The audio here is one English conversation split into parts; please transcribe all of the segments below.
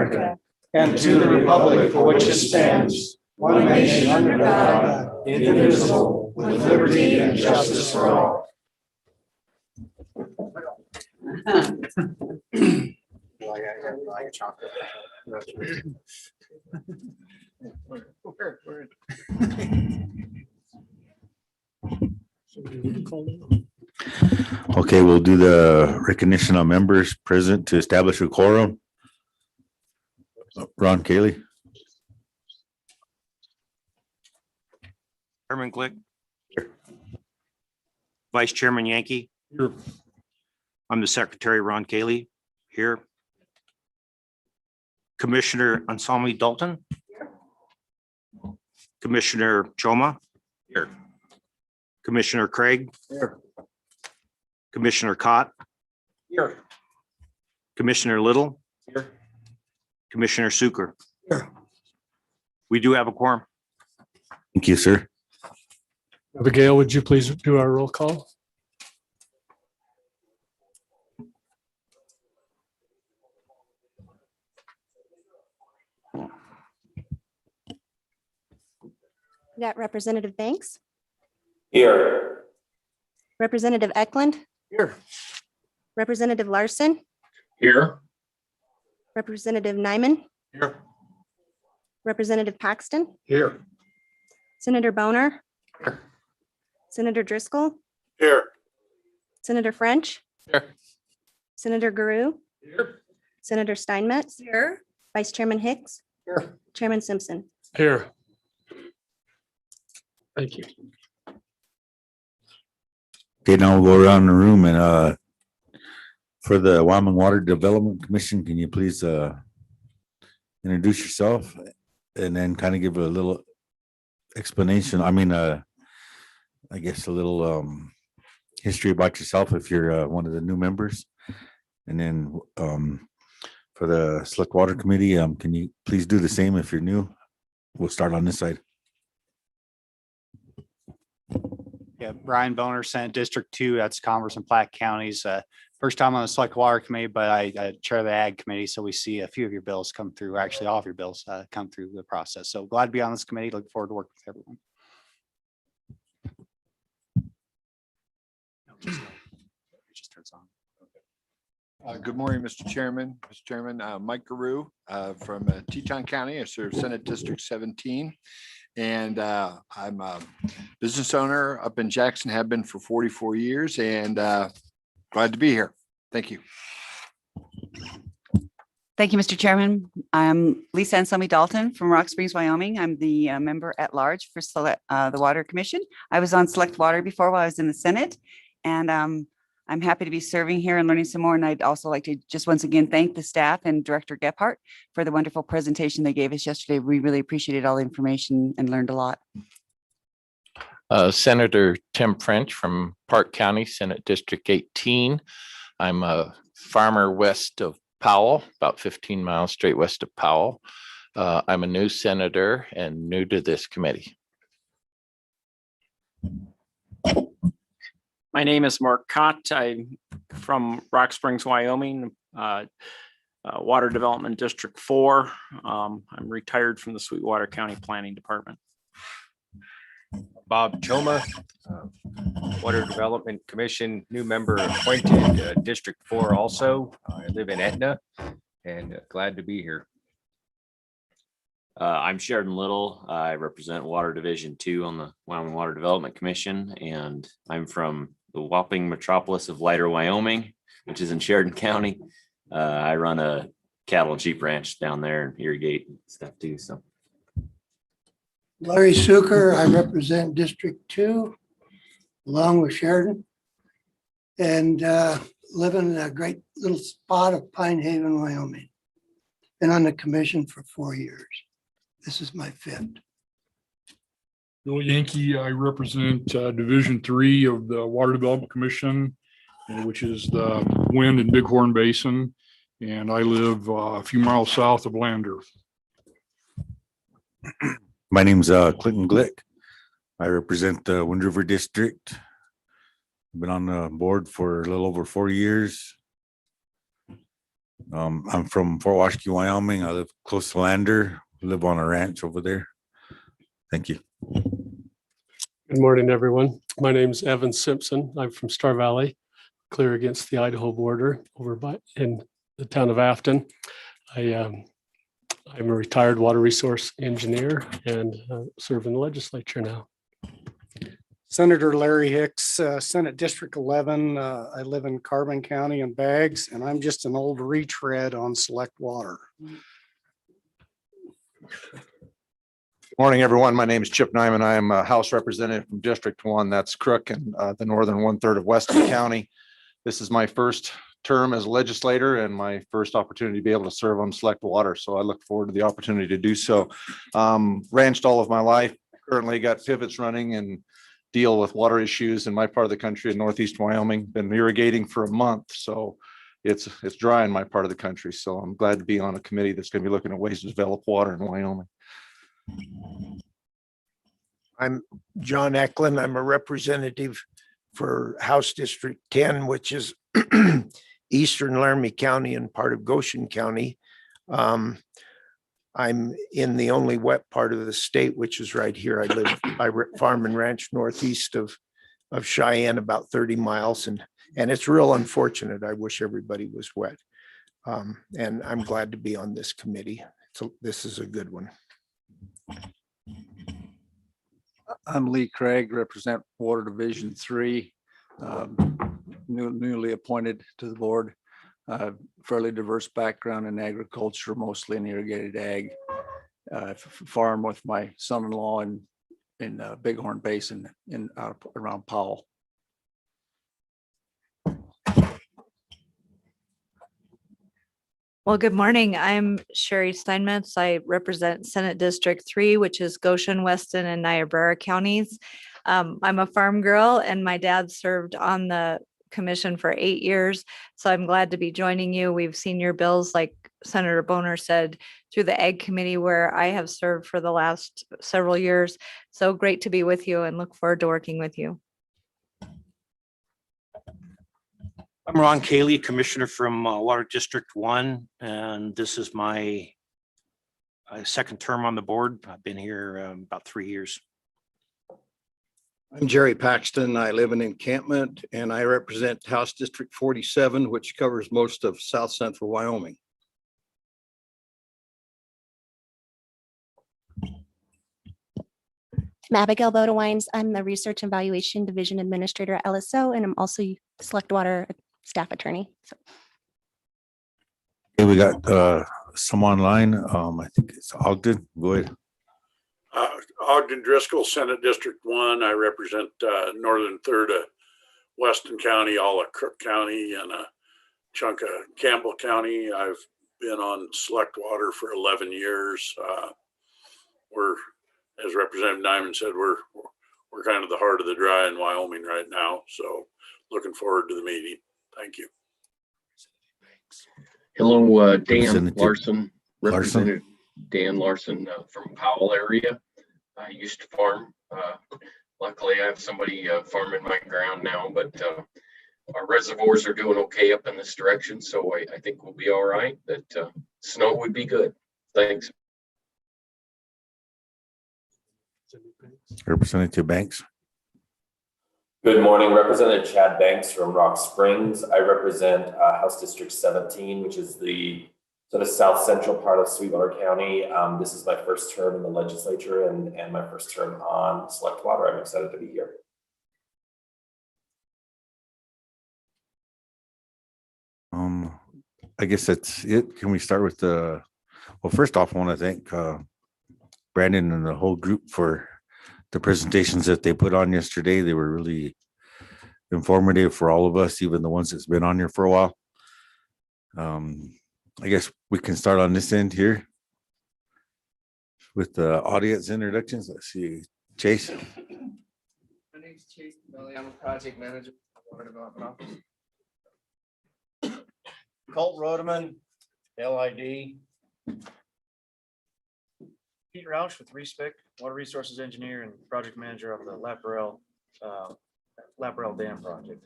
America and to the republic for which it stands, one nation under God, indivisible, with liberty and justice for all. Okay, we'll do the recognition of members present to establish a quorum. Ron Cayley. Chairman Glick. Vice Chairman Yankee. Here. I'm the Secretary, Ron Cayley, here. Commissioner Anselmi Dalton. Commissioner Choma. Here. Commissioner Craig. Here. Commissioner Cott. Here. Commissioner Little. Here. Commissioner Suker. Here. We do have a quorum. Thank you, sir. Abigail, would you please do our roll call? We got Representative Banks, Here. Representative Eklund, Here. Representative Larson, Here. Representative Nyman, Here. Representative Paxton, Here. Senator Boner, Here. Senator Driscoll, Here. Senator French, Here. Senator Guru, Here. Senator Steinmetz, Here. Vice Chairman Hicks, Here. Chairman Simpson. Here. Thank you. Okay, now we'll go around the room and for the Wyoming Water Development Commission, can you please introduce yourself and then kind of give a little explanation? I mean, I guess a little history about yourself if you're one of the new members. And then for the Select Water Committee, can you please do the same if you're new? We'll start on this side. Yeah, Brian Boner, Senate District 2, that's Commerce and Platte counties. First time on the Select Water Committee, but I chair the Ag Committee, so we see a few of your bills come through, actually all of your bills come through the process. So glad to be on this committee. Looking forward to working with everyone. Just turns on. Good morning, Mr. Chairman. Mr. Chairman, Mike Guru from Teton County. I serve Senate District 17. And I'm a business owner up in Jackson, have been for 44 years and glad to be here. Thank you. Thank you, Mr. Chairman. I'm Lisa Anselmi Dalton from Rock Springs, Wyoming. I'm the member at large for the Water Commission. I was on Select Water before while I was in the Senate, and I'm happy to be serving here and learning some more. And I'd also like to just once again thank the staff and Director Gephardt for the wonderful presentation they gave us yesterday. We really appreciated all the information and learned a lot. Senator Tim French from Park County, Senate District 18. I'm a farmer west of Powell, about 15 miles straight west of Powell. I'm a new senator and new to this committee. My name is Mark Cott. I'm from Rock Springs, Wyoming, Water Development District 4. I'm retired from the Sweetwater County Planning Department. Bob Choma, Water Development Commission, new member appointed, District 4 also. I live in Etna and glad to be here. I'm Sheridan Little. I represent Water Division 2 on the Wyoming Water Development Commission, and I'm from the whopping metropolis of Leiter, Wyoming, which is in Sheridan County. I run a cattle and sheep ranch down there and irrigate and stuff too. So, Larry Suker, I represent District 2 along with Sheridan, and live in a great little spot of Pine Haven, Wyoming. Been on the commission for 4 years. This is my 5th. Bill Yankee, I represent Division 3 of the Water Development Commission, which is the Wind and Bighorn Basin. And I live a few miles south of Lander. My name's Clinton Glick. I represent the Wind River District. Been on the board for a little over 4 years. I'm from Fort Washakie, Wyoming. I live close to Lander, live on a ranch over there. Thank you. Good morning, everyone. My name's Evan Simpson. I'm from Star Valley, clear against the Idaho border in the town of Afton. I'm a retired water resource engineer and serve in the legislature now. Senator Larry Hicks, Senate District 11. I live in Carbon County in Bags, and I'm just an old retread on select water. Morning, everyone. My name is Chip Nyman. I am a House Representative from District 1. That's Crook and the northern 1/3 of Weston County. This is my first term as a legislator and my first opportunity to be able to serve on select water. So I look forward to the opportunity to do so. Ranched all of my life, currently got pivots running and deal with water issues in my part of the country in Northeast Wyoming. Been irrigating for a month, so it's dry in my part of the country. So I'm glad to be on a committee that's going to be looking at ways to develop water in Wyoming. I'm John Eklund. I'm a representative for House District 10, which is Eastern Laramie County and part of Goshen County. I'm in the only wet part of the state, which is right here. I farm and ranch northeast of Cheyenne, about 30 miles, and it's real unfortunate. I wish everybody was wet. And I'm glad to be on this committee. So this is a good one. I'm Lee Craig, represent Water Division 3, newly appointed to the board. Fairly diverse background in agriculture, mostly in irrigated ag. Farm with my son-in-law in Bighorn Basin around Powell. Well, good morning. I'm Sherry Steinmetz. I represent Senate District 3, which is Goshen, Weston, and Niobrara counties. I'm a farm girl, and my dad served on the commission for 8 years. So I'm glad to be joining you. We've seen your bills, like Senator Boner said, through the Ag Committee, where I have served for the last several years. So great to be with you and look forward to working with you. I'm Ron Cayley, Commissioner from Water District 1, and this is my second term on the board. I've been here about 3 years. I'm Jerry Paxton. I live in Encampment and I represent House District 47, which covers most of South Central Wyoming. I'm Abigail Bodewines. I'm the Research and Evaluation Division Administrator at LSO, and I'm also Select Water Staff Attorney. So. Okay, we got some online. I think it's Ogden. Go ahead. Ogden Driscoll, Senate District 1. I represent northern third of Weston County, all of Crook County, and a chunk of Campbell County. I've been on Select Water for 11 years. We're, as Representative Nyman said, we're kind of the heart of the dry in Wyoming right now. So looking forward to the meeting. Thank you. Hello, Dan Larson, Representative Dan Larson from Powell area. I used to farm. Luckily, I have somebody farming my ground now, but our reservoirs are doing okay up in this direction. So I think we'll be all right. That snow would be good. Thanks. Representative Banks. Good morning, Representative Chad Banks from Rock Springs. I represent House District 17, which is the sort of south central part of Sweetwater County. This is my first term in the legislature and my first term on Select Water. I'm excited to be here. I guess that's it. Can we start with the, well, first off, I want to thank Brandon and the whole group for the presentations that they put on yesterday. They were really informative for all of us, even the ones that's been on here for a while. I guess we can start on this end here with the audience introductions. Let's see, Chase. My name is Chase Belly. I'm a project manager for the Water Development Office. Colt Rodeman, LID. Pete Roush with Respec, Water Resources Engineer and Project Manager of the Laparel Dam Project.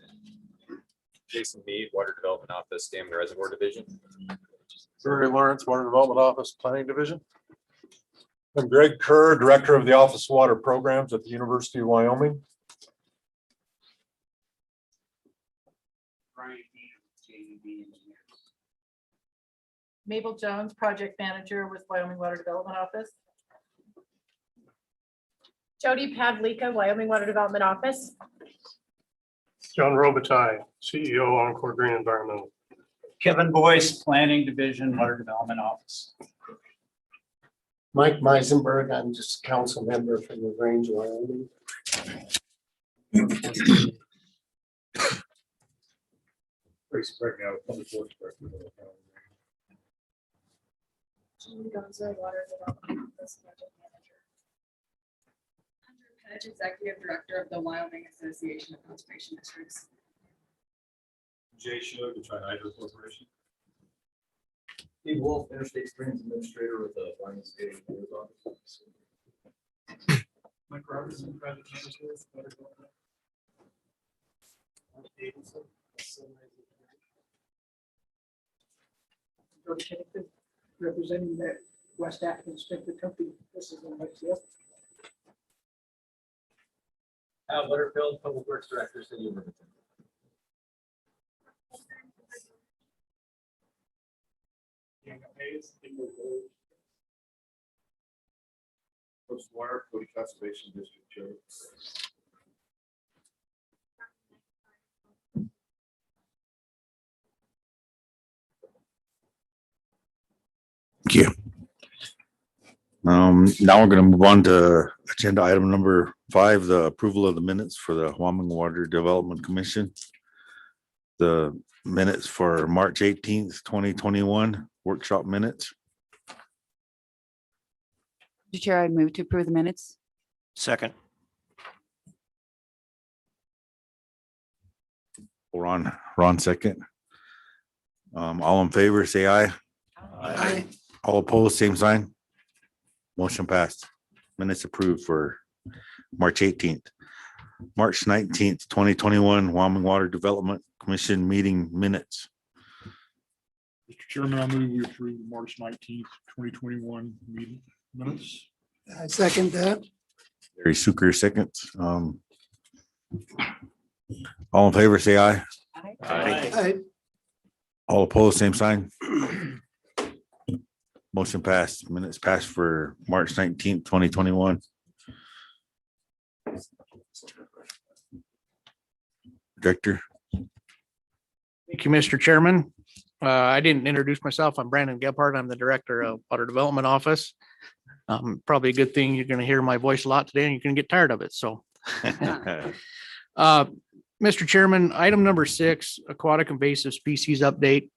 Jason Mead, Water Development Office, Dam and Reservoir Division. Barry Lawrence, Water Development Office, Planning Division. I'm Greg Kerr, Director of the Office of Water Programs at the University of Wyoming. Mabel Jones, Project Manager with Wyoming Water Development Office. Jody Pavlika, Wyoming Water Development Office. John Robitaille, CEO, Encore Green Environmental. Kevin Boyce, Planning Division, Water Development Office. Mike Meisenberg, I'm just a council member from the Range, Wyoming. Julie Gonzo, Water Development Office Project Manager. Hunter Pedge, Executive Director of the Wyoming Association of Conservation Districts. Jay Shug, the Hydro Corporation. Steve Wolf, Interstate Streams Administrator with the Wyoming State Engineers Office. Mike Robertson, Project Manager with Water Development. Mark Davidson, George Kennington, representing the West African Spectre Company. This is one right here. Butterfield, Public Works Director, City of Riverton. Coast Water, Cody Conservation District Chair. Thank you. Now we're gonna move on to agenda item number 5, the approval of the minutes for the Wyoming Water Development Commission. The minutes for March 18th, 2021, workshop minutes. Mr. Chair, I'd move to approve the minutes. Second. Ron second. All in favor, say aye. Aye. All opposed, same sign. Motion passed. Minutes approved for March 18th. March 19th, 2021, Wyoming Water Development Commission meeting minutes. Mr. Chairman, I move we approve the March 19th, 2021 meeting minutes. I second that. Larry Suker seconds. All in favor, say aye. Aye. All opposed, same sign. Motion passed. Minutes passed for March 19th, 2021. Director. Thank you, Mr. Chairman. I didn't introduce myself. I'm Brandon Gebhardt. I'm the Director of Water Development Office. Probably a good thing. You're going to hear my voice a lot today and you're going to get tired of it. So, Mr. Chairman, item number 6, aquatic invasive species update.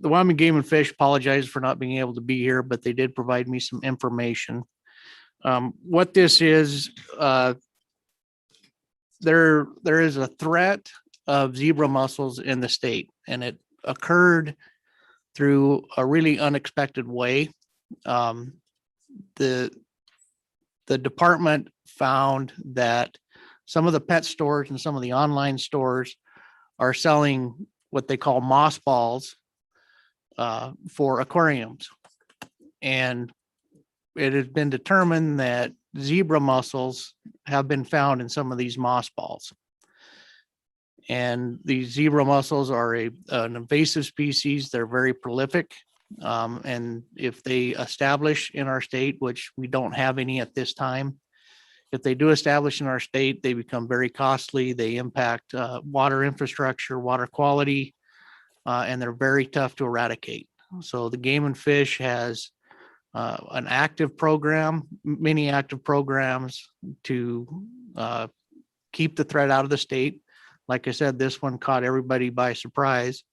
The Wyoming Game and Fish apologized for not being able to be here, but they did provide me some information. What this is, there is a threat of zebra mussels in the state, and it occurred through a really unexpected way. The department found that some of the pet stores and some of the online stores are selling what they call moss balls for aquariums. And it has been determined that zebra mussels have been found in some of these moss balls. And these zebra mussels are an invasive species. They're very prolific. And if they establish in our state, which we don't have any at this time, if they do establish in our state, they become very costly. They impact water infrastructure, water quality, and they're very tough to eradicate. So the Game and Fish has an active program, many active programs to keep the threat out of the state. Like I said, this one caught everybody by surprise.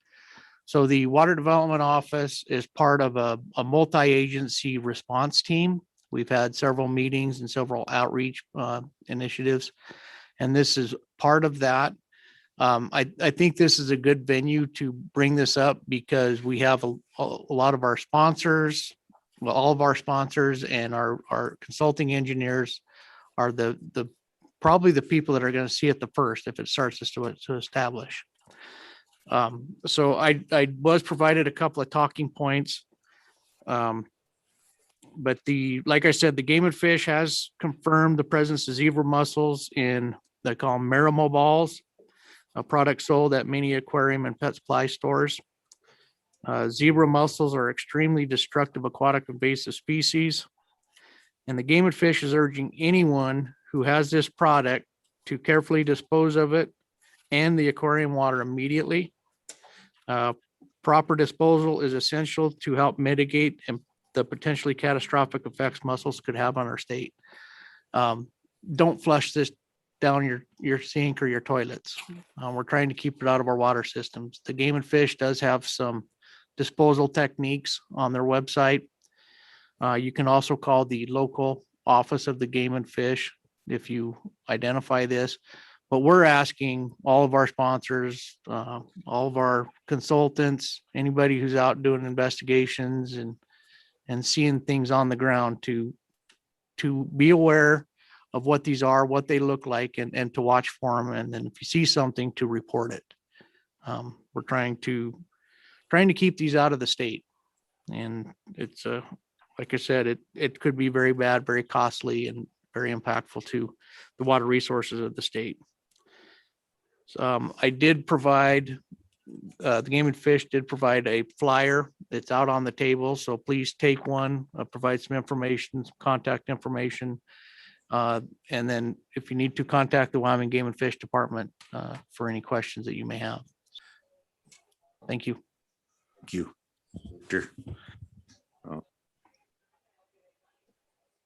So the Water Development Office is part of a multi-agency response team. We've had several meetings and several outreach initiatives, and this is part of that. I think this is a good venue to bring this up because we have a lot of our sponsors, well, all of our sponsors and our consulting engineers are probably the people that are going to see it the first if it starts to establish. So I was provided a couple of talking points. But like I said, the Game and Fish has confirmed the presence of zebra mussels in, they call them Marimo balls, a product sold at many aquarium and pet supply stores. Zebra mussels are extremely destructive aquatic invasive species. And the Game and Fish is urging anyone who has this product to carefully dispose of it and the aquarium water immediately. Proper disposal is essential to help mitigate the potentially catastrophic effects mussels could have on our state. Don't flush this down your sink or your toilets. We're trying to keep it out of our water systems. The Game and Fish does have some disposal techniques on their website. You can also call the local office of the Game and Fish if you identify this. But we're asking all of our sponsors, all of our consultants, anybody who's out doing investigations and seeing things on the ground to be aware of what these are, what they look like, and to watch for them. And then if you see something, to report it. We're trying to keep these out of the state. And it's like I said, it could be very bad, very costly, and very impactful to the water resources of the state. I did provide, the Game and Fish did provide a flyer that's out on the table. So please take one, provide some information, some contact information. And then if you need to, contact the Wyoming Game and Fish Department for any questions that you may have. Thank you. Thank you. Sure.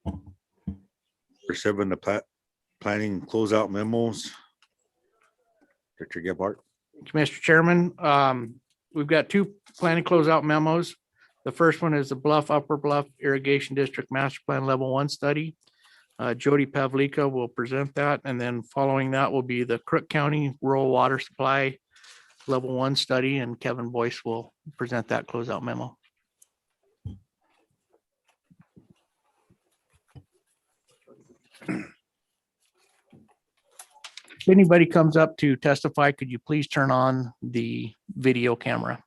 Number 7, the planning closeout memos. Director Gebhardt. Mr. Chairman, we've got 2 planning closeout memos. The first one is the Bluff, Upper Bluff Irrigation District Master Plan Level 1 study. Jody Pavlika will present that. And then following that will be the Crook County Rural Water Supply Level 1 study, and Kevin Boyce will present that closeout memo. If anybody comes up to testify, could you please turn on the video camera?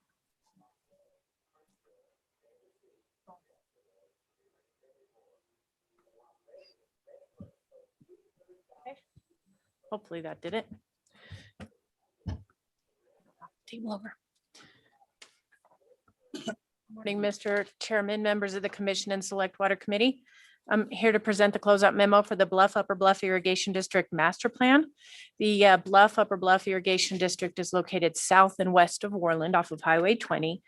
Hopefully that did it. Table over. Morning, Mr. Chairman, members of the Commission and Select Water Committee. I'm here to present the closeout memo for the Bluff Upper Bluff Irrigation District Master Plan. The Bluff Upper Bluff Irrigation District is located south and west of Orland off of Highway 20.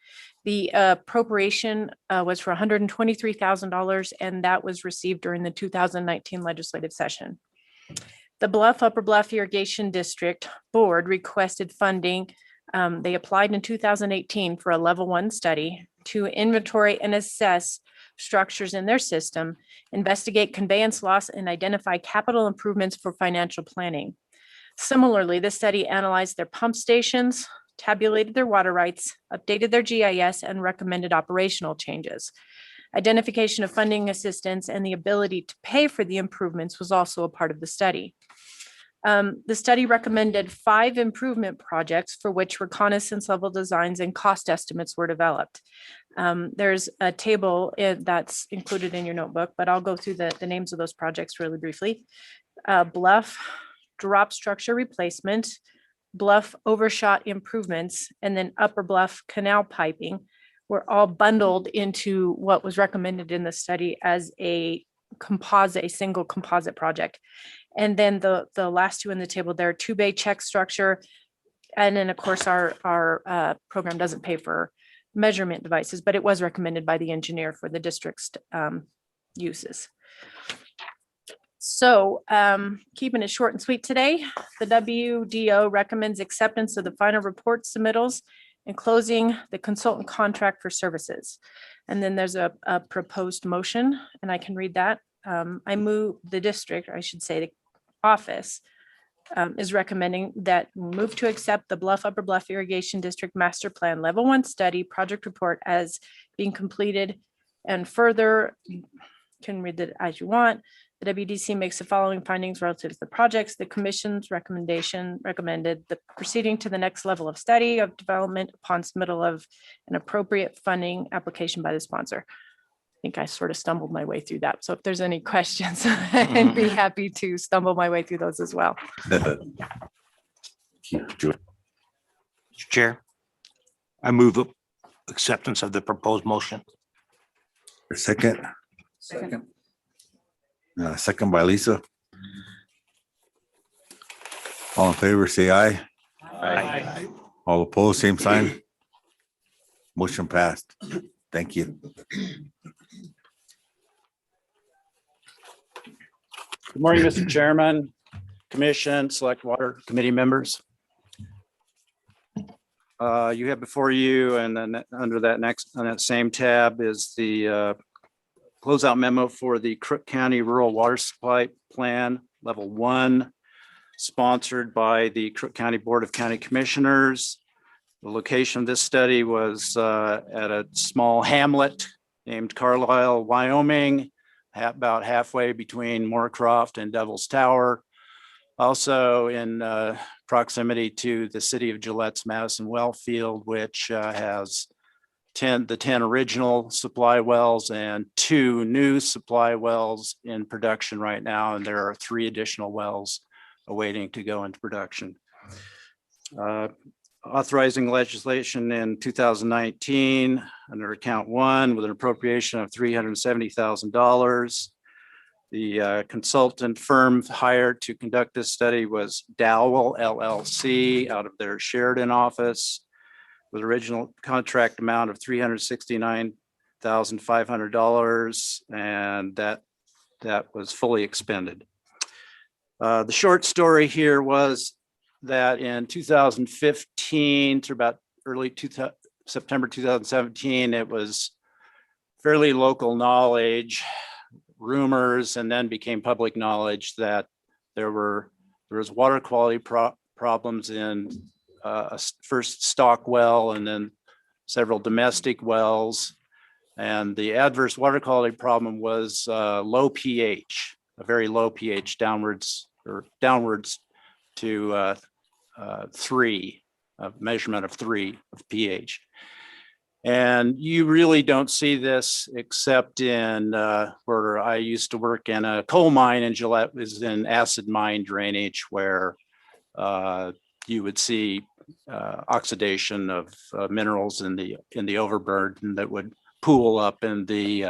The appropriation was for $123,000, and that was received during the 2019 legislative session. The Bluff Upper Bluff Irrigation District Board requested funding. They applied in 2018 for a level 1 study to inventory and assess structures in their system, investigate conveyance loss, and identify capital improvements for financial planning. Similarly, this study analyzed their pump stations, tabulated their water rights, updated their GIS, and recommended operational changes. Identification of funding assistance and the ability to pay for the improvements was also a part of the study. The study recommended 5 improvement projects for which reconnaissance level designs and cost estimates were developed. There's a table that's included in your notebook, but I'll go through the names of those projects really briefly. Bluff drop structure replacement, Bluff overshot improvements, and then Upper Bluff canal piping were all bundled into what was recommended in the study as a single composite project. And then the last 2 in the table, there are 2-bay check structure. And then of course our program doesn't pay for measurement devices, but it was recommended by the engineer for the district's uses. So keeping it short and sweet today, the WDO recommends acceptance of the final report submittals and closing the consultant contract for services. And then there's a proposed motion, and I can read that. I move the district, or I should say the office, is recommending that move to accept the Bluff Upper Bluff Irrigation District Master Plan Level 1 study project report as being completed, and further, you can read it as you want. The WDC makes the following findings relative to the projects. The commission's recommended the proceeding to the next level of study of development upon submittal of an appropriate funding application by the sponsor. I think I sort of stumbled my way through that. So if there's any questions, I'd be happy to stumble my way through those as well. Mr. Chair, I move acceptance of the proposed motion. Second, Second. second by Lisa. All in favor, say aye. Aye. All opposed, same sign. Motion passed. Thank you. Good morning, Mr. Chairman, Commission, Select Water Committee members. You have before you, and then under that next, on that same tab is the closeout memo for the Crook County Rural Water Supply Plan Level 1, sponsored by the Crook County Board of County Commissioners. The location of this study was at a small hamlet named Carlisle, Wyoming, about halfway between Moorcroft and Devil's Tower. Also in proximity to the city of Gillette's Madison well field, which has the 10 original supply wells and 2 new supply wells in production right now. And there are 3 additional wells awaiting to go into production. Authorizing legislation in 2019 under account 1 with an appropriation of $370,000. The consultant firm hired to conduct this study was Dowling LLC out of their Sheridan office with original contract amount of $369,500, and that was fully expended. The short story here was that in 2015 through about early September 2017, it was fairly local knowledge, rumors, and then became public knowledge that there was water quality problems in a first stock well and then several domestic wells. And the adverse water quality problem was low pH, a very low pH, downwards to 3, a measurement of 3 of pH. And you really don't see this except in where I used to work in a coal mine in Gillette, is in acid mine drainage, where you would see oxidation of minerals in the overburden that would pool up in the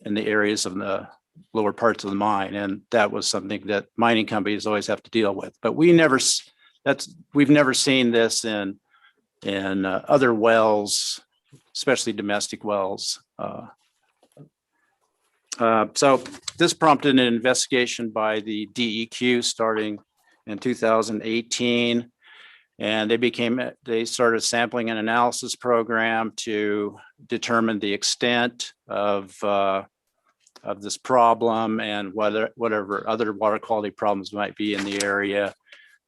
areas of the lower parts of the mine. And that was something that mining companies always have to deal with. But we've never seen this in other wells, especially domestic wells. So this prompted an investigation by the DEQ starting in 2018. And they started sampling an analysis program to determine the extent of this problem and whatever other water quality problems might be in the area.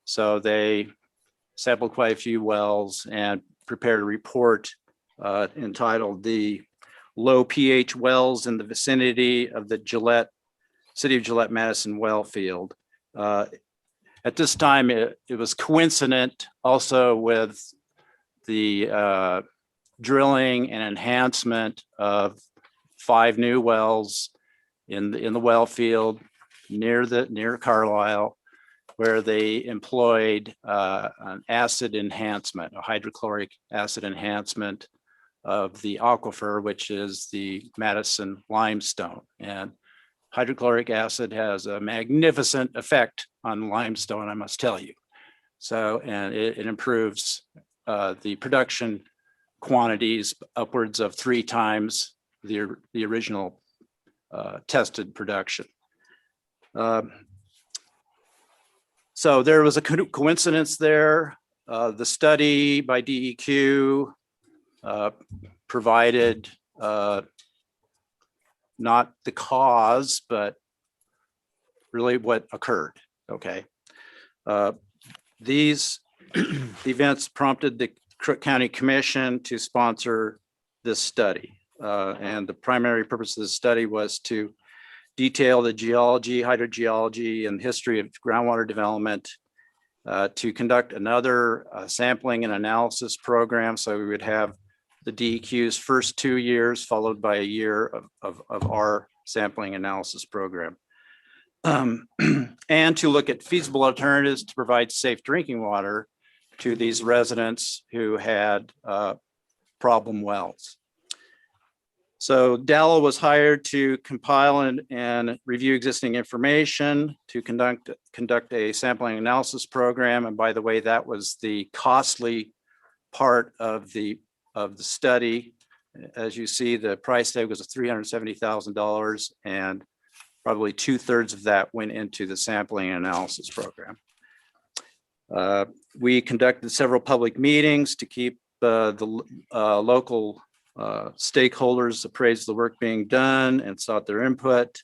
So they sampled quite a few wells and prepared a report entitled "The Low pH Wells in the Vicinity of the City of Gillette Madison Well Field." At this time, it was coincident also with the drilling and enhancement of 5 new wells in the well field near Carlisle, where they employed an acid enhancement, a hydrochloric acid enhancement of the aquifer, which is the Madison limestone. And hydrochloric acid has a magnificent effect on limestone, I must tell you. So, and it improves the production quantities upwards of 3 times the original tested production. So there was a coincidence there. The study by DEQ provided not the cause, but really what occurred. Okay. These events prompted the Crook County Commission to sponsor this study. And the primary purpose of the study was to detail the geology, hydrogeology, and history of groundwater development, to conduct another sampling and analysis program. So we would have the DEQ's first 2 years followed by a year of our sampling analysis program. And to look at feasible alternatives to provide safe drinking water to these residents who had problem wells. So Dowling was hired to compile and review existing information, to conduct a sampling analysis program. And by the way, that was the costly part of the study. As you see, the price tag was $370,000, and probably 2/3 of that went into the sampling and analysis program. We conducted several public meetings to keep the local stakeholders appraised the work being done and sought their input,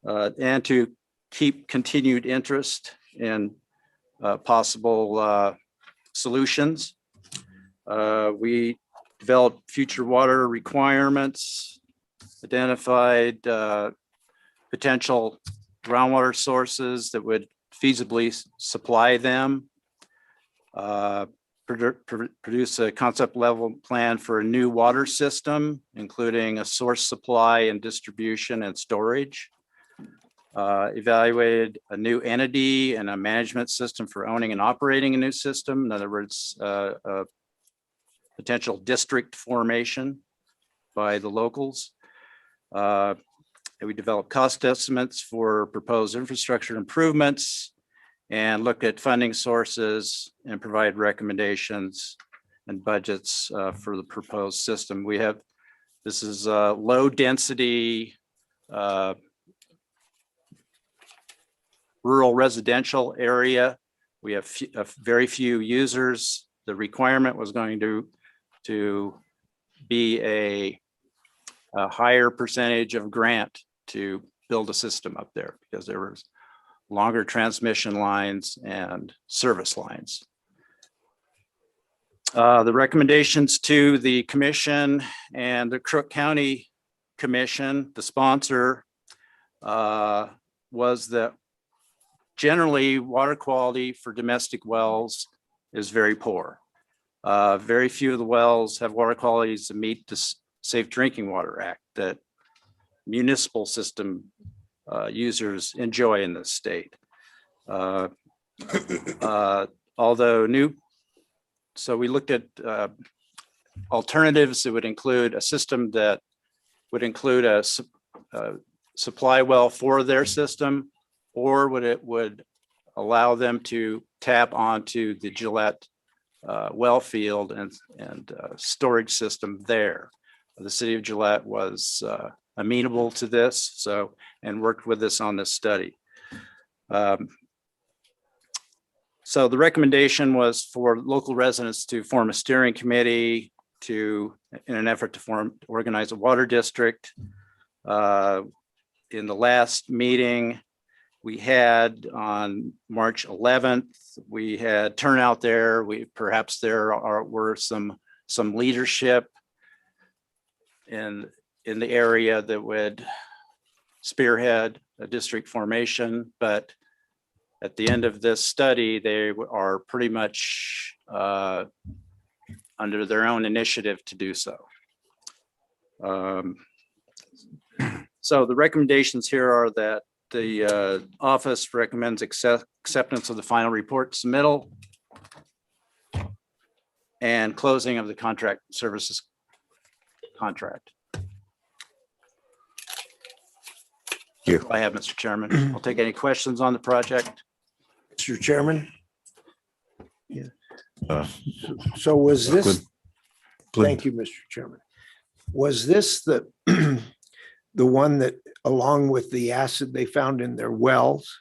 and to keep continued interest in possible solutions. We developed future water requirements, identified potential groundwater sources that would feasibly supply them, produce a concept level plan for a new water system, including a source supply and distribution and storage, evaluated a new entity and a management system for owning and operating a new system. In other words, a potential district formation by the locals. We developed cost estimates for proposed infrastructure improvements, and look at funding sources and provide recommendations and budgets for the proposed system. This is a low density rural residential area. We have very few users. The requirement was going to be a higher percentage of grant to build a system up there, because there was longer transmission lines and service lines. The recommendations to the commission and the Crook County Commission, the sponsor, was that generally water quality for domestic wells is very poor. Very few of the wells have water qualities that meet the Safe Drinking Water Act that municipal system users enjoy in this state. So we looked at alternatives that would include a system that would include a supply well for their system, or would allow them to tap onto the Gillette well field and storage system there. The city of Gillette was amenable to this, and worked with us on this study. So the recommendation was for local residents to form a steering committee in an effort to organize a water district. In the last meeting we had on March 11th, we had turnout there. Perhaps there were some leadership in the area that would spearhead a district formation, but at the end of this study, they are pretty much under their own initiative to do so. So the recommendations here are that the office recommends acceptance of the final report submittal and closing of the contract services contract. I have, Mr. Chairman. I'll take any questions on the project. Mr. Chairman? Yeah. So was this, thank you, Mr. Chairman. Was this the one that, along with the acid they found in their wells?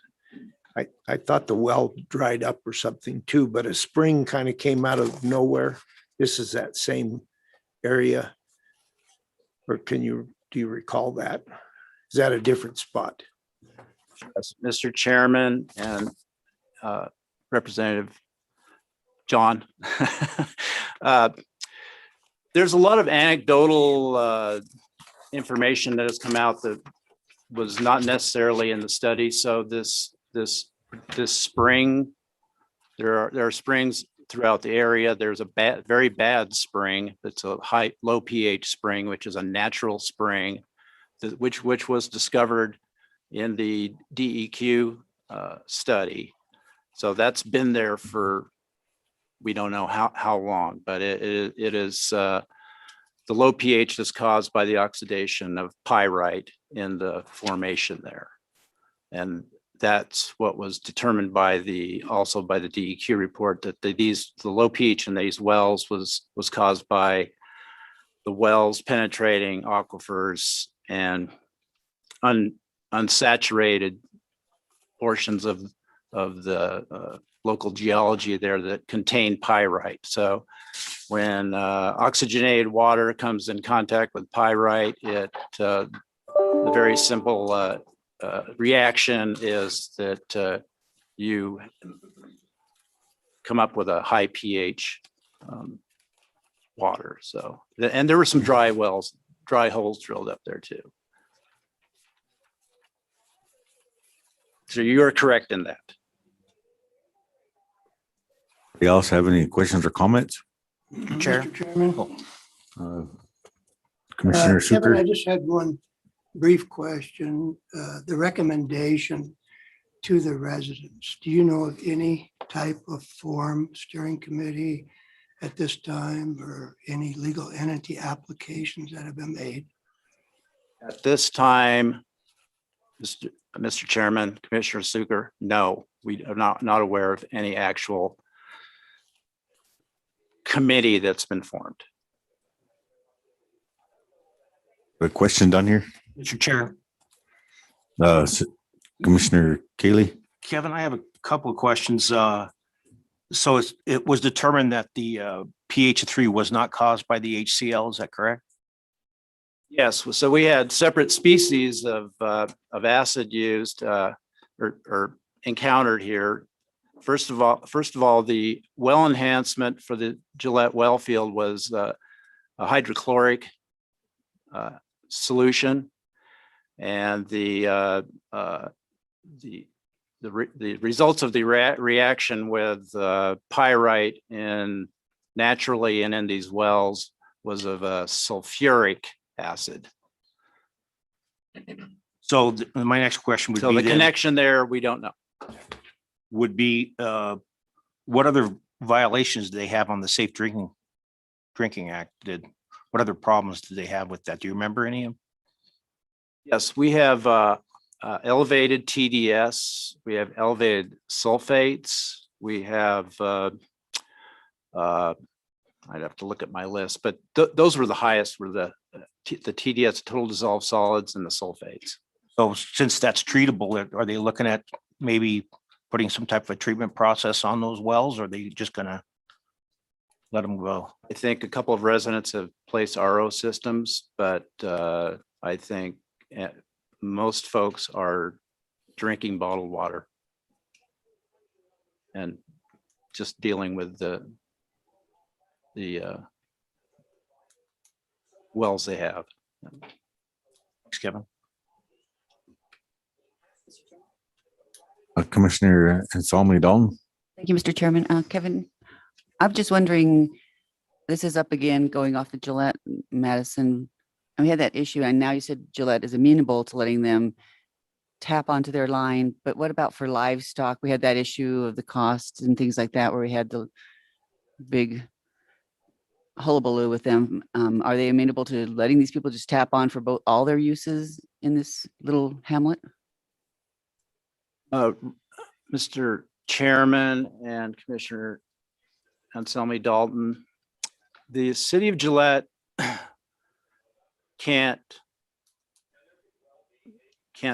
I thought the well dried up or something too, but a spring kind of came out of nowhere. This is that same area? Or do you recall that? Is that a different spot? Yes, Mr. Chairman and Representative John. There's a lot of anecdotal information that has come out that was not necessarily in the study. So this spring, there are springs throughout the area. There's a very bad spring. It's a low pH spring, which is a natural spring, which was discovered in the DEQ study. So that's been there for, we don't know how long, but it is, the low pH is caused by the oxidation of pyrite in the formation there. And that's what was determined by also by the DEQ report, that the low pH in these wells was caused by the wells penetrating aquifers and unsaturated portions of the local geology there that contain pyrite. So when oxygenated water comes in contact with pyrite, the very simple reaction is that you come up with a high pH water. So, and there were some dry holes drilled up there too. So you are correct in that. You also have any questions or comments? Chair. Mr. Chairman. Commissioner Kevin, I Suker? just had one brief question. The recommendation to the residents, do you know of any type of form steering committee at this time or any legal entity applications that have been made? At this time, Mr. Chairman, Commissioner Suker, no, we are not aware of any actual committee that's been formed. A question down here? Mr. Chair. Commissioner Kaylee? Kevin, I have a couple of questions. So it was determined that the pH of 3 was not caused by the HCl, is that correct? Yes, so we had separate species of acid used or encountered here. First of all, the well enhancement for the Gillette well field was a hydrochloric solution, and the results of the reaction with pyrite naturally and in these wells was of a sulfuric acid. So my next question would So be the then, connection there, we don't know. would be what other violations do they have on the Safe Drinking Act? What other problems do they have with that? Do you remember any of them? Yes, we have elevated TDS, we have elevated sulfates, we have I'd have to look at my list, but those were the highest, were the TDS, total dissolved solids, and the sulfates. So since that's treatable, are they looking at maybe putting some type of a treatment process on those wells, or are they just gonna let them go? I think a couple of residents have placed RO systems, but I think most folks are drinking bottled water and just dealing with the wells they have. Thanks, Kevin. Commissioner Anselmi Dalton? Thank you, Mr. Chairman. Kevin, I'm just wondering, this is up again, going off the Gillette, Madison. And we had that issue, and now you said Gillette is amenable to letting them tap onto their line, but what about for livestock? We had that issue of the costs and things like that, where we had the big hullabaloo with them. Are they amenable to letting these people just tap on for all their uses in this little hamlet? Mr. Chairman and Commissioner Anselmi Dalton, the city of Gillette can't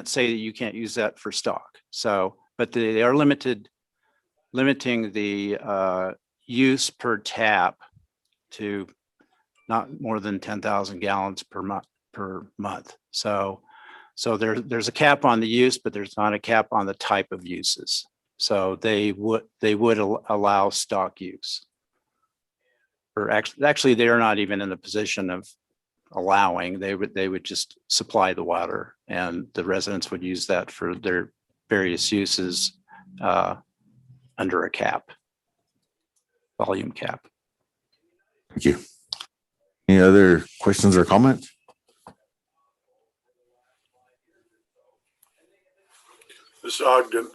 say that you can't use that for stock. So, but they are limiting the use per tap to not more than 10,000 gallons per month. So there's a cap on the use, but there's not a cap on the type of uses. So they would allow stock use. Or actually they are not even in the position of allowing. They would just supply the water, and the residents would use that for their various uses under a cap, volume cap. Thank you. Any other questions or comments? This is Ogden.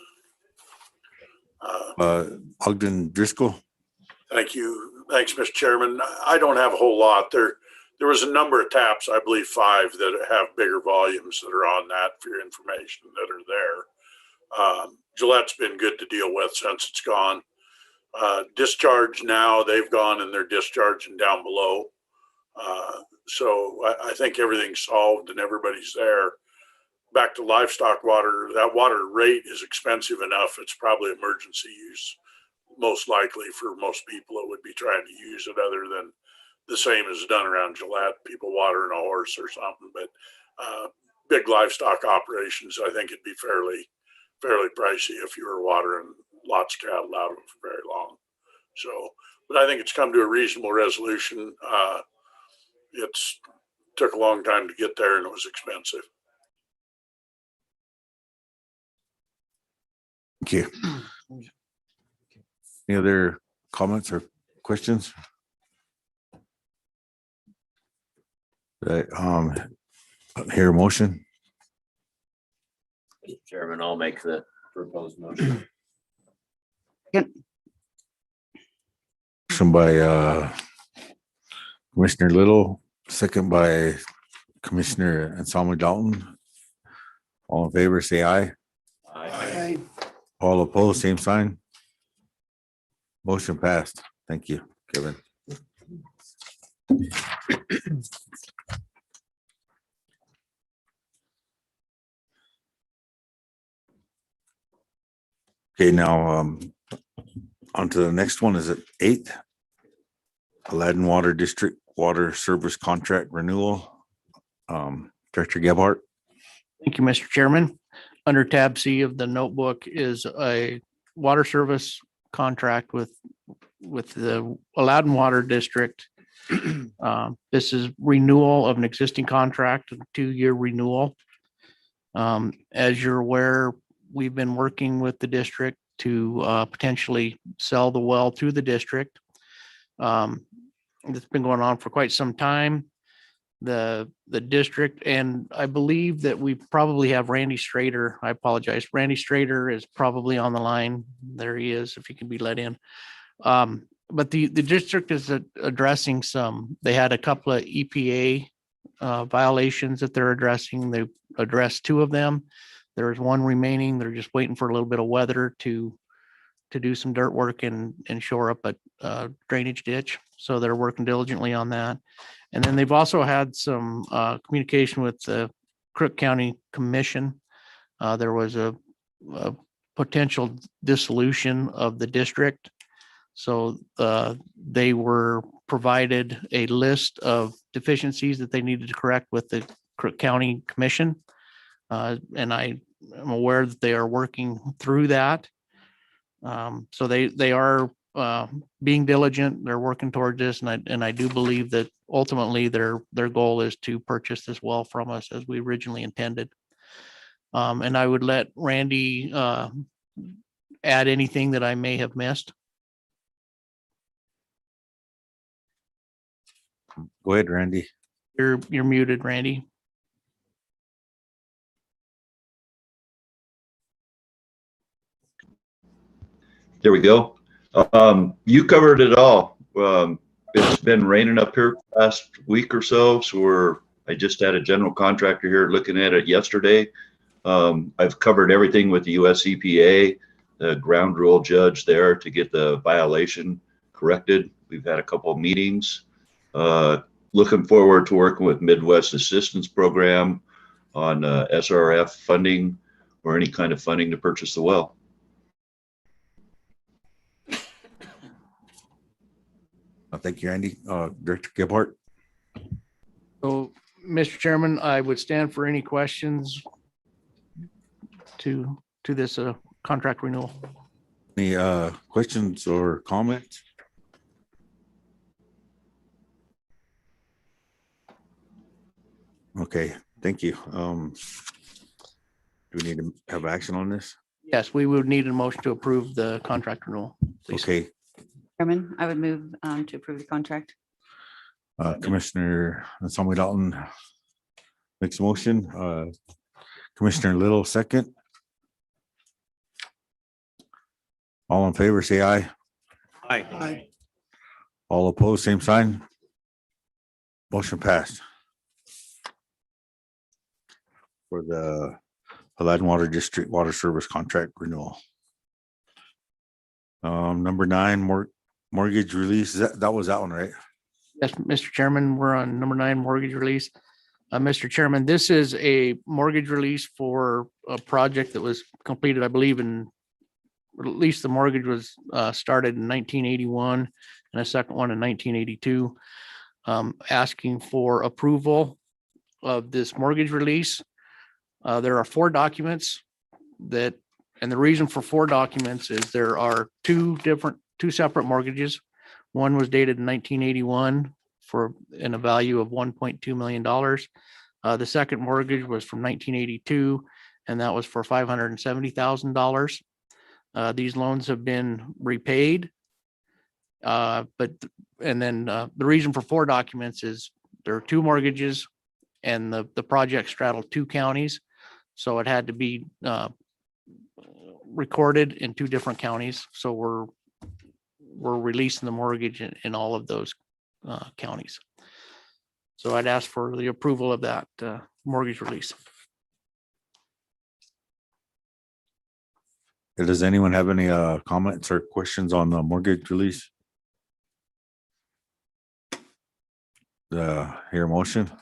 Ogden Driscoll. Thank you. Thanks, Mr. Chairman. I don't have a whole lot. There was a number of taps, I believe 5, that have bigger volumes that are on that for your information that are there. Gillette's been good to deal with since it's gone. Discharge now, they've gone and they're discharging down below. So I think everything's solved and everybody's there. Back to livestock water, that water rate is expensive enough. It's probably emergency use, most likely for most people that would be trying to use it, other than the same as done around Gillette, people watering a horse or something. But big livestock operations, I think it'd be fairly pricey if you were watering lots of cattle out of them for very long. So, but I think it's come to a reasonable resolution. It's took a long time to get there and it was expensive. Thank you. Any other comments or questions? Right, hear a motion. Mr. Chairman, I'll make the proposed motion. Motion by Commissioner Little, second by Commissioner Anselmo Dalton. All in favor, say aye. Aye. All opposed, same sign. Motion passed. Thank you, Kevin. Okay, now on to the next one. Is it 8th? Aladdin Water District Water Service Contract Renewal. Director Gebhardt. Thank you, Mr. Chairman. Under tab C of the notebook is a water service contract with the Aladdin Water District. This is renewal of an existing contract, a 2-year renewal. As you're aware, we've been working with the district to potentially sell the well through the district. It's been going on for quite some time. The district, and I believe that we probably have Randy Strader. I apologize. Randy Strader is probably on the line. There he is, if he can be let in. But the district is addressing they had a couple of EPA violations that they're addressing. They addressed 2 of them. There's 1 remaining. They're just waiting for a little bit of weather to do some dirt work and shore up a drainage ditch. So they're working diligently on that. And then they've also had some communication with the Crook County Commission. There was a potential dissolution of the district. So they were provided a list of deficiencies that they needed to correct with the Crook County Commission. And I am aware that they are working through that. So they are being diligent. They're working toward this, and I do believe that ultimately their goal is to purchase this well from us as we originally intended. And I would let Randy add anything that I may have missed. Go ahead, Randy. You're muted, Randy. There we go. You covered it all. It's been raining up here last week or so. So I just had a general contractor here looking at it yesterday. I've covered everything with the US EPA, the ground rule judge there to get the violation corrected. We've had a couple of meetings. Looking forward to working with Midwest Assistance Program on SRF funding or any kind of funding to purchase the well. Thank you, Andy. Director Gebhardt. So, Mr. Chairman, I would stand for any questions to this contract renewal. Any questions or comments? Okay, thank you. Do we need to have action on this? Yes, we would need a motion to approve the contract renewal. Please. Okay, Chairman, I would move to approve the contract. Commissioner Someway Dalton makes a motion. Commissioner Little second. All in favor, say aye. Aye. All opposed, same sign. Motion passed. For the Water District Water Service Contract Renewal. Number 9, mortgage release. That was that one, right? Yes, Mr. Chairman, we're on number 9, mortgage release. Mr. Chairman, this is a mortgage release for a project that was completed, I believe, or at least the mortgage was started in 1981 and a second one in 1982. Asking for approval of this mortgage release. There are 4 documents and the reason for 4 documents is there are two separate mortgages. One was dated in 1981 in a value of $1.2 million. The second mortgage was from 1982, and that was for $570,000. These loans have been repaid. The reason for 4 documents is there are 2 mortgages and the project straddled 2 counties. So it had to be recorded in 2 different counties. So we're releasing the mortgage in all of those counties. So I'd ask for the approval of that mortgage release. Does anyone have any comments or questions on the mortgage release? Hear a motion? Mr.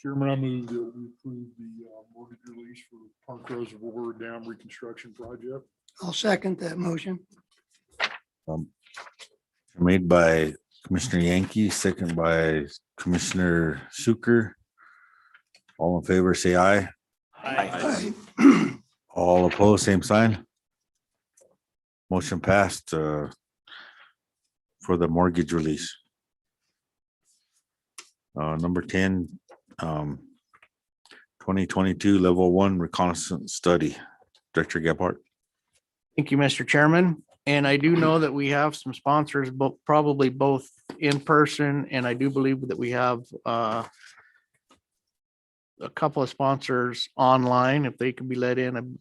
Chairman, I move that we approve the mortgage release for Park Reservoir Dam Reconstruction Project. I'll second that motion. Made by Commissioner Yankee, second by Commissioner Suker. All in favor, say aye. Aye. All opposed, same sign. Motion passed for the mortgage release. Number 10, 2022 level 1 reconnaissance study. Director Gephardt. Thank you, Mr. Chairman. And I do know that we have some sponsors, but probably both in person, and I do believe that we have a couple of sponsors online, if they can be let in.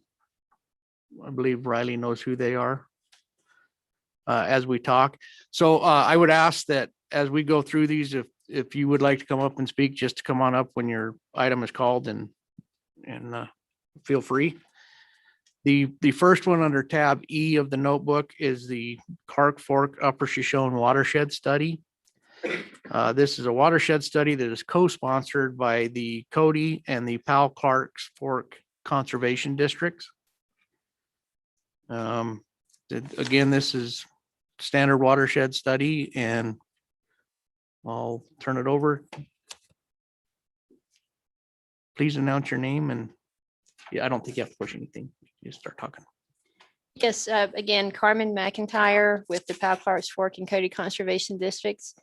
I believe Riley knows who they are as we talk. So I would ask that as we go through these, if you would like to come up and speak, just to come on up when your item is called and feel free. The first one under tab E of the notebook is the Clark Fork Upper Shoshone Watershed Study. This is a watershed study that is co-sponsored by the Cody and the Powell Clark's Fork Conservation Districts. Again, this is standard watershed study, and I'll turn it over. Please announce your name, and I don't think you have to push anything. You start talking. Yes, again, Carmen McIntyre with the Powell Clark's Fork and Cody Conservation Districts.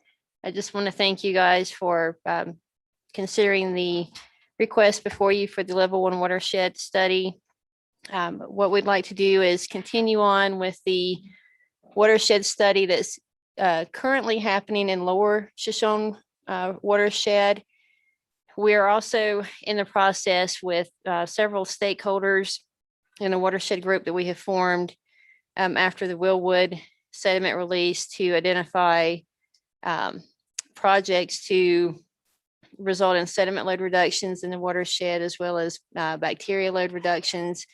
I just want to thank you guys for considering the request before you for the level 1 watershed study. What we'd like to do is continue on with the watershed study that's currently happening in Lower Shoshone watershed. We are also in the process with several stakeholders in a watershed group that we have formed after the Willwood sediment release to identify projects to result in sediment load reductions in the watershed, as well as bacteria load reductions.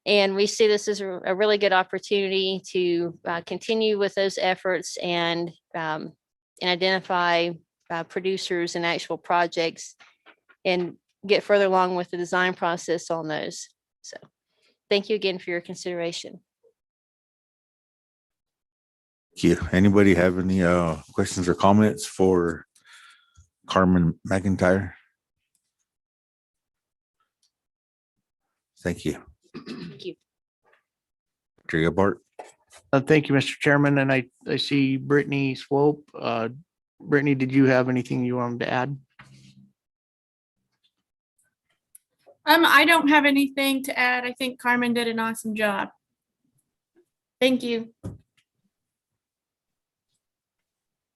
And we see this as a really good opportunity to continue with those efforts and identify producers and actual projects and get further along with the design process on those. So thank you again for your consideration. Thank you. Anybody have any questions or comments for Carmen McIntyre? Thank you. Thank you. Dr. Gephardt. Thank you, Mr. Chairman. And I see Brittany Swope. Brittany, did you have anything you wanted to add? I don't have anything to add. I think Carmen did an awesome job. Thank you.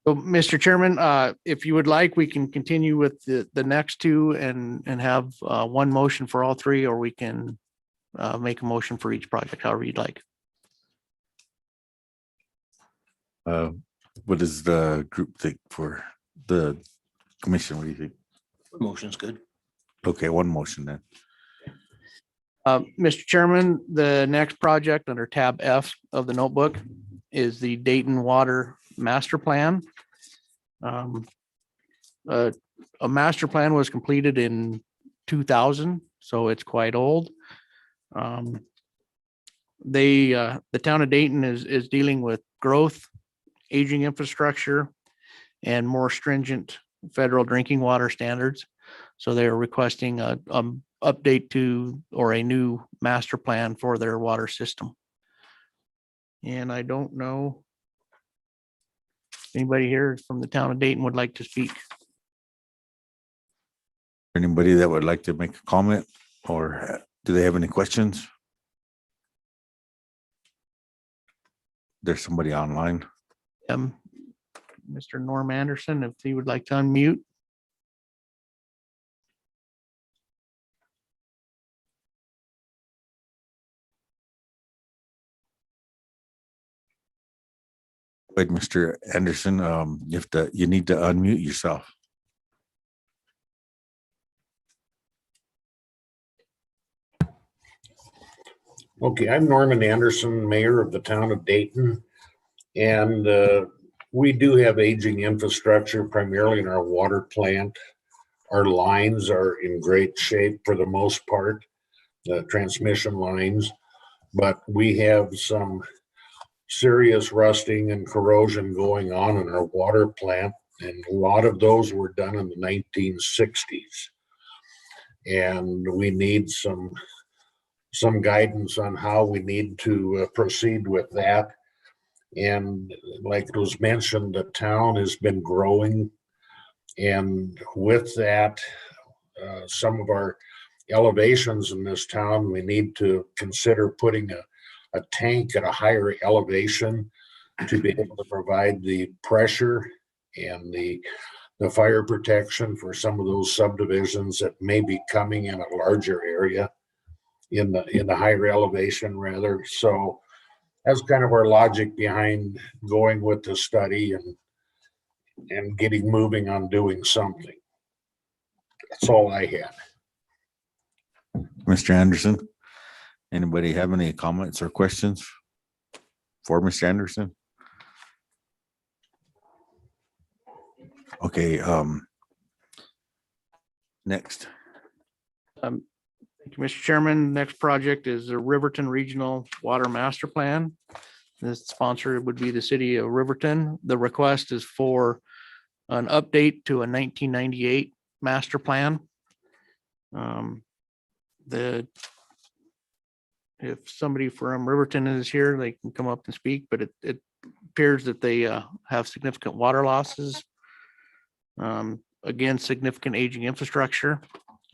So, Mr. Chairman, if you would like, we can continue with the next two and have one motion for all three, or we can make a motion for each project, however you'd like. What does the group think for the commission? What do you think? Motion's good. Okay, one motion then. Mr. Chairman, the next project under tab F of the notebook is the Dayton Water Master Plan. A master plan was completed in 2000, so it's quite old. The town of Dayton is dealing with growth, aging infrastructure, and more stringent federal drinking water standards. So they're requesting a update to, or a new master plan for their water system. And I don't know if anybody here from the town of Dayton would like to speak. Anybody that would like to make a comment, or do they have any questions? There's somebody online. Mr. Norm Anderson, if he would like to unmute. Wait, Mr. Anderson, you need to unmute yourself. Okay, I'm Norman Anderson, mayor of the town of Dayton. And we do have aging infrastructure, primarily in our water plant. Our lines are in great shape for the most part, the transmission lines. But we have some serious rusting and corrosion going on in our water plant. And a lot of those were done in the 1960s. And we need some guidance on how we need to proceed with that. And like it was mentioned, the town has been growing. And with that, some of our elevations in this town, we need to consider putting a tank at a higher elevation to be able to provide the pressure and the fire protection for some of those subdivisions that may be coming in a larger area in the higher elevation rather. So that's kind of our logic behind going with the study and getting moving on doing something. That's all I had. Mr. Anderson, anybody have any comments or questions for Mr. Anderson? Okay, next. Thank you, Mr. Chairman. Next project is the Riverton Regional Water Master Plan. This sponsor would be the city of Riverton. The request is for an update to a 1998 master plan. If somebody from Riverton is here, they can come up and speak, but it appears that they have significant water losses. Again, significant aging infrastructure.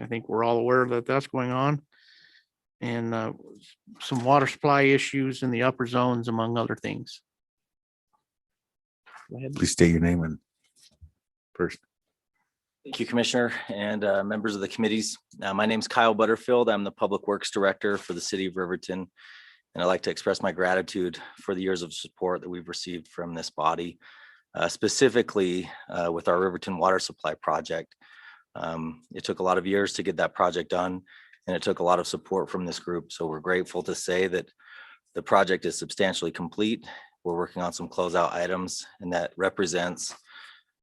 I think we're all aware that that's going on. And some water supply issues in the upper zones, among other things. Go ahead. Please state your name and first. Thank you, Commissioner and members of the committees. My name is Kyle Butterfield. I'm the Public Works Director for the City of Riverton. And I'd like to express my gratitude for the years of support that we've received from this body, specifically with our Riverton Water Supply Project. It took a lot of years to get that project done, and it took a lot of support from this group. So we're grateful to say that the project is substantially complete. We're working on some closeout items, and that represents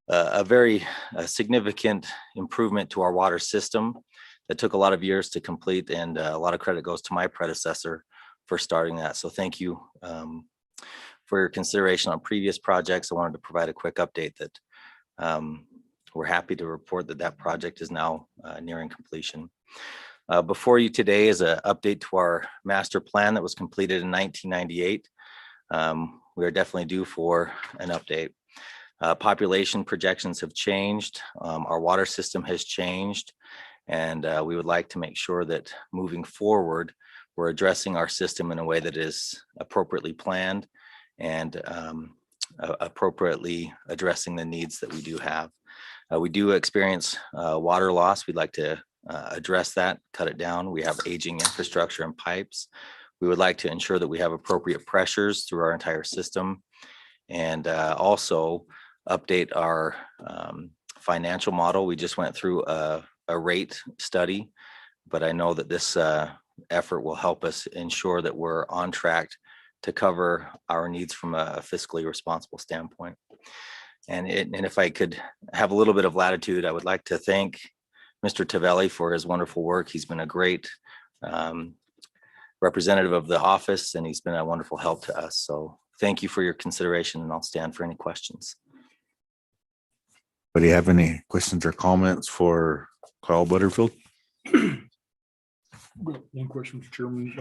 a very significant improvement to our water system that took a lot of years to complete, and a lot of credit goes to my predecessor for starting that. So thank you for your consideration on previous projects. I wanted to provide a quick update that we're happy to report that that project is now nearing completion. Before you today is an update to our master plan that was completed in 1998. We are definitely due for an update. Population projections have changed. Our water system has changed. And we would like to make sure that moving forward, we're addressing our system in a way that is appropriately planned and appropriately addressing the needs that we do have. We do experience water loss. We'd like to address that, cut it down. We have aging infrastructure and pipes. We would like to ensure that we have appropriate pressures through our entire system, and also update our financial model. We just went through a rate study, but I know that this effort will help us ensure that we're on track to cover our needs from a fiscally responsible standpoint. And if I could have a little bit of latitude, I would like to thank Mr. Tavelli for his wonderful work. He's been a great representative of the office, and he's been a wonderful help to us. So thank you for your consideration, and I'll stand for any questions. But do you have any questions or comments for Kyle Butterfield? One question, Mr. Chairman.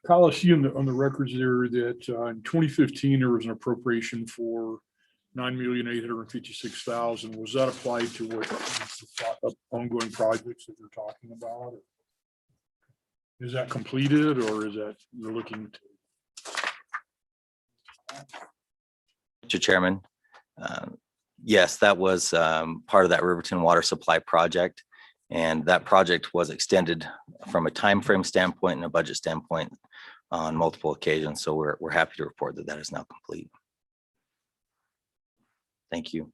Kyle, I see on the records there that in 2015, there was an appropriation for $9,856,000. Was that applied to what ongoing projects that you're talking about? Is that completed, or is that you're looking to? Mr. Chairman, yes, that was part of that Riverton water supply project. And that project was extended from a time frame standpoint and a budget standpoint on multiple occasions. So we're happy to report that that is now complete. Thank you.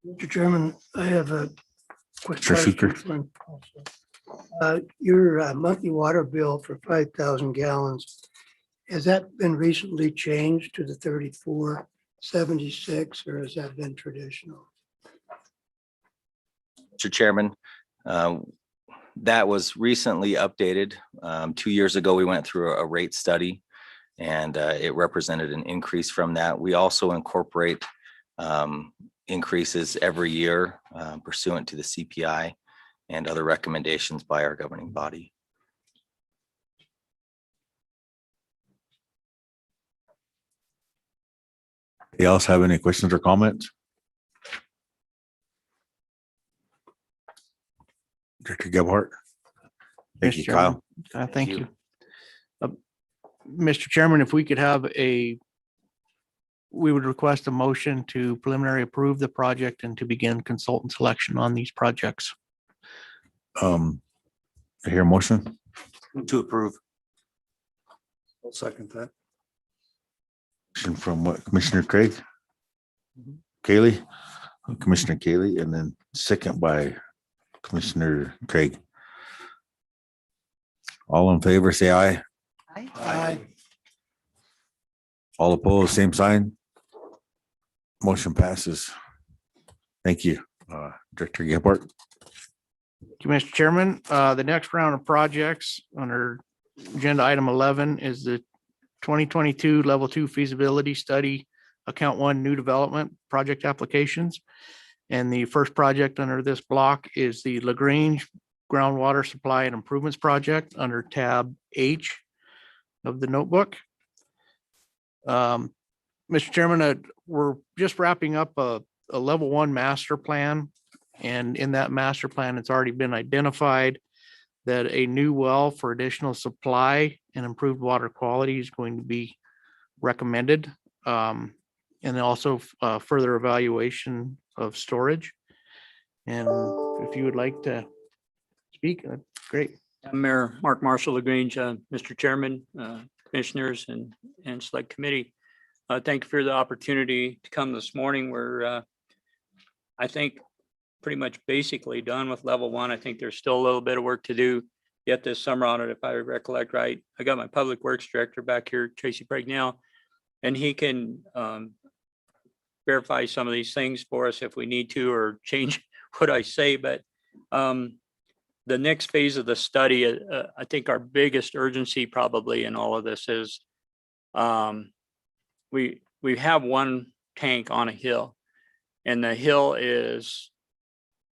Mr. Chairman, I have a quick Sure, question. Your monthly water bill for 5,000 gallons, has that been recently changed to the 34.76, or has that been traditional? Mr. Chairman, that was recently updated. 2 years ago, we went through a rate study, and it represented an increase from that. We also incorporate increases every year pursuant to the CPI and other recommendations by our governing body. Anybody else have any questions or comments? Director Gebhardt. Thank you, Kyle. Thank you. Mr. Chairman, if we could have we would request a motion to preliminary approve the project and to begin consultant selection on these projects. I hear a motion. To approve. I'll second that. Motion from what, Commissioner Craig? Kaylee, Commissioner Kaylee, and then second by Commissioner Craig. All in favor, say aye. Aye. All opposed, same sign. Motion passes. Thank you, Director Gebhardt. Thank you, Mr. Chairman. The next round of projects under agenda item 11 is the 2022 level 2 feasibility study, account 1 new development project applications. And the first project under this block is the LaGrange Groundwater Supply and Improvements Project under tab H of the notebook. Mr. Chairman, we're just wrapping up a level 1 master plan. And in that master plan, it's already been identified that a new well for additional supply and improved water quality is going to be recommended. And also further evaluation of storage. And if you would like to speak, great. Mayor Mark Marshall LaGrange, Mr. Chairman, commissioners and select committee. Thank you for the opportunity to come this morning. We're, I think, pretty much basically done with level 1. I think there's still a little bit of work to do yet this summer on it, if I recollect right. I got my public works director back here, Tracy Pregnell, and he can verify some of these things for us if we need to, or change what I say. But the next phase of the study, I think our biggest urgency probably in all of this is we have one tank on a hill, and the hill is,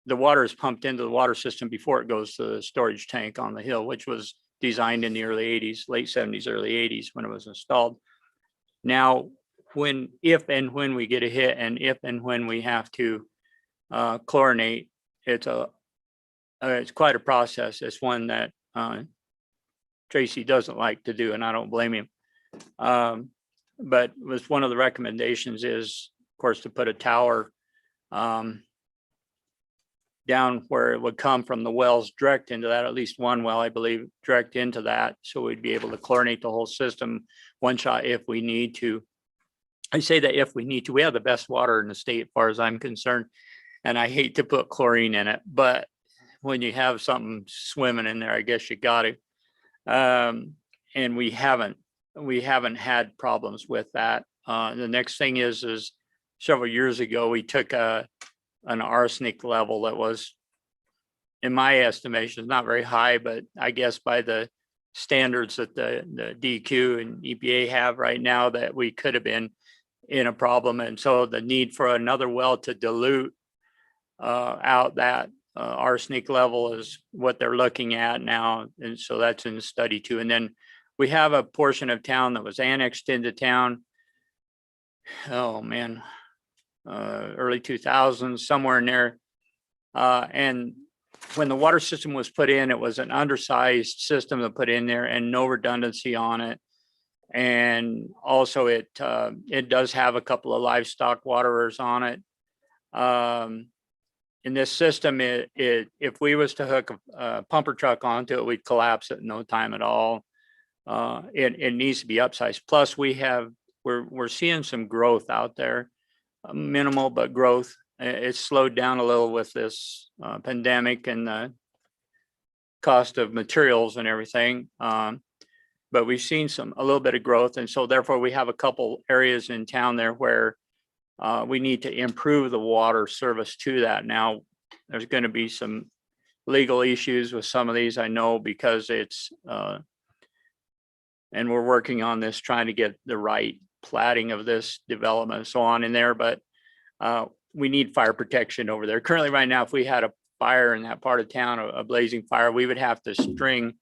the water is pumped into the water system before it goes to the storage tank on the hill, which was designed in the early 80s, late 70s, early 80s when it was installed. Now, if and when we get a hit, and if and when we have to chlorinate, it's a it's quite a process. It's one that Tracy doesn't like to do, and I don't blame him. But was one of the recommendations is, of course, to put a tower down where it would come from the wells direct into that, at least one well, I believe, direct into that. So we'd be able to chlorinate the whole system one shot if we need to. I say that if we need to. We have the best water in the state as far as I'm concerned. And I hate to put chlorine in it, but when you have something swimming in there, I guess you got to. And we haven't had problems with that. The next thing is several years ago, we took an arsenic level that was, in my estimation, not very high, but I guess by the standards that the DEQ and EPA have right now, that we could have been in a problem. And so the need for another well to dilute out that arsenic level is what they're looking at now. And so that's in the study too. And then we have a portion of town that was annexed into town. Oh man, early 2000s, somewhere in there. And when the water system was put in, it was an undersized system to put in there and no redundancy on it. And also it does have a couple of livestock waterers on it. In this system, if we was to hook a pumper truck onto it, we'd collapse it in no time at all. It needs to be upsized. Plus we're seeing some growth out there, minimal, but growth. It's slowed down a little with this pandemic and the cost of materials and everything. But we've seen a little bit of growth. And so therefore we have a couple areas in town there where we need to improve the water service to that. Now, there's going to be some legal issues with some of these, I know, because it's, and we're working on this, trying to get the right platting of this development and so on in there, but we need fire protection over there. Currently, right now, if we had a fire in that part of town, a blazing fire, we would have to string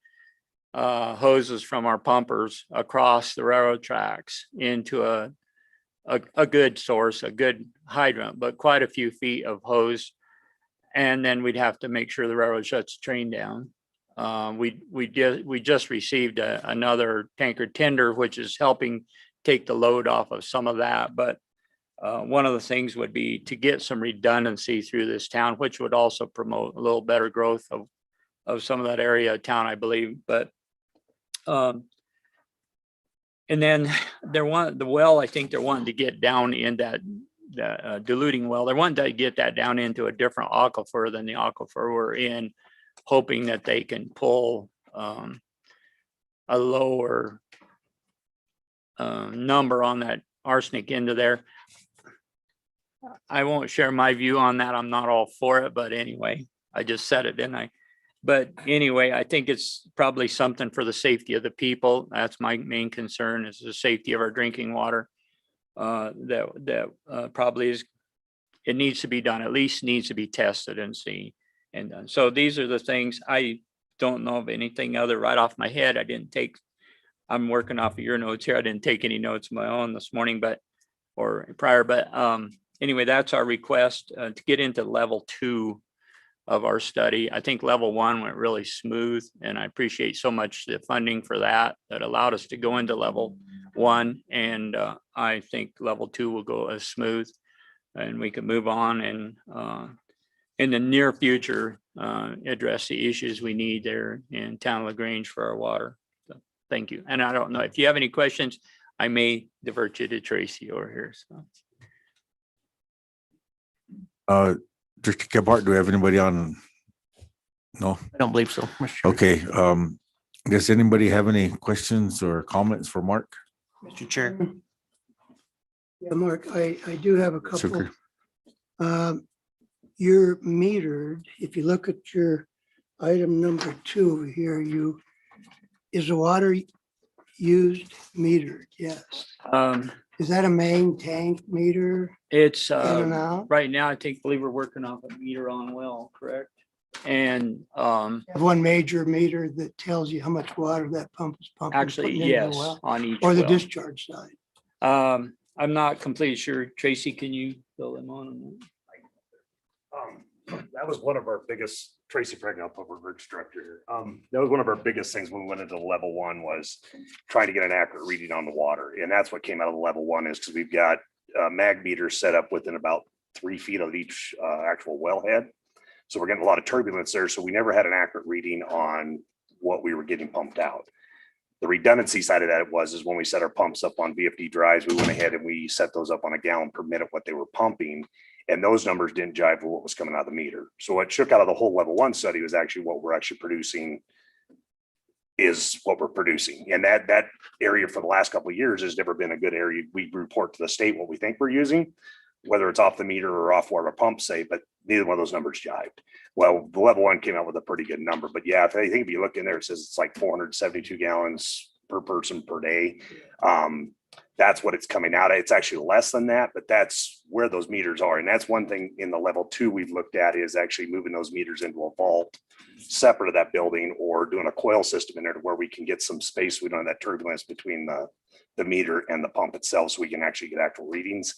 hoses from our pumpers across the railroad tracks into a good source, a good hydrant, but quite a few feet of hose. And then we'd have to make sure the railroad shuts the train down. We just received another tanker tender, which is helping take the load off of some of that. But one of the things would be to get some redundancy through this town, which would also promote a little better growth of some of that area of town, I believe. But and then the well, I think they're wanting to get down in that diluting well. They're wanting to get that down into a different aquifer than the aquifer we're in, hoping that they can pull a lower number on that arsenic into there. I won't share my view on that. I'm not all for it, but anyway, I just said it, didn't I? But anyway, I think it's probably something for the safety of the people. That's my main concern, is the safety of our drinking water. That probably is, it needs to be done, at least needs to be tested and seen and done. So these are the things. I don't know of anything other right off my head. I'm working off of your notes here. I didn't take any notes of my own this morning, but anyway, that's our request to get into level 2 of our study. I think level 1 went really smooth, and I appreciate so much the funding for that allowed us to go into level 1. And I think level 2 will go as smooth, and we can move on and in the near future address the issues we need there in town of LaGrange for our water. So, thank you. And I don't know if you have any questions, I may divert you to Tracy over here. So. Director Gebhardt, do we have anybody on? No, I don't believe so, Mr. Chair. Okay. Does anybody have any questions or comments for Mark? Mr. Chair. Yeah, Mark, I do have a couple. Sugar. You're metered. If you look at your item number 2 over here, is the water used metered? Yes. Is that a main tank meter? It's in and out? right now, I believe we're working off a meter on well, correct? And Have one major meter that tells you how much water that pump is pumping. actually, putting into the yes, well, on each or the well. discharge side. I'm not completely sure. Tracy, can you fill them on? That was one of our biggest Tracy Pregnell, Public Works Director here. That was one of our biggest things when we went into level one was trying to get an accurate reading on the water. And that's what came out of the level one is because we've got mag meters set up within about 3 feet of each actual wellhead. So we're getting a lot of turbulence there. So we never had an accurate reading on what we were getting pumped out. The redundancy side of that is when we set our pumps up on VFD drives, we went ahead and we set those up on a gallon per minute, what they were pumping. And those numbers didn't jive with what was coming out of the meter. So what shook out of the whole level one study was actually what we're actually producing is what we're producing. And that area for the last couple of years has never been a good area. We report to the state what we think we're using, whether it's off the meter or off what our pumps say, but neither one of those numbers jived. Well, the level one came out with a pretty good number, but yeah, if you look in there, it says it's like 472 gallons per person per day. That's what it's coming out at. It's actually less than that, but that's where those meters are. And that's one thing in the level two we've looked at is actually moving those meters into a vault separate of that building or doing a coil system in there to where we can get some space. We don't have that turbulence between the meter and the pump itself so we can actually get actual readings.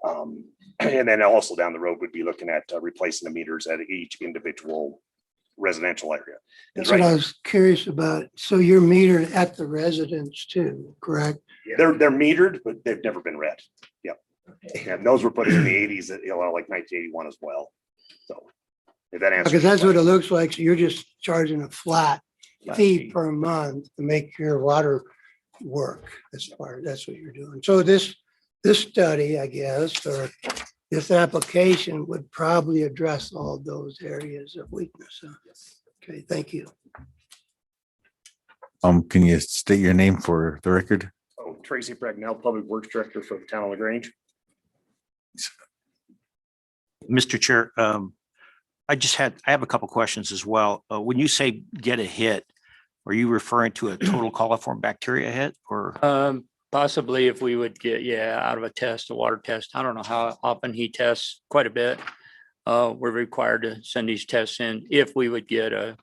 And then also down the road, we'd be looking at replacing the meters at each individual residential area. That's what I was curious about. So you're metered at the residence too, correct? They're metered, but they've never been read. Yep. And those were put in the 80s, like 1981 as well. So if that answers. Because that's what it looks like. So you're just charging a flat fee per month to make your water work. That's what you're doing. So this study, I guess, or this application would probably address all those areas of weakness. Okay, thank you. Can you state your name for the record? Oh, Tracy Pregnell, Public Works Director for the town of LaGrange. Mr. Chair, I have a couple questions as well. When you say get a hit, are you referring to a total coliform bacteria hit or? Possibly if we would get, out of a test, a water test. I don't know how often he tests, quite a bit. We're required to send these tests in. If we would get a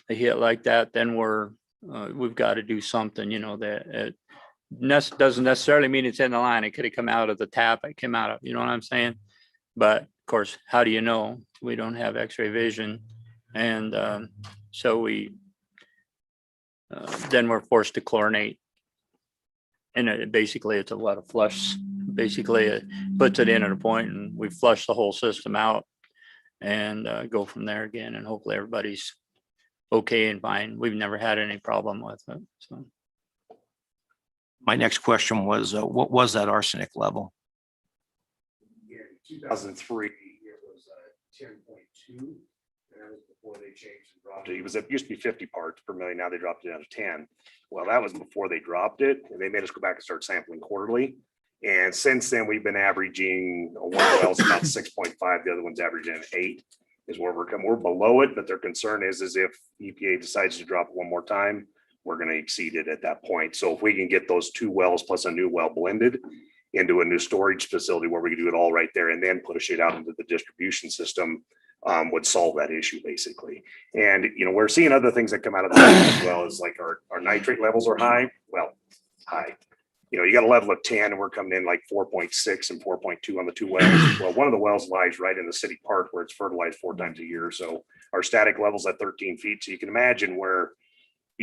hit like that, then we've got to do something, that doesn't necessarily mean it's in the line. It could have come out of the tap. It came out of, you know what I'm saying? But of course, how do you know? We don't have x-ray vision. And so then we're forced to chlorinate. And basically it's a lot of flush. Basically it puts it in at a point and we flush the whole system out and go from there again. And hopefully everybody's okay and fine. We've never had any problem with it. So my next question was, what was that arsenic level? In 2003, it was 10.2. And that was before they changed and dropped it. It used to be 50 parts per million. Now they dropped it down to 10. Well, that was before they dropped it. And they made us go back and start sampling quarterly. And since then, we've been averaging one well's about 6.5. The other one's averaging 8 is where we're coming. We're below it, but their concern is if EPA decides to drop it one more time, we're going to exceed it at that point. So if we can get those 2 wells plus a new well blended into a new storage facility where we can do it all right there and then push it out into the distribution system, would solve that issue basically. And, we're seeing other things that come out of that as well as like our nitrate levels are high. Well, high. You got a level of 10 and we're coming in like 4.6 and 4.2 on the 2 wells. Well, one of the wells lies right in the city park where it's fertilized 4 times a year. So our static levels at 13 feet. So you can imagine where,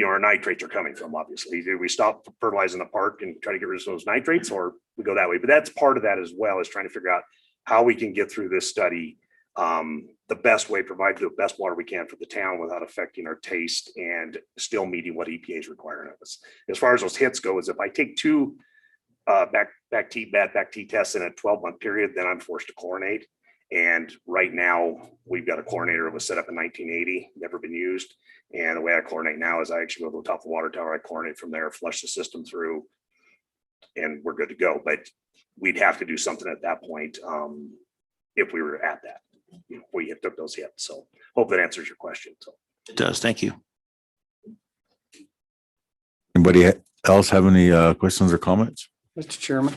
our nitrates are coming from, obviously. Do we stop fertilizing the park and try to get rid of those nitrates or we go that way? But that's part of that as well, is trying to figure out how we can get through this study the best way, provide the best water we can for the town without affecting our taste and still meeting what EPA is requiring of us. As far as those hits go, is if I take 2 back T tests in a 12-month period, then I'm forced to chlorinate. And right now we've got a chlorinator that was set up in 1980, never been used. And the way I chlorinate now is I actually go to the top of the water tower, I chlorinate from there, flush the system through, and we're good to go. But we'd have to do something at that point if we were at that, we took those hits. So hope that answers your question. So it does. Thank you. Anybody else have any questions or comments? Mr. Chairman,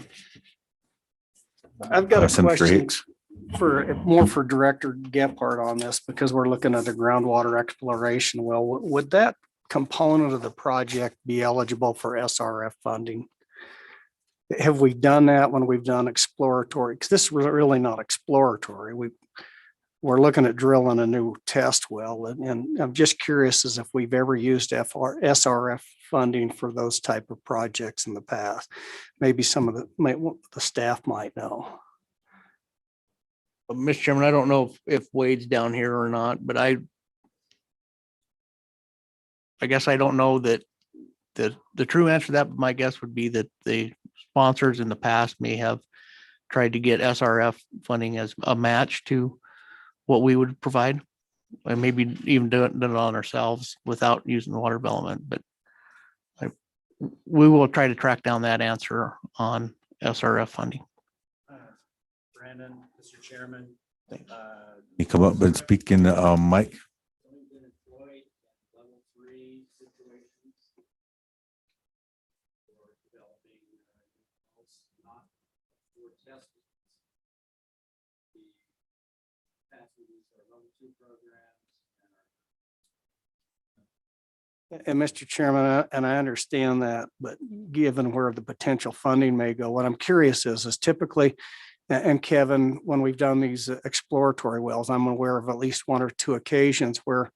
I've got a Senator question Hicks. for Director Gephardt on this, because we're looking at the groundwater exploration well. Would that component of the project be eligible for SRF funding? Have we done that when we've done exploratory? Because this is really not exploratory. we're looking at drilling a new test well, and I'm just curious as if we've ever used SRF funding for those type of projects in the past. Maybe some of the staff might know. Mr. Chairman, I don't know if Wade's down here or not, but I guess I don't know that the true answer to that. My guess would be that the sponsors in the past may have tried to get SRF funding as a match to what we would provide, and maybe even do it on ourselves without using the water development. But we will try to track down that answer on SRF funding. Brandon, Mr. Chairman. You come up and speak in the mic. And Mr. Chairman, and I understand that, but given where the potential funding may go, what I'm curious is typically, and Kevin, when we've done these exploratory wells, I'm aware of at least one or two occasions where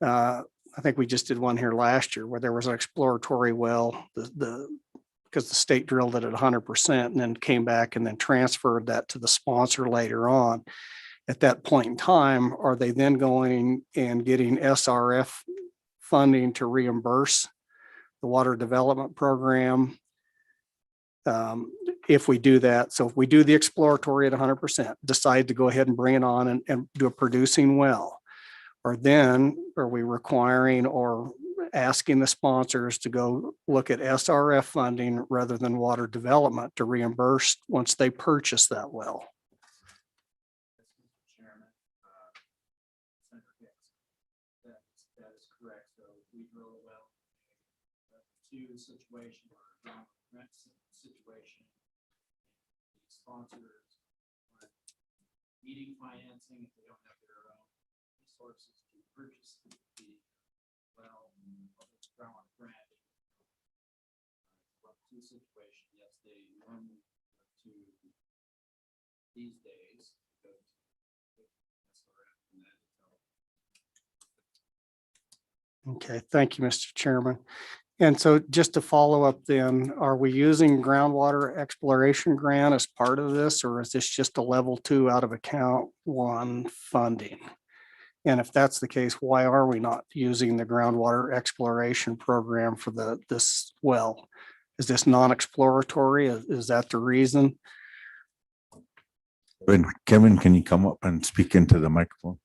I think we just did one here last year where there was an exploratory well, because the state drilled it at 100% and then came back and then transferred that to the sponsor later on. At that point in time, are they then going and getting SRF funding to reimburse the water development program? If we do that, so if we do the exploratory at 100%, decide to go ahead and bring it on and do a producing well, or then are we requiring or asking the sponsors to go look at SRF funding rather than water development to reimburse once they purchase that well? That is correct. So we drill a well, situation or grant situation. The sponsors are needing financing if they don't have their own resources to purchase the well, groundwater grant. Situation, yes, they normally to these days. Okay, thank you, Mr. Chairman. And so just to follow up then, are we using groundwater exploration grant as part of this, or is this just a level 2 out of account 1 funding? And if that's the case, why are we not using the groundwater exploration program for this well? Is this non-exploratory? Is that the reason? Kevin, can you come up and speak into the microphone?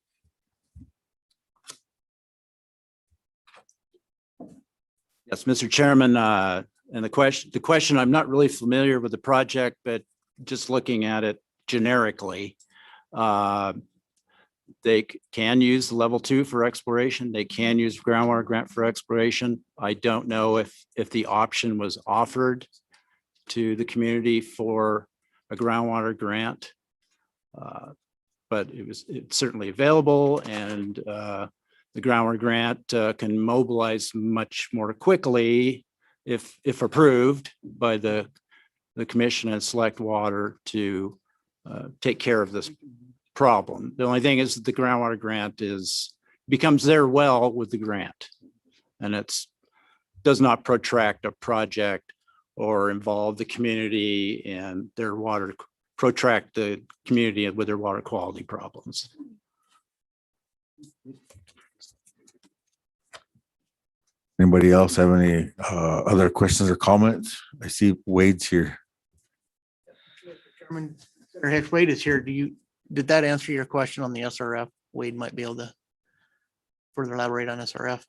Yes, Mr. Chairman, and the question, I'm not really familiar with the project, but just looking at it generically, they can use level 2 for exploration. They can use groundwater grant for exploration. I don't know if the option was offered to the community for a groundwater grant, but it's certainly available, and the groundwater grant can mobilize much more quickly if approved by the commission and Select Water to take care of this problem. The only thing is that the groundwater grant becomes their well with the grant, and does not protract a project or involve the community and protract the community with their water quality problems. Anybody else have any other questions or comments? I see Wade's here. Chairman, Senator Hicks, Wade is here. Did that answer your question on the SRF? Wade might be able to further elaborate on SRF.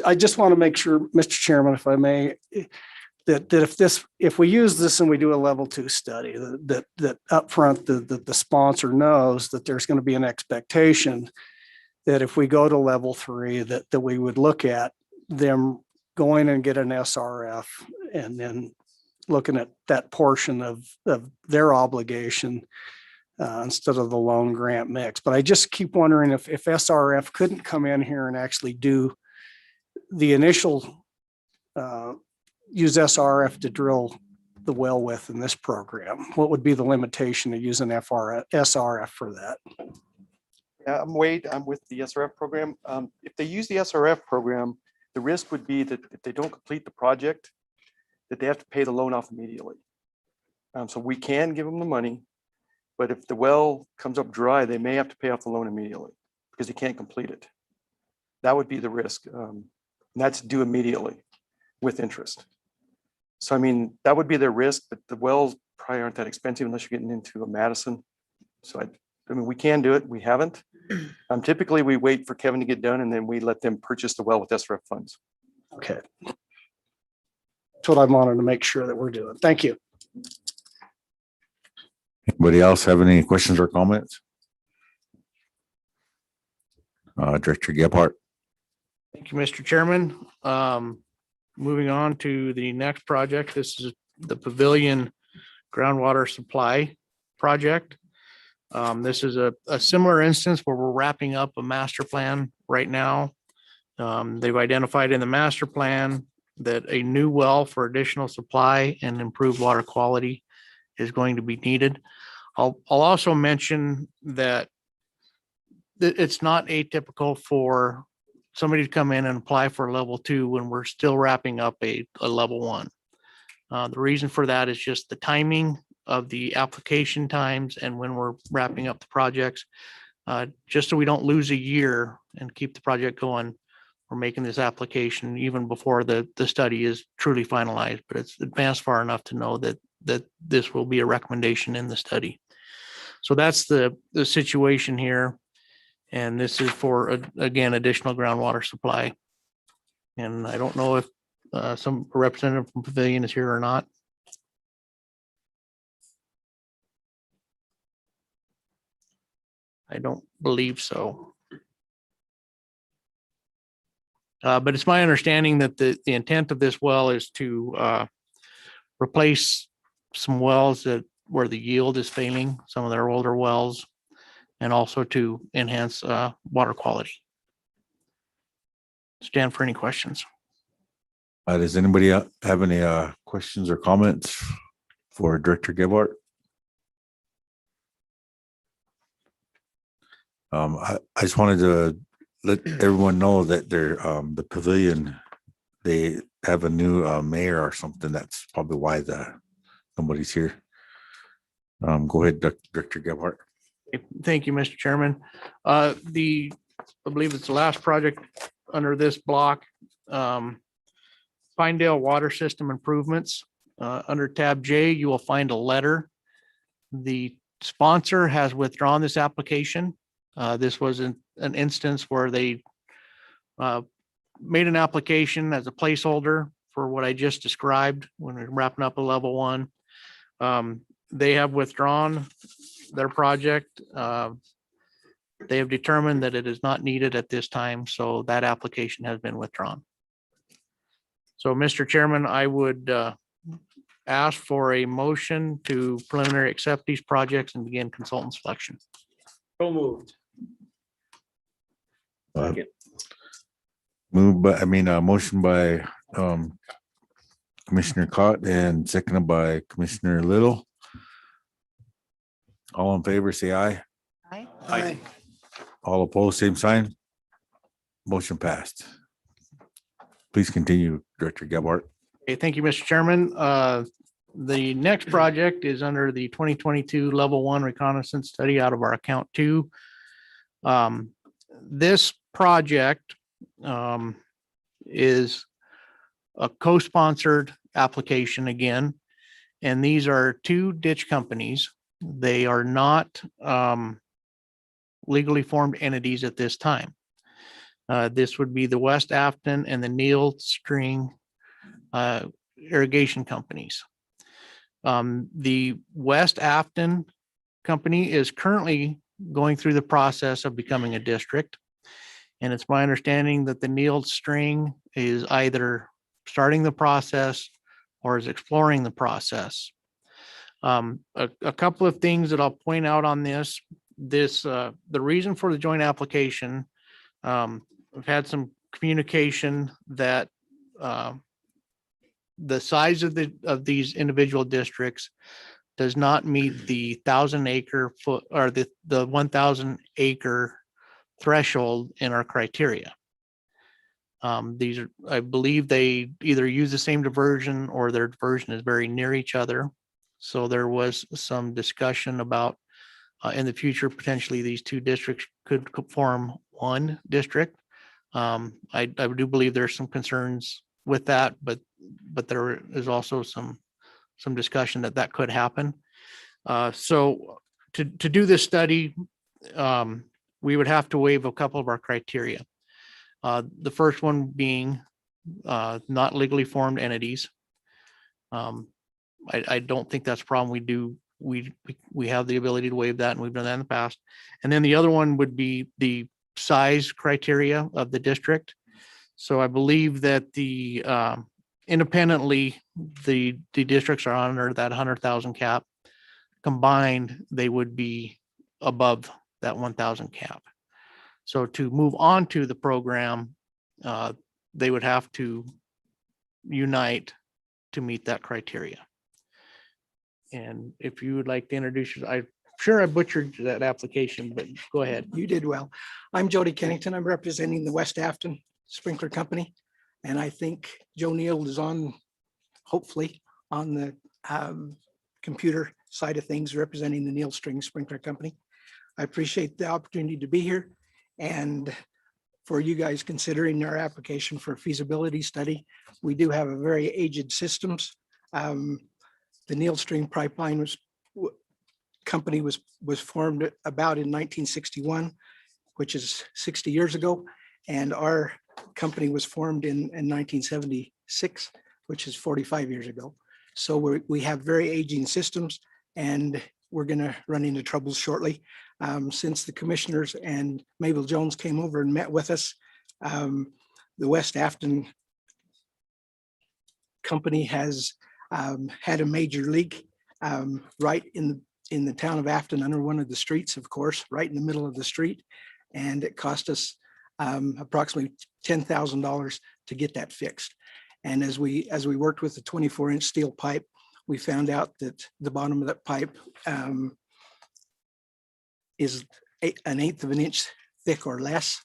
I just want to make sure, Mr. Chairman, if I may, that if we use this and we do a level 2 study, that upfront the sponsor knows that there's going to be an expectation that if we go to level 3, that we would look at them going and get an SRF and then looking at that portion of their obligation instead of the loan grant mix. But I just keep wondering if SRF couldn't come in here and actually do the initial use SRF to drill the well width in this program? What would be the limitation to using SRF for that? Yeah, I'm Wade. I'm with the SRF program. If they use the SRF program, the risk would be that if they don't complete the project, that they have to pay the loan off immediately. So we can give them the money, but if the well comes up dry, they may have to pay off the loan immediately because they can't complete it. That would be the risk. And that's due immediately with interest. So, I mean, that would be their risk, but the wells probably aren't that expensive unless you're getting into a Madison. So I mean, we can do it. We haven't. Typically, we wait for Kevin to get done and then we let them purchase the well with SRF funds. Okay. That's what I wanted to make sure that we're doing. Thank you. Anybody else have any questions or comments? Director Gebhardt. Thank you, Mr. Chairman. Moving on to the next project. This is the Pavilion Groundwater Supply Project. This is a similar instance where we're wrapping up a master plan right now. They've identified in the master plan that a new well for additional supply and improved water quality is going to be needed. I'll also mention that it's not atypical for somebody to come in and apply for a level 2 when we're still wrapping up a level 1. The reason for that is just the timing of the application times and when we're wrapping up the projects. Just so we don't lose a year and keep the project going, we're making this application even before the study is truly finalized, but it's advanced far enough to know that this will be a recommendation in the study. So that's the situation here. And this is for, again, additional groundwater supply. And I don't know if some representative from Pavilion is here or not. I don't believe so. But it's my understanding that the intent of this well is to replace some wells where the yield is failing, some of their older wells, and also to enhance water quality. Stand for any questions. Does anybody have any questions or comments for Director Gebhardt? I just wanted to let everyone know that they're the Pavilion, they have a new mayor or something. That's probably why somebody's here. Go ahead, Director Gebhardt. Thank you, Mr. Chairman. I believe it's the last project under this block. Pinedale Water System Improvements. Under tab J, you will find a letter. The sponsor has withdrawn this application. This was an instance where they made an application as a placeholder for what I just described when we're wrapping up a level 1. They have withdrawn their project. They have determined that it is not needed at this time, so that application has been withdrawn. So, Mr. Chairman, I would ask for a motion to preliminary accept these projects and begin consultant selection. So moved. Motion by Commissioner Cott and seconded by Commissioner Little. All in favor, say aye. Aye. Aye. All opposed, same sign. Motion passed. Please continue, Director Gebhardt. Okay, thank you, Mr. Chairman. The next project is under the 2022 level 1 reconnaissance study out of our account 2. This project is a co-sponsored application again, and these are 2 ditch companies. They are not legally formed entities at this time. This would be the West Afton and the Neil String irrigation companies. The West Afton company is currently going through the process of becoming a district. And it's my understanding that the Neil String is either starting the process or is exploring the process. A couple of things that I'll point out on this, the reason for the joint application, I've had some communication that the size of these individual districts does not meet the 1,000-acre foot or the 1,000-acre threshold in our criteria. These are, I believe they either use the same diversion or their diversion is very near each other. So there was some discussion about in the future, potentially these two districts could form one district. I do believe there's some concerns with that, but there is also some discussion that could happen. So to do this study, we would have to waive a couple of our criteria. The first one being not legally formed entities. I don't think that's a problem. We have the ability to waive that, and we've done that in the past. And then the other one would be the size criteria of the district. So I believe that the independently, the districts are under that 100,000 cap. Combined, they would be above that 1,000 cap. So to move on to the program, they would have to unite to meet that criteria. And if you would like to introduce, I'm sure I butchered that application, but go ahead. You did well. I'm Jody Kennington. I'm representing the West Afton Sprinkler Company. And I think Joe Neal is on, hopefully, on the computer side of things, representing the Neal String Sprinkler Company. I appreciate the opportunity to be here and for you guys considering our application for a feasibility study. We do have a very aged systems. The Neal String Pipeline company was formed about in 1961, which is 60 years ago. And our company was formed in 1976, which is 45 years ago. So we have very aging systems, and we're going to run into troubles shortly. Since the commissioners and Mabel Jones came over and met with us, the West Afton company has had a major leak right in the town of Afton, under one of the streets, of course, right in the middle of the street. And it cost us approximately $10,000 to get that fixed. And as we worked with the 24-inch steel pipe, we found out that the bottom of that pipe is 1/8 of an inch thick or less.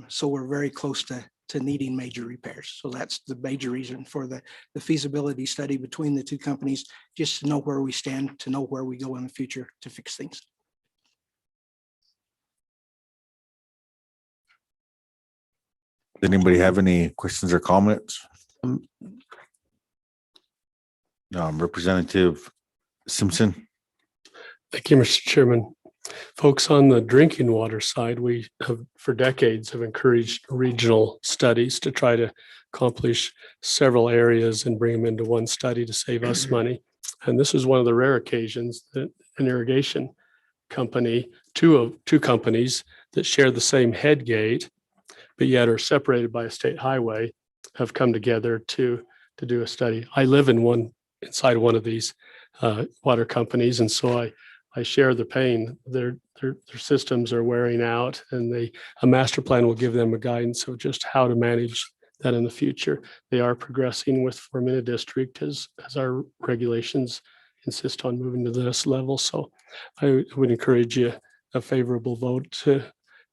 So we're very close to needing major repairs. So that's the major reason for the feasibility study between the two companies, just to know where we stand, to know where we go in the future to fix things. Anybody have any questions or comments? Representative Simpson. Thank you, Mr. Chairman. Folks, on the drinking water side, we have for decades have encouraged regional studies to try to accomplish several areas and bring them into one study to save us money. And this is one of the rare occasions that an irrigation company, two companies that share the same head gate, but yet are separated by a state highway, have come together to do a study. I live inside one of these water companies, and so I share the pain. Their systems are wearing out, and a master plan will give them a guidance of just how to manage that in the future. They are progressing with forming a district as our regulations insist on moving to this level. So I would encourage you a favorable vote to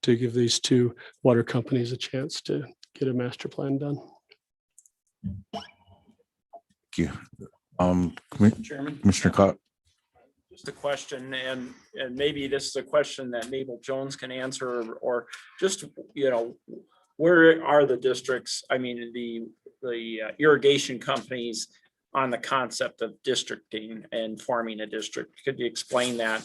give these two water companies a chance to get a master plan done. Thank you. Chairman? Commissioner Cott. Just a question, and maybe this is a question that Mabel Jones can answer, or just, where are the districts, I mean, the irrigation companies on the concept of districting and forming a district? Could you explain that?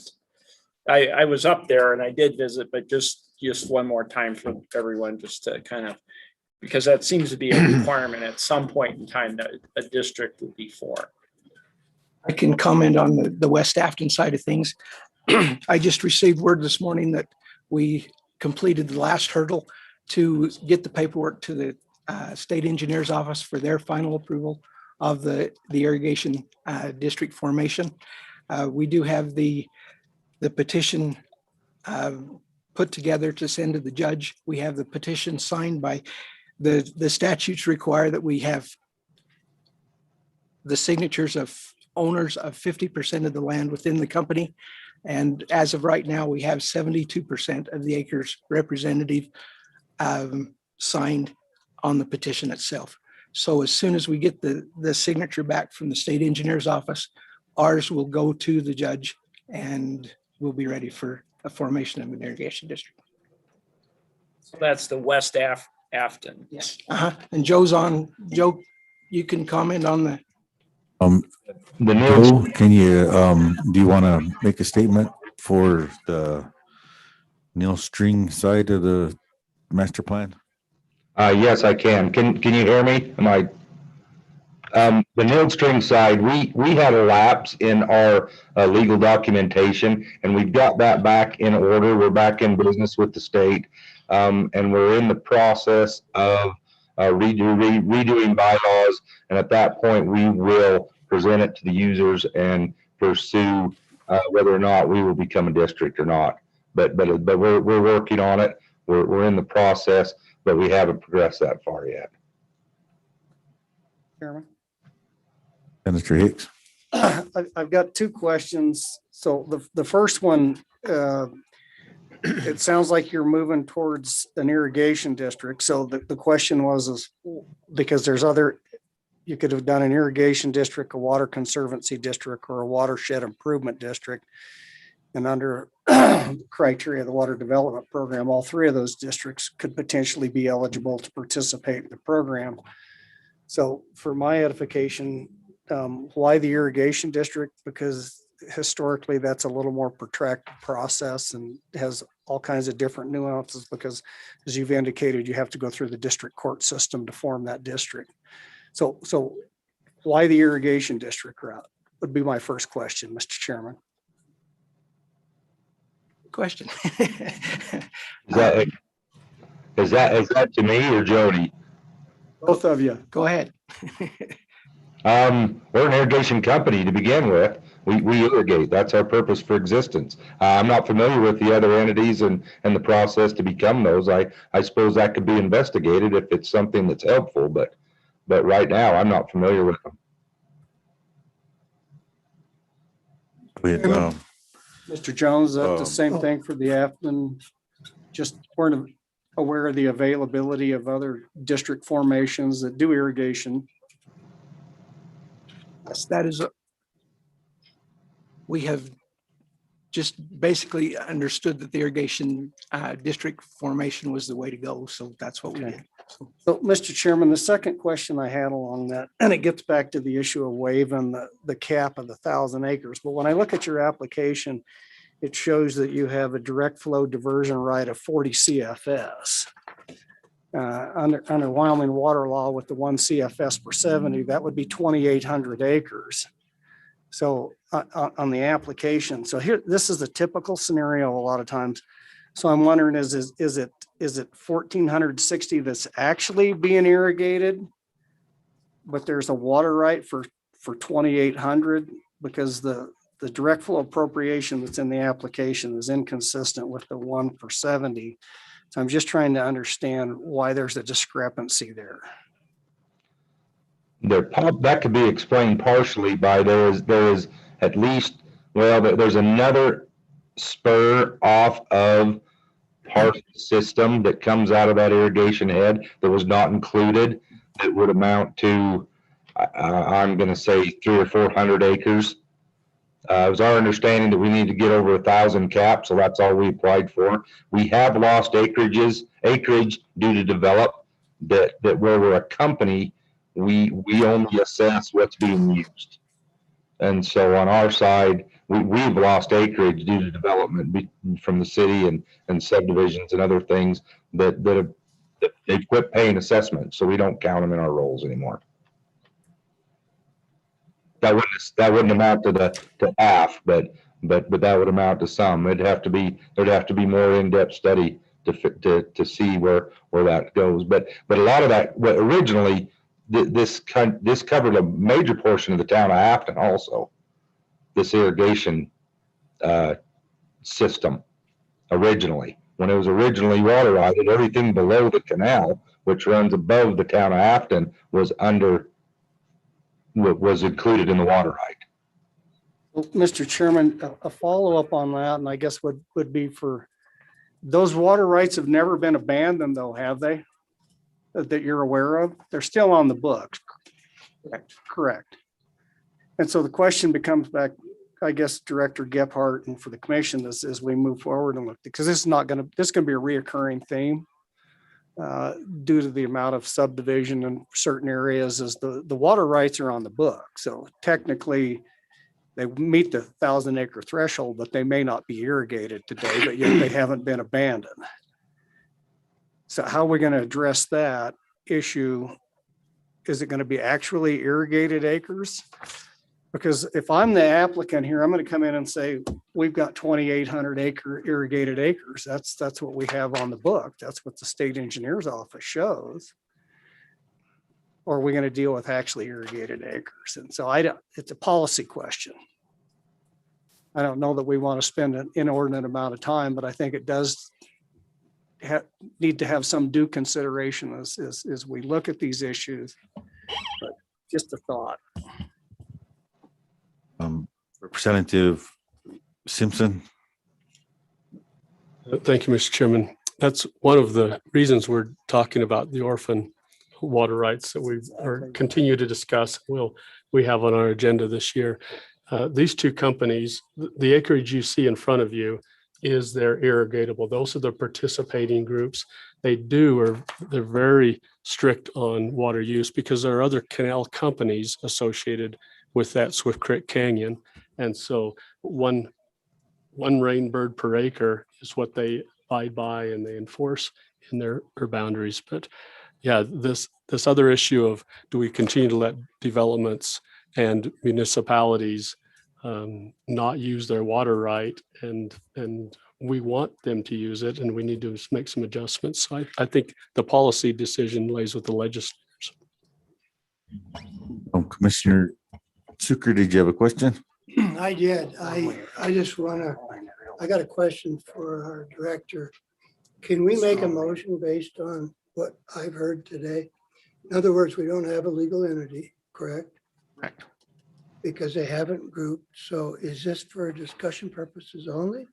I was up there and I did visit, but just one more time for everyone, just to kind of, because that seems to be a requirement at some point in time that a district would be formed. I can comment on the West Afton side of things. I just received word this morning that we completed the last hurdle to get the paperwork to the state engineer's office for their final approval of the irrigation district formation. We do have the petition put together to send to the judge. We have the petition signed by the statutes require that we have the signatures of owners of 50% of the land within the company. And as of right now, we have 72% of the acres representative signed on the petition itself. So as soon as we get the signature back from the state engineer's office, ours will go to the judge and we'll be ready for a formation of an irrigation district. So that's the West Afton. Yes. And Joe's on. Joe, you can comment on the. Joe, can you, do you want to make a statement for the Neil String side of the master plan? Yes, I can. Can you hear me? Am I? The Node String side, we had a lapse in our legal documentation, and we've got that back in order. We're back in business with the state, and we're in the process of redoing bylaws. And at that point, we will present it to the users and pursue whether or not we will become a district or not. But we're working on it. We're in the process, but we haven't progressed that far yet. Chairman. Senator Hicks. I've got two questions. So the first one, it sounds like you're moving towards an irrigation district. So the question was because there's other, you could have done an irrigation district, a water conservancy district, or a watershed improvement district. And under criteria of the water development program, all three of those districts could potentially be eligible to participate in the program. So for my edification, why the irrigation district? Because historically that's a little more protracted process and has all kinds of different nuances, because as you've indicated, you have to go through the district court system to form that district. So why the irrigation district route would be my first question, Mr. Chairman. Question. Is that to me or Jody? Both of you. Go ahead. We're an irrigation company to begin with. We irrigate. That's our purpose for existence. I'm not familiar with the other entities and the process to become those. I suppose that could be investigated if it's something that's helpful, but right now I'm not familiar with them. Mr. Jones, is that the same thing for the Afton? Just weren't aware of the availability of other district formations that do irrigation. Yes, that is. We have just basically understood that the irrigation district formation was the way to go. So that's what we did. So, Mr. Chairman, the second question I had along that, and it gets back to the issue of waiving the cap of 1,000 acres. But when I look at your application, it shows that you have a direct flow diversion right of 40 CFS. Under Wyoming water law with the 1 CFS per 70, that would be 2,800 acres. So on the application, so here, this is a typical scenario a lot of times. So I'm wondering, is it 1,460 that's actually being irrigated, but there's a water right for 2,800, because the direct flow appropriation that's in the application is inconsistent with the 1 per 70. So I'm just trying to understand why there's a discrepancy there. That could be explained partially by there is at least, well, there's another spur off of part of the system that comes out of that irrigation head that was not included, that would amount to, I'm going to say 300 or 400 acres. It was our understanding that we need to get over 1,000 caps, so that's all we applied for. We have lost acreage due to develop that where we're a company, we only assess what's being used. And so on our side, we've lost acreage due to development from the city and subdivisions and other things that they've quit paying assessments, so we don't count them in our rolls anymore. That wouldn't amount to half, but that would amount to some. There'd have to be more in-depth study to see where that goes. But a lot of that, originally this covered a major portion of the town of Afton also. This irrigation system originally, when it was originally waterized, everything below the canal, which runs above the town of Afton, was under was included in the water right. Well, Mr. Chairman, a follow-up on that, and I guess would be for, those water rights have never been abandoned though, have they? That you're aware of? They're still on the books. Correct. And so the question becomes back, I guess, Director Gephardt and for the commission as we move forward and look, because this is going to be a reoccurring theme due to the amount of subdivision in certain areas as the water rights are on the book. So technically they meet the 1,000-acre threshold, but they may not be irrigated today, but yet they haven't been abandoned. So how are we going to address that issue? Is it going to be actually irrigated acres? Because if I'm the applicant here, I'm going to come in and say, we've got 2,800 acre irrigated acres. That's what we have on the book. That's what the state engineer's office shows. Or are we going to deal with actually irrigated acres? And so it's a policy question. I don't know that we want to spend an inordinate amount of time, but I think it does need to have some due consideration as we look at these issues. But just a thought. Representative Simpson. Thank you, Mr. Chairman. That's one of the reasons we're talking about the orphan water rights that we continue to discuss. We have on our agenda this year. These two companies, the acreage you see in front of you is their irrigatable. Those are the participating groups. They're very strict on water use because there are other canal companies associated with that Swift Creek Canyon. And so one rainbird per acre is what they abide by and they enforce in their boundaries. But yeah, this other issue of, do we continue to let developments and municipalities not use their water right, and we want them to use it, and we need to make some adjustments. So I think the policy decision lays with the legislators. Commissioner Zucker, did you have a question? I did. I just I got a question for our director. Can we make a motion based on what I've heard today? In other words, we don't have a legal entity, correct? Correct. Because they haven't grouped. So is this for discussion purposes only?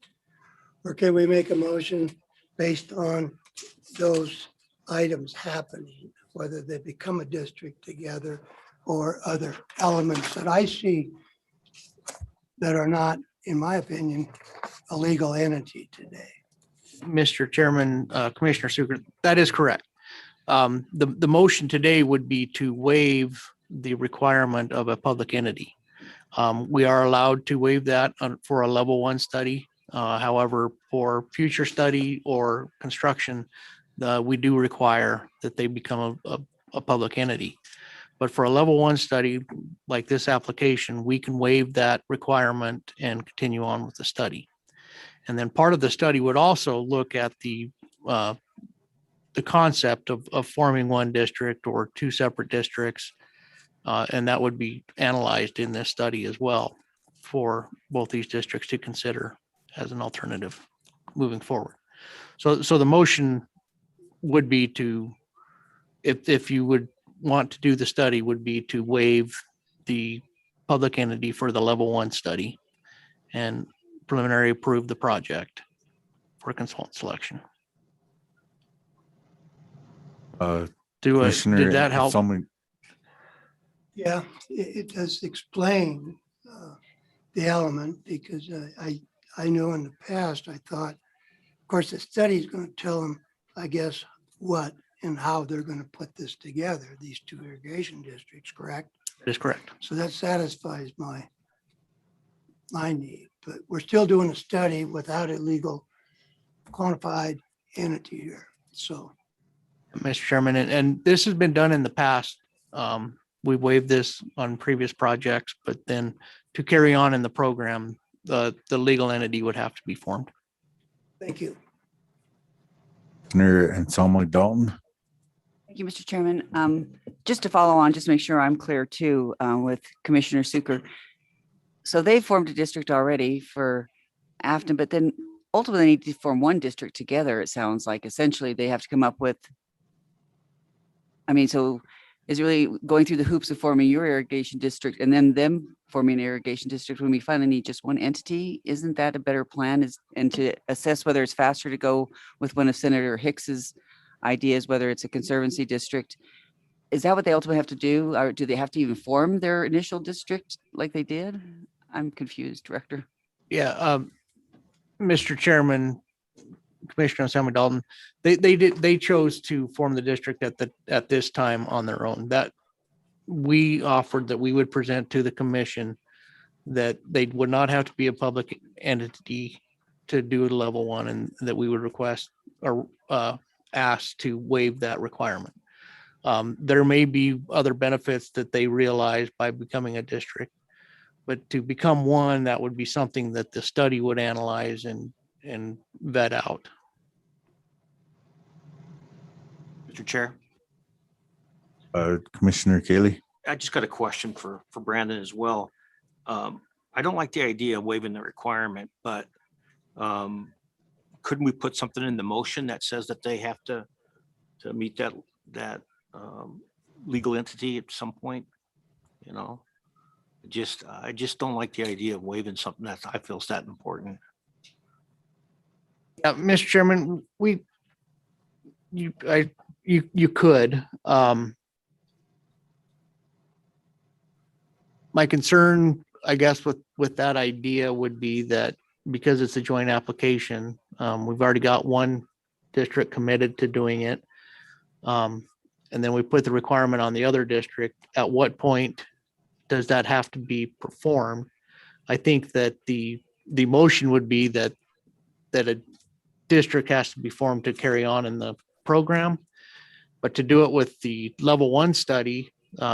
Or can we make a motion based on those items happening, whether they become a district together or other elements that I see that are not, in my opinion, a legal entity today? Mr. Chairman, Commissioner Sucre, that is correct. The motion today would be to waive the requirement of a public entity. We are allowed to waive that for a level 1 study. However, for future study or construction, we do require that they become a public entity. But for a level 1 study like this application, we can waive that requirement and continue on with the study. And then part of the study would also look at the concept of forming one district or two separate districts. And that would be analyzed in this study as well for both these districts to consider as an alternative moving forward. So the motion would be to, if you would want to do the study, would be to waive the public entity for the level 1 study and preliminary approve the project for consultant selection. Did that help? Yeah, it does explain the element, because I know in the past, I thought, of course, the study is going to tell them, I guess, what and how they're going to put this together, these two irrigation districts, correct? That is correct. So that satisfies my need, but we're still doing a study without a legal quantified entity here, so. Mr. Chairman, and this has been done in the past. We waived this on previous projects, but then to carry on in the program, the legal entity would have to be formed. Thank you. Commissioner Anselmo Dalton. Thank you, Mr. Chairman. Just to follow on, just to make sure I'm clear too, with Commissioner Sucre. So they formed a district already for Afton, but then ultimately they need to form one district together. It sounds like essentially they have to come up with, so is really going through the hoops of forming your irrigation district and then them forming an irrigation district when we finally need just one entity. Isn't that a better plan and to assess whether it's faster to go with one of Senator Hicks's ideas, whether it's a conservancy district? Is that what they ultimately have to do? Or do they have to even form their initial district like they did? I'm confused, Director. Yeah, Mr. Chairman, Commissioner Sammy Dalton, they chose to form the district at this time on their own. That we offered that we would present to the commission that they would not have to be a public entity to do a level one, and that we would request or ask to waive that requirement. There may be other benefits that they realize by becoming a district, but to become one, that would be something that the study would analyze and vet out. Mr. Chair, Commissioner Kaylee. I just got a question for Brandon as well. I don't like the idea of waiving the requirement, but couldn't we put something in the motion that says that they have to meet that legal entity at some point? You know, I just don't like the idea of waiving something that I feel is that important. Mr. Chairman, you could. My concern, I guess, with that idea would be that because it's a joint application, we've already got one district committed to doing it. And then we put the requirement on the other district. At what point does that have to be performed? I think that the motion would be that a district has to be formed to carry on in the program. But to do it with the level one study,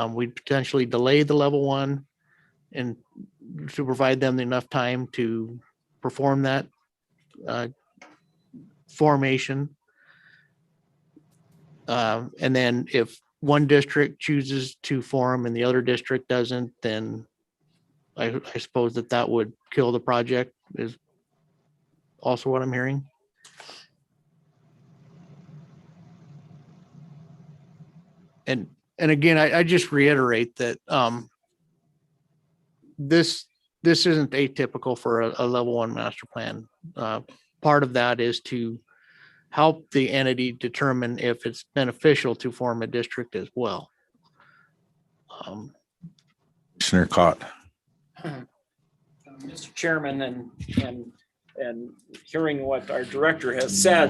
we'd potentially delay the level one and to provide them enough time to perform that formation. And then if one district chooses to form and the other district doesn't, then I suppose that would kill the project, is also what I'm hearing. And again, I just reiterate that this isn't atypical for a level one master plan. Part of that is to help the entity determine if it's beneficial to form a district as well. Commissioner Cott. Mr. Chairman, and hearing what our director has said,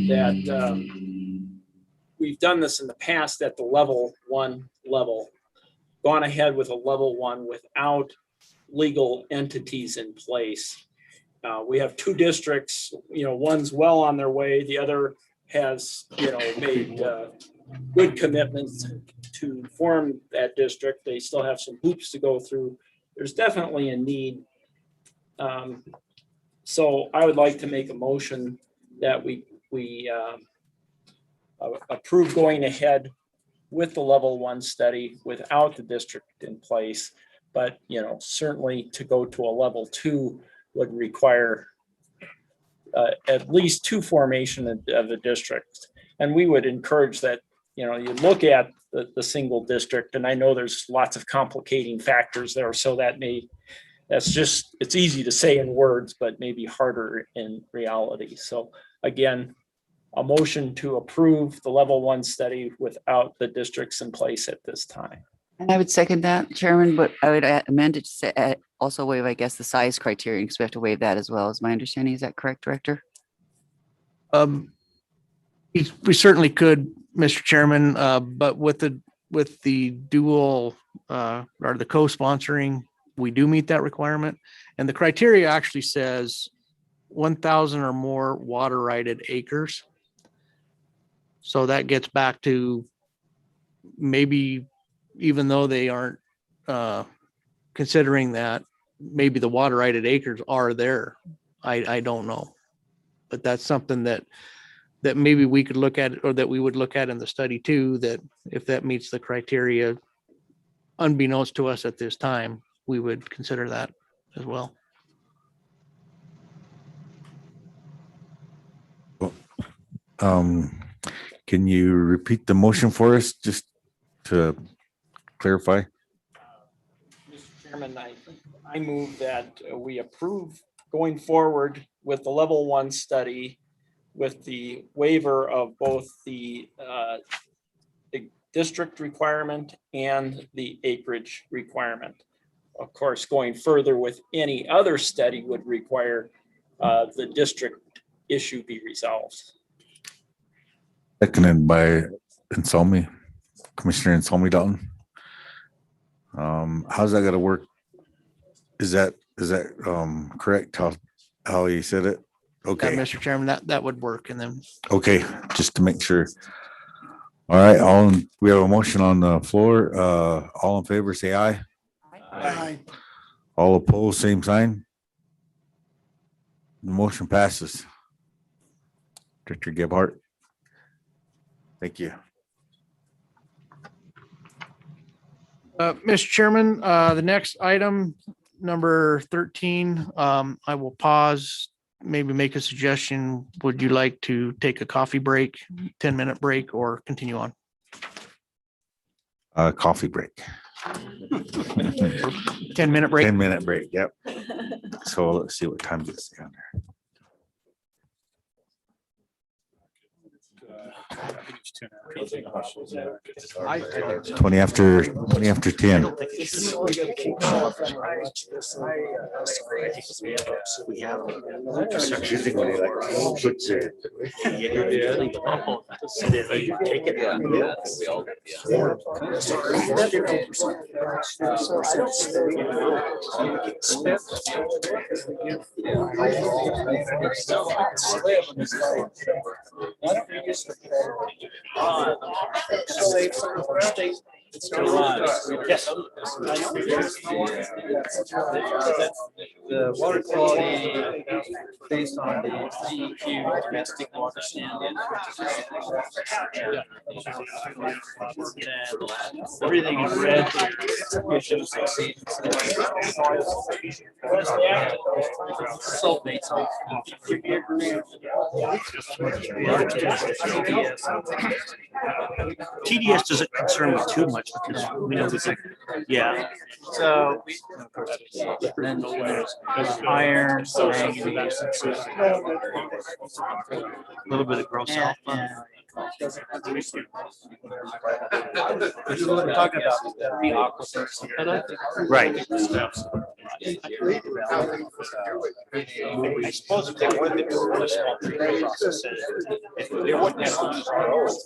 that we've done this in the past at the level one level, gone ahead with a level one without legal entities in place. We have two districts, one's well on their way, the other has, made good commitments to form that district. They still have some hoops to go through. There's definitely a need. So I would like to make a motion that we approve going ahead with the level one study without the district in place. But, certainly to go to a level two would require at least two formation of the district. And we would encourage that, you look at the single district, and I know there's lots of complicating factors there. So it's easy to say in words, but maybe harder in reality. So again, a motion to approve the level one study without the districts in place at this time. And I would second that, Chairman, but I would amend it to say, also waive, I guess, the size criterion, because we have to waive that as well, is my understanding. Is that correct, Director? We certainly could, Mr. Chairman, but with the dual or the co-sponsoring, we do meet that requirement. And the criteria actually says 1,000 or more water righted acres. So that gets back to maybe, even though they aren't considering that, maybe the water righted acres are there. I don't know, but that's something that maybe we could look at, or that we would look at in the study too, that if that meets the criteria, unbeknownst to us at this time, we would consider that as well. Can you repeat the motion for us, just to clarify? Mr. Chairman, I move that we approve going forward with the level 1 study with the waiver of both the district requirement and the acreage requirement. Of course, going further with any other study would require the district issue be resolved. Seconded by Insolmi, Commissioner Insolmi Dalton. How's that gonna work? Is that correct? How he said it? Okay, Mr. Chairman, that would work. And then okay, just to make sure. All right, we have a motion on the floor. All in favor, say aye. Aye. All opposed, same sign. The motion passes. Director Gebhardt. Thank you. Mr. Chairman, the next item, number 13, I will pause, maybe make a suggestion. Would you like to take a coffee break, 10-minute break, or continue on? Coffee break. 10-minute break? 10-minute break, yep. So let's see what time it is down there. 20 after 10. We have. Yes. The water quality based on the DEQ domestic water standard. Everything in red. Sulfates. TDS doesn't concern me too much because we know this, yeah. So then there's iron, manganese, A little bit of gross alpha. This is what I'm talking about. The aquifers. Right. I suppose if they would, they would a small treatment process. They wouldn't have to use ROs.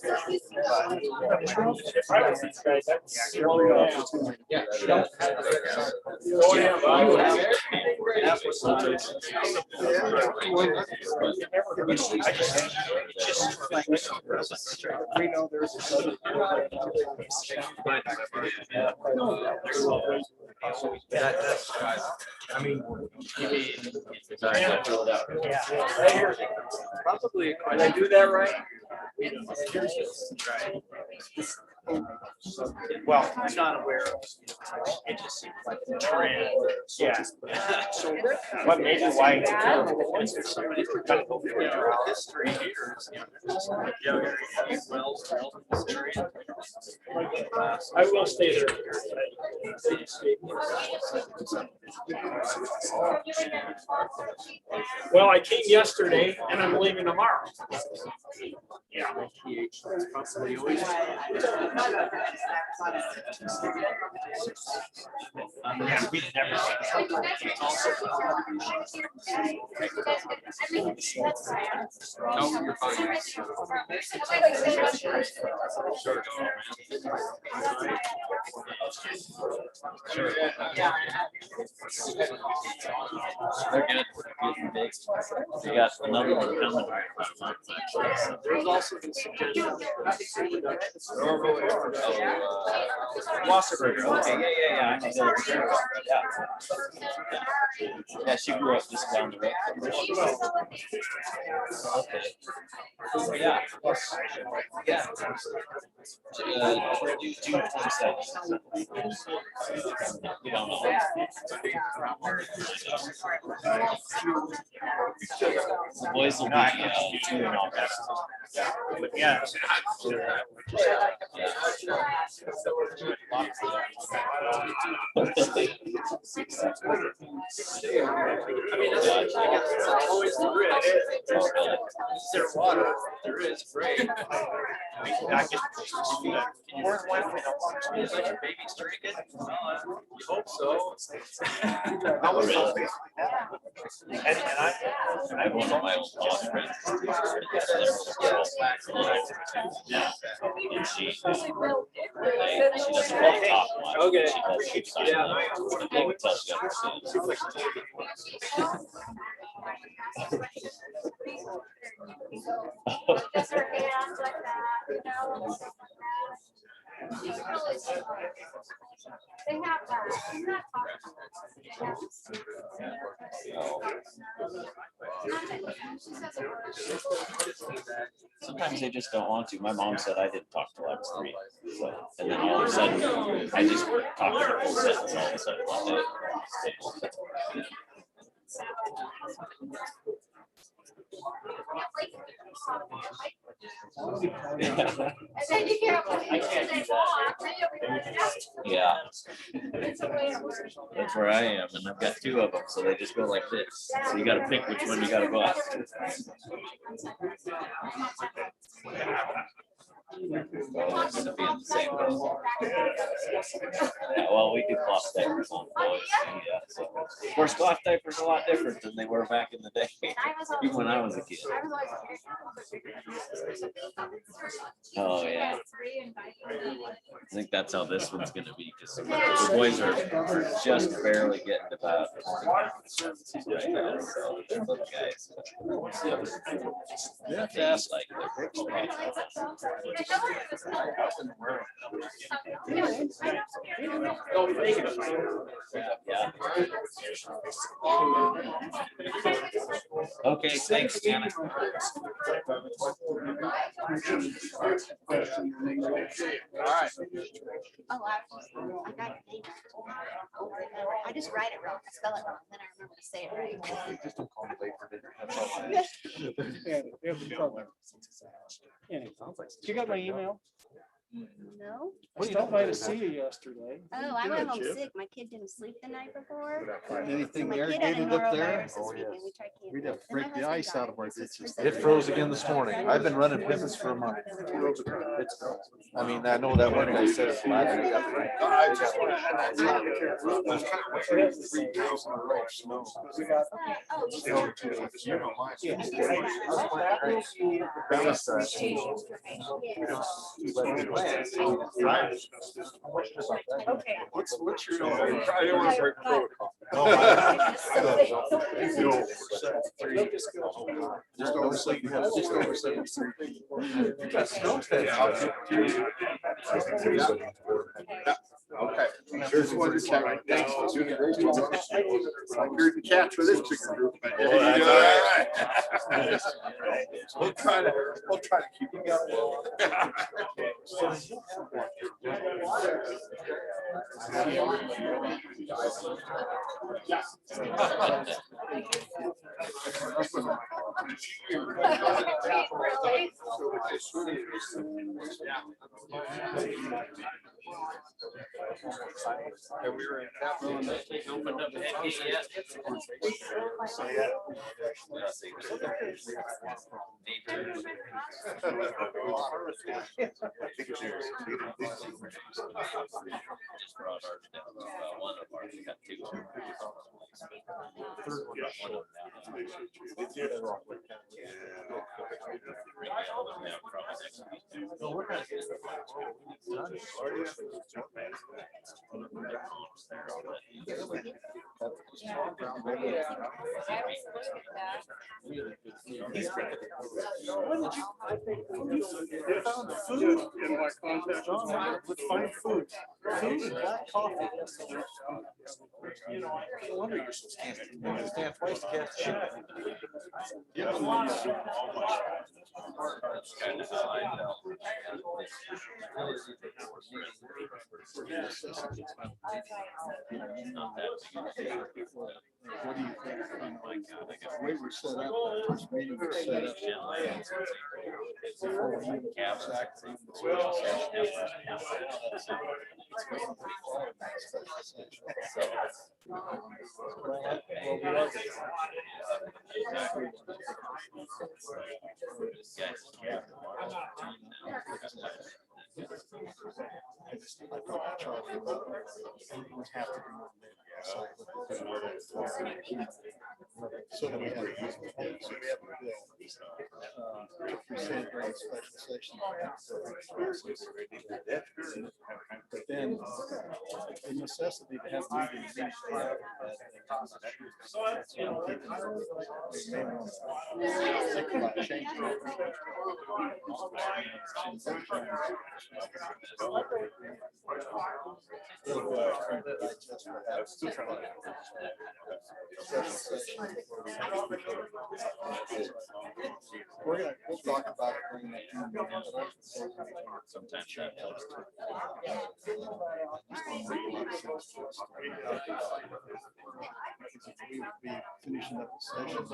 We know there's. I mean, probably, did I do that right? Well, I'm not aware of. It just seems like a trend. Yeah. So, but maybe why? Somebody's kind of go through their history here. I will stay there. Well, I came yesterday and I'm leaving tomorrow. Yeah. Yeah, we never. No, you're fine. Sure. They're good. They got another one coming. There's also been Wasserburger. Okay, yeah. I know that. Yeah, she grew up just down the road. Okay. Yeah. Yeah. June 27th. We don't know. The boys will be June and August. But yeah. always the risk. Is there water? There is, great. Let your babies drink it? You hope so. I have one of my old college friends. Yeah. And she doesn't really talk much. Okay. She does keep signing up. You can tell she understands. They have that. Sometimes they just don't want to. My mom said I didn't talk till I was 3. So, and then all of a sudden, I just talked to the whole sentence all of a sudden one day. Yeah. That's where I am, and I've got 2 of them, so they just go like this. So you got to pick which one you got to go after. Yeah, well, we do cloth diapers on boys. Yeah, so. Of course, cloth diapers are a lot different than they were back in the day, even when I was a kid. Oh, yeah. I think that's how this one's going to be, because the boys are just barely getting about 20 pounds right now, so they're little guys. Yeah, they eat like they're yeah. Okay, thanks, Janet. I just write it wrong. I spell it wrong, then I remember to say it right. Just don't call me late for dinner. That's all I ask. You got my email? No. I stopped by to see you yesterday. Oh, I went home sick. My kid didn't sleep the night before. Anything My kid had a irrigated up there? norovirus this weekend. We tried candy. We'd have to And my break the husband ice out of our died. This ditches. was It froze again this morning. I've been running pivots for a month. I mean, I know that one guy said it's flat. Okay. What's your? I don't want to break protocol. Just over sleep. Just over sleep. You got snow test. Okay. Just wanted to check. Thanks. Doing a great job. You're the catch for this chicken group. But you're doing all right. We'll try to keep it up. And we were in that room that they opened up. Just brought ours down. One of ours, we got 2. Third one, one of They found food in my contact. Let's find food. Food, black coffee. You know, no wonder you're so scared. You stand twice to catch shit. Yeah. What do you think? The way we're set up, this meeting is set up. So that we have. Special session. But then the necessity to have meetings. Think about changing. We'll talk about it. Bringing it Sometimes we would be finishing up the session.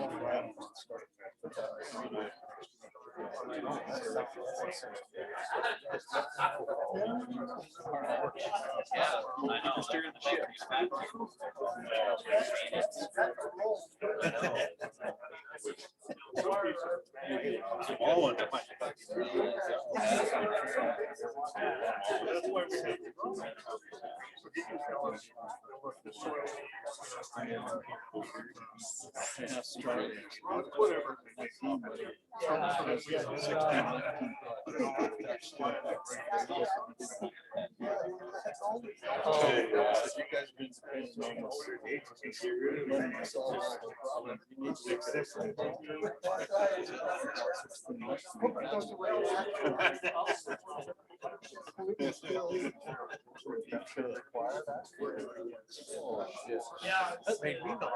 Yeah, that made me know.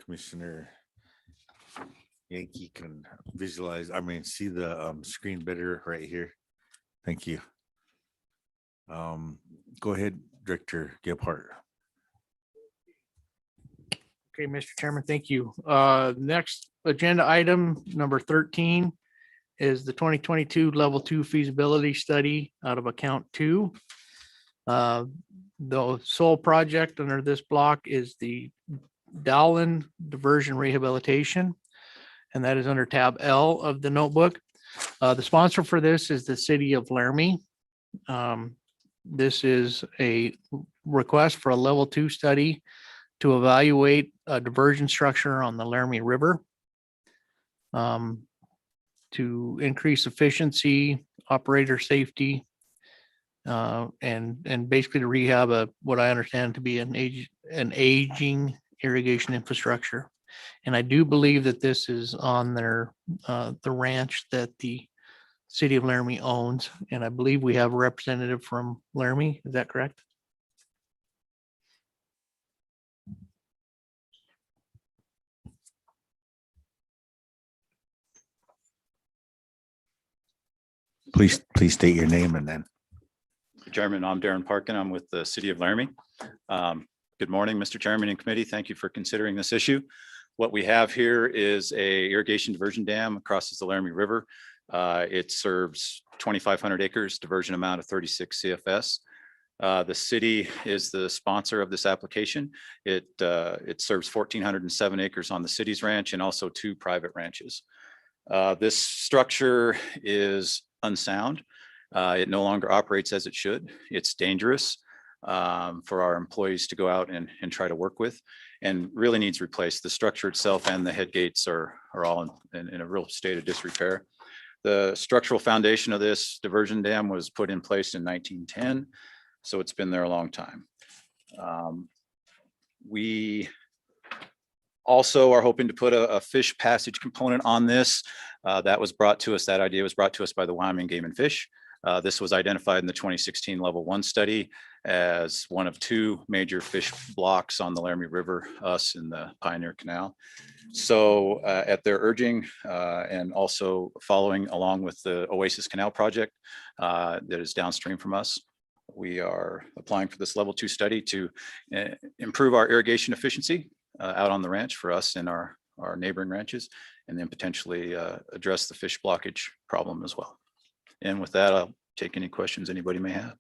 Commissioner Yankee can visualize, see the screen better right here. Thank you. Go ahead, Director Gebhardt. Okay, Mr. Chairman, thank you. Next agenda item, number 13, is the 2022 Level 2 feasibility study out of account 2. The sole project under this block is the Dowling Diversion Rehabilitation, and that is under tab L of the notebook. The sponsor for this is the city of Laramie. This is a request for a level 2 study to evaluate a diversion structure on the Laramie River to increase efficiency, operator safety, and basically to rehab what I understand to be an aging irrigation infrastructure. And I do believe that this is on the ranch that the city of Laramie owns, and I believe we have a representative from Laramie. Is that correct? Please state your name and then. Chairman, I'm Darren Parkin. I'm with the city of Laramie. Good morning, Mr. Chairman and committee. Thank you for considering this issue. What we have here is a irrigation diversion dam crosses the Laramie River. It serves 2,500 acres, diversion amount of 36 CFS. The city is the sponsor of this application. It serves 1,407 acres on the city's ranch and also 2 private ranches. This structure is unsound. It no longer operates as it should. It's dangerous for our employees to go out and try to work with, and really needs replaced. The structure itself and the head gates are all in a real state of disrepair. The structural foundation of this diversion dam was put in place in 1910, so it's been there a long time. We also are hoping to put a fish passage component on this. That was brought to us, that idea was brought to us by the Wyoming Game and Fish. This was identified in the 2016 Level 1 study as one of 2 major fish blocks on the Laramie River, us in the Pioneer Canal. So at their urging and also following along with the Oasis Canal project that is downstream from us, we are applying for this Level 2 study to improve our irrigation efficiency out on the ranch for us and our neighboring ranches, and then potentially address the fish blockage problem as well. And with that, I'll take any questions anybody may have.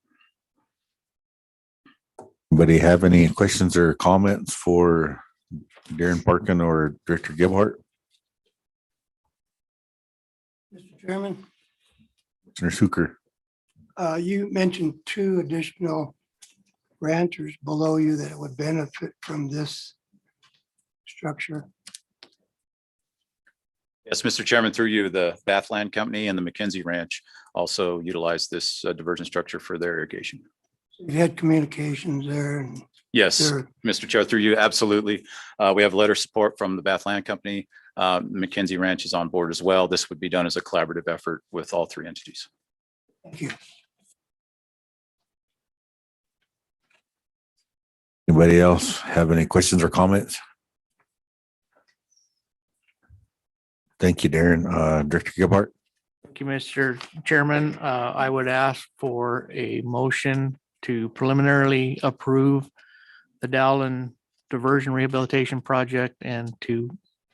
Anybody have any questions or comments for Darren Parkin or Director Gebhardt? Mr. Chairman, Commissioner Suker. you mentioned 2 additional ranchers below you that would benefit from this structure. Yes, Mr. Chairman, through you, the Bathland Company and the McKenzie Ranch also utilize this diversion structure for their irrigation. You had communications there. And Yes, there- Mr. Chair, through you, absolutely. We have letter support from the Bathland Company. McKenzie Ranch is on board as well. This would be done as a collaborative effort with all 3 entities. Thank you. Anybody else have any questions or comments? Thank you, Darren. Director Gebhardt. Thank you, Mr. Chairman. I would ask for a motion to preliminarily approve the Dowling Diversion Rehabilitation Project and to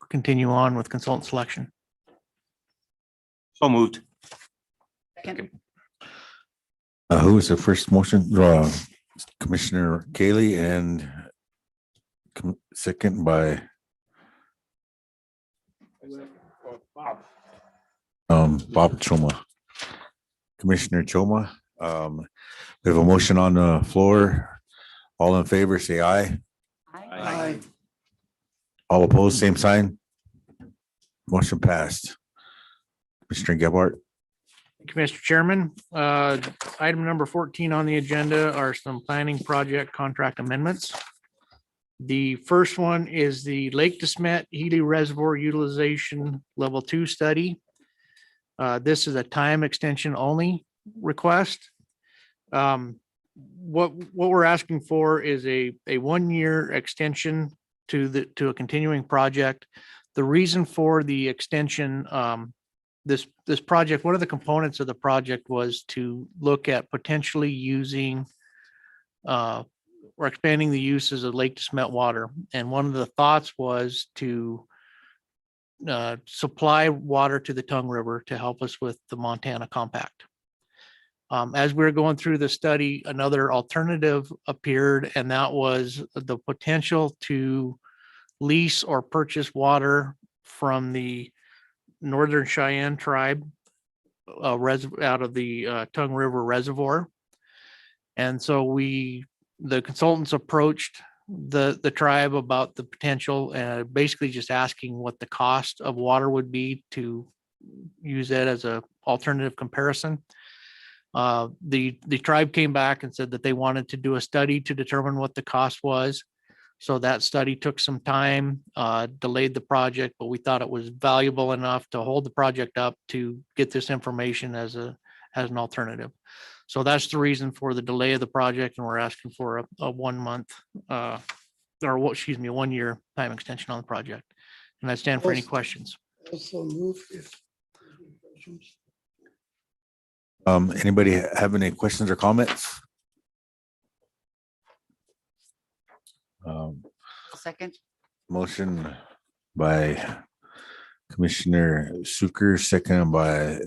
continue on with consultant selection. So moved. Who was the first motion? Commissioner Kaylee, and second by Bob Choma. Commissioner Choma. We have a motion on the floor. All in favor, say aye. Aye. All opposed, same sign. Motion passed. Commissioner Gebhardt. Thank you, Mr. Chairman. Item number 14 on the agenda are some planning project contract amendments. The first one is the Lake DeSmet Healy Reservoir Utilization Level 2 study. This is a time extension only request. What we're asking for is a 1-year extension to a continuing project. The reason for the extension, this project, one of the components of the project was to look at potentially using or expanding the uses of lake to smelt water. And one of the thoughts was to supply water to the Tongue River to help us with the Montana compact. As we were going through the study, another alternative appeared, and that was the potential to lease or purchase water from the Northern Cheyenne tribe out of the Tongue River Reservoir. And so the consultants approached the tribe about the potential, basically just asking what the cost of water would be to use that as a alternative comparison. The tribe came back and said that they wanted to do a study to determine what the cost was. So that study took some time, delayed the project, but we thought it was valuable enough to hold the project up to get this information as an alternative. So that's the reason for the delay of the project, and we're asking for a 1 month, excuse me, a 1 year time extension on the project. And I stand for any questions. Also move if. Anybody have any questions or comments? Second. Motion by Commissioner Suker, second by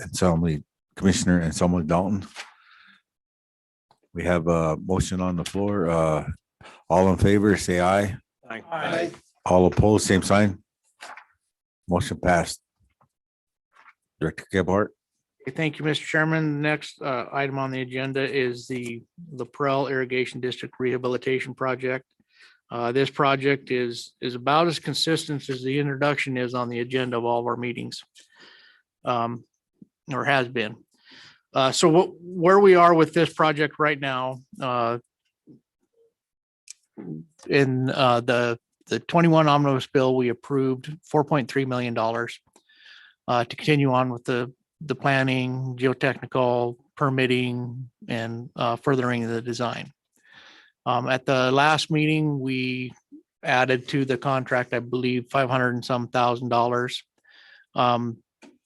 Commissioner Anselmo Dalton. We have a motion on the floor. All in favor, say aye. Aye. All opposed, same sign. Motion passed. Director Gebhardt. Thank you, Mr. Chairman. Next item on the agenda is the Perel Irrigation District Rehabilitation Project. This project is about as consistent as the introduction is on the agenda of all of our meetings, or has been. So where we are with this project right now, in the 21 omnibus bill, we approved $4.3 million to continue on with the planning, geotechnical, permitting, and furthering the design. At the last meeting, we added to the contract, I believe, $500 and some thousand.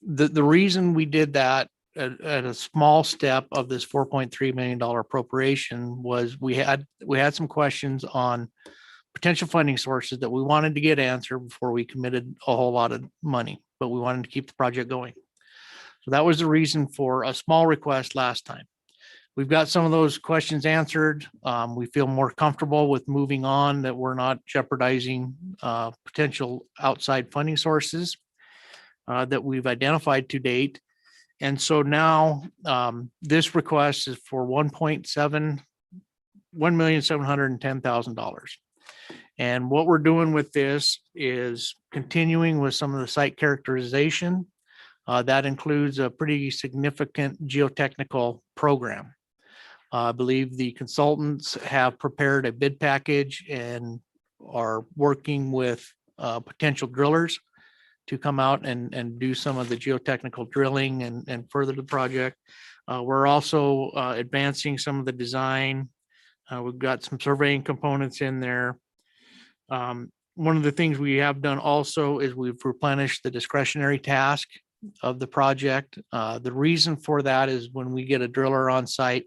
The reason we did that at a small step of this $4.3 million appropriation was we had some questions on potential funding sources that we wanted to get answered before we committed a whole lot of money, but we wanted to keep the project going. So that was the reason for a small request last time. We've got some of those questions answered. We feel more comfortable with moving on, that we're not jeopardizing potential outside funding sources that we've identified to date. And so now this request is for $1,710,000. And what we're doing with this is continuing with some of the site characterization. That includes a pretty significant geotechnical program. I believe the consultants have prepared a bid package and are working with potential drillers to come out and do some of the geotechnical drilling and further the project. We're also advancing some of the design. We've got some surveying components in there. One of the things we have done also is we've replenished the discretionary task of the project. The reason for that is when we get a driller on site,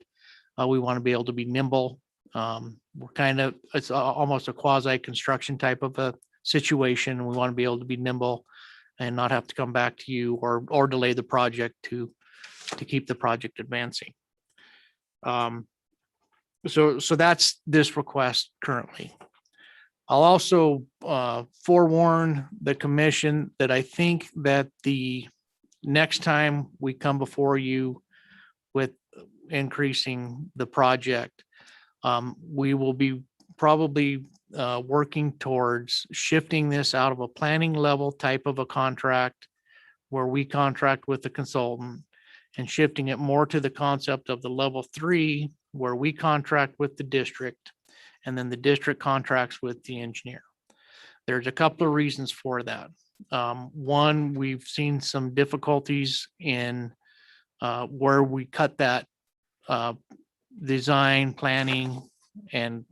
we want to be able to be nimble. It's almost a quasi construction type of a situation. We want to be able to be nimble and not have to come back to you or delay the project to keep the project advancing. So that's this request currently. I'll also forewarn the commission that I think that the next time we come before you with increasing the project, we will be probably working towards shifting this out of a planning level type of a contract where we contract with the consultant and shifting it more to the concept of the level 3 where we contract with the district and then the district contracts with the engineer. There's a couple of reasons for that. One, we've seen some difficulties in where we cut that design, planning, and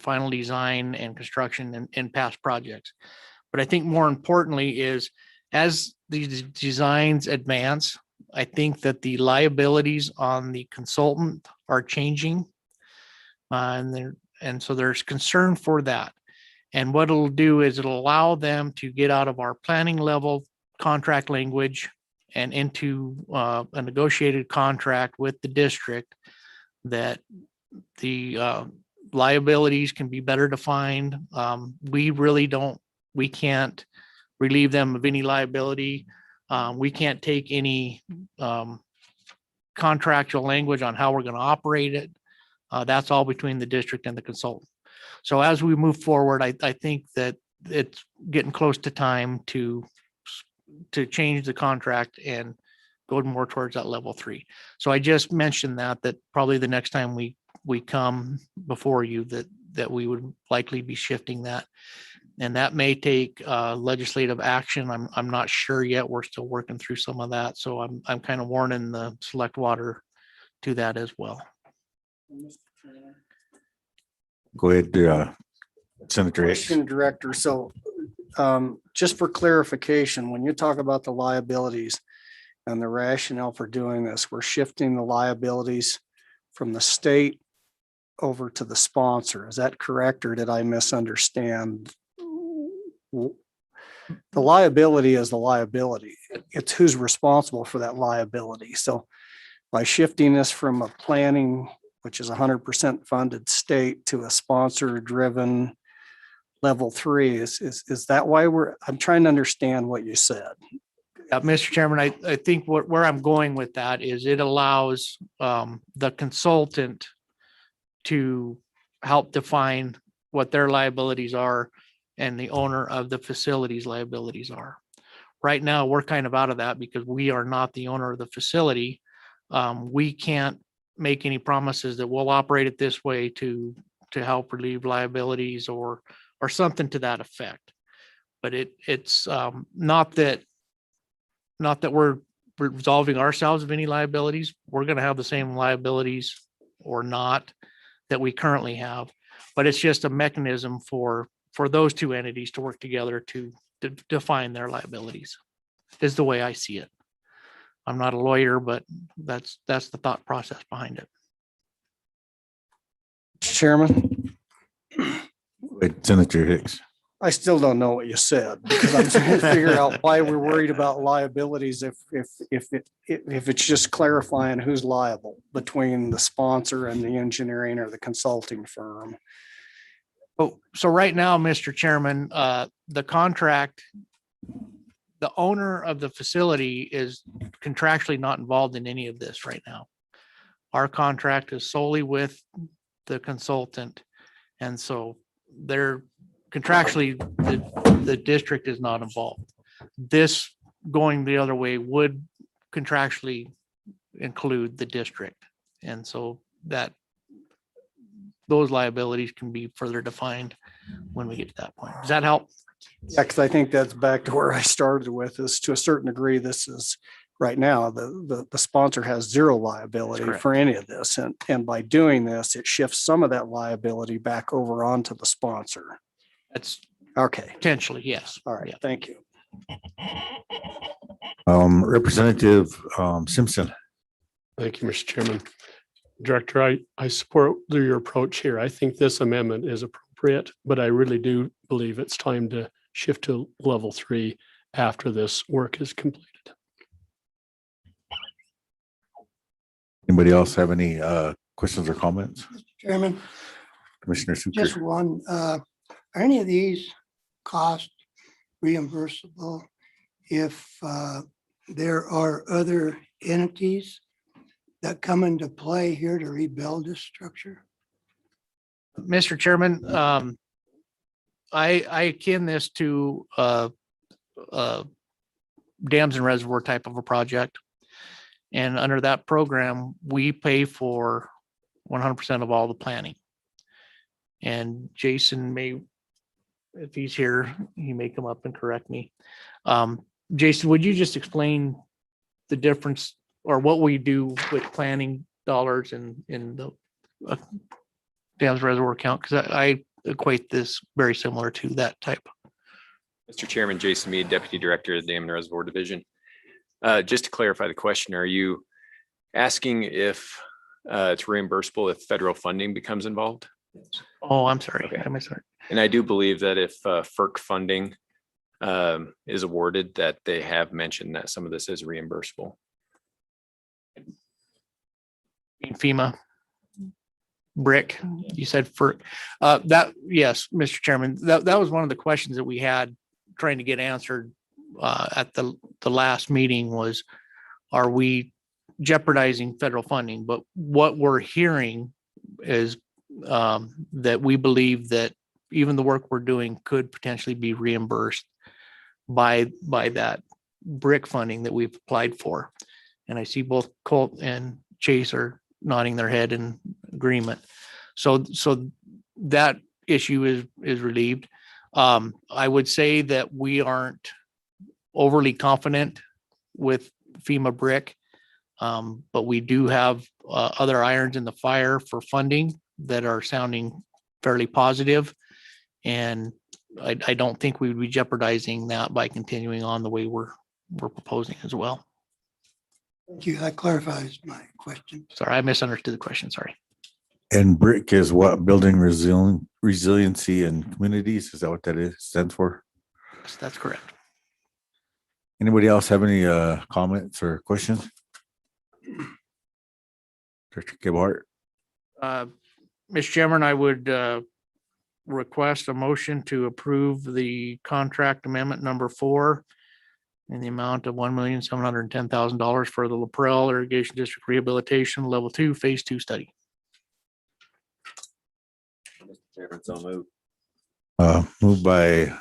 final design and construction and past projects. But I think more importantly is as these designs advance, I think that the liabilities on the consultant are changing. And so there's concern for that. And what it'll do is it'll allow them to get out of our planning level contract language and into a negotiated contract with the district that the liabilities can be better defined. We can't relieve them of any liability. We can't take any contractual language on how we're going to operate it. That's all between the district and the consultant. So as we move forward, I think that it's getting close to time to change the contract and go more towards that level 3. So I just mentioned that probably the next time we come before you that we would likely be shifting that. And that may take legislative action. I'm not sure yet. We're still working through some of that. So I'm kind of warning the select water to that as well. Go ahead, Senator Hicks. Question, Director. So just for clarification, when you talk about the liabilities and the rationale for doing this, we're shifting the liabilities from the state over to the sponsor. Is that correct, or did I misunderstand? The liability is the liability. It's who's responsible for that liability. So by shifting this from a planning, which is 100% funded state, to a sponsor-driven level 3, is that why I'm trying to understand what you said? Mr. Chairman, I think where I'm going with that is it allows the consultant to help define what their liabilities are and the owner of the facility's liabilities are. Right now, we're kind of out of that because we are not the owner of the facility. We can't make any promises that we'll operate it this way to help relieve liabilities or something to that effect. But it's not that we're absolving ourselves of any liabilities. We're going to have the same liabilities or not that we currently have, but it's just a mechanism for those two entities to work together to define their liabilities, is the way I see it. I'm not a lawyer, but that's the thought process behind it. Chairman, Wait, Senator Hicks. I still don't know what you said because I'm trying to figure out why we're worried about liabilities if it's just clarifying who's liable between the sponsor and the engineering or the consulting firm. So right now, Mr. Chairman, the contract, the owner of the facility is contractually not involved in any of this right now. Our contract is solely with the consultant. And so they're contractually, the district is not involved. This going the other way would contractually include the district. And so those liabilities can be further defined when we get to that point. Does that help? Yeah, because I think that's back to where I started with, is to a certain degree, this is right now, the sponsor has zero liability for any of this. And by doing this, it shifts some of that liability back over onto the sponsor. That's okay. Potentially, yes. All right. Yeah. Thank you. Representative Simpson. Thank you, Mr. Chairman. Director, I support your approach here. I think this amendment is appropriate, but I really do believe it's time to shift to level 3 after this work is completed. Anybody else have any questions or comments? Mr. Chairman, Commissioner Sucre. just one. Are any of these costs reimbursable if there are other entities that come into play here to rebuild this structure? Mr. Chairman, I akin this to dams and reservoir type of a project. And under that program, we pay for 100% of all the planning. And Jason may, if he's here, he may come up and correct me. Jason, would you just explain the difference or what we do with planning dollars in the Dams reservoir count, because I equate this very similar to that type. Mr. Chairman, Jason Mead, Deputy Director of the Dam and Reservoir Division. Just to clarify the question, are you asking if it's reimbursable if federal funding becomes involved? Oh, I'm sorry. Okay. I missed that. And I do believe that if FERC funding is awarded, that they have mentioned that some of this is reimbursable. In FEMA brick, you said for that, yes, Mr. Chairman, that was one of the questions that we had trying to get answered at the last meeting was, are we jeopardizing federal funding? But what we're hearing is that we believe that even the work we're doing could potentially be reimbursed by that brick funding that we've applied for. And I see both Colt and Chase are nodding their head in agreement. So that issue is relieved. I would say that we aren't overly confident with FEMA brick, but we do have other irons in the fire for funding that are sounding fairly positive. And I don't think we would be jeopardizing that by continuing on the way we're proposing as well. Thank you. That clarifies my question. Sorry, I misunderstood the question. Sorry. And BRIC is what? Building resiliency in communities? Is that what that is, stands for? Yes, that's correct. Anybody else have any comments or questions? Director Gebhardt? Mr. Chairman, I would request a motion to approve the contract amendment number 4 in the amount of $1,710,000 for the Perel Irrigation District Rehabilitation Level 2 Phase 2 study. Mr. Chairman, so moved. Moved by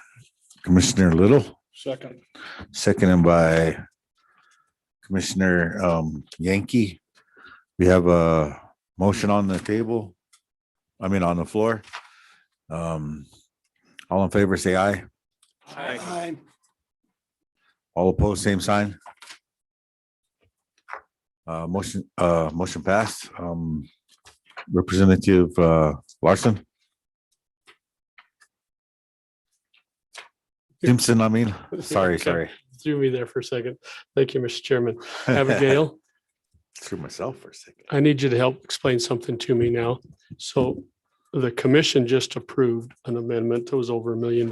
Commissioner Little. Second. Seconded by Commissioner Yankee. We have a motion on the table. On the floor. All in favor, say aye. Aye. All opposed, same sign. Motion passed. Representative Larson. Simpson, sorry. Threw me there for a second. Thank you, Mr. Chairman. Abigail, Threw myself for a second. I need you to help explain something to me now. So the commission just approved an amendment that was over $1 million.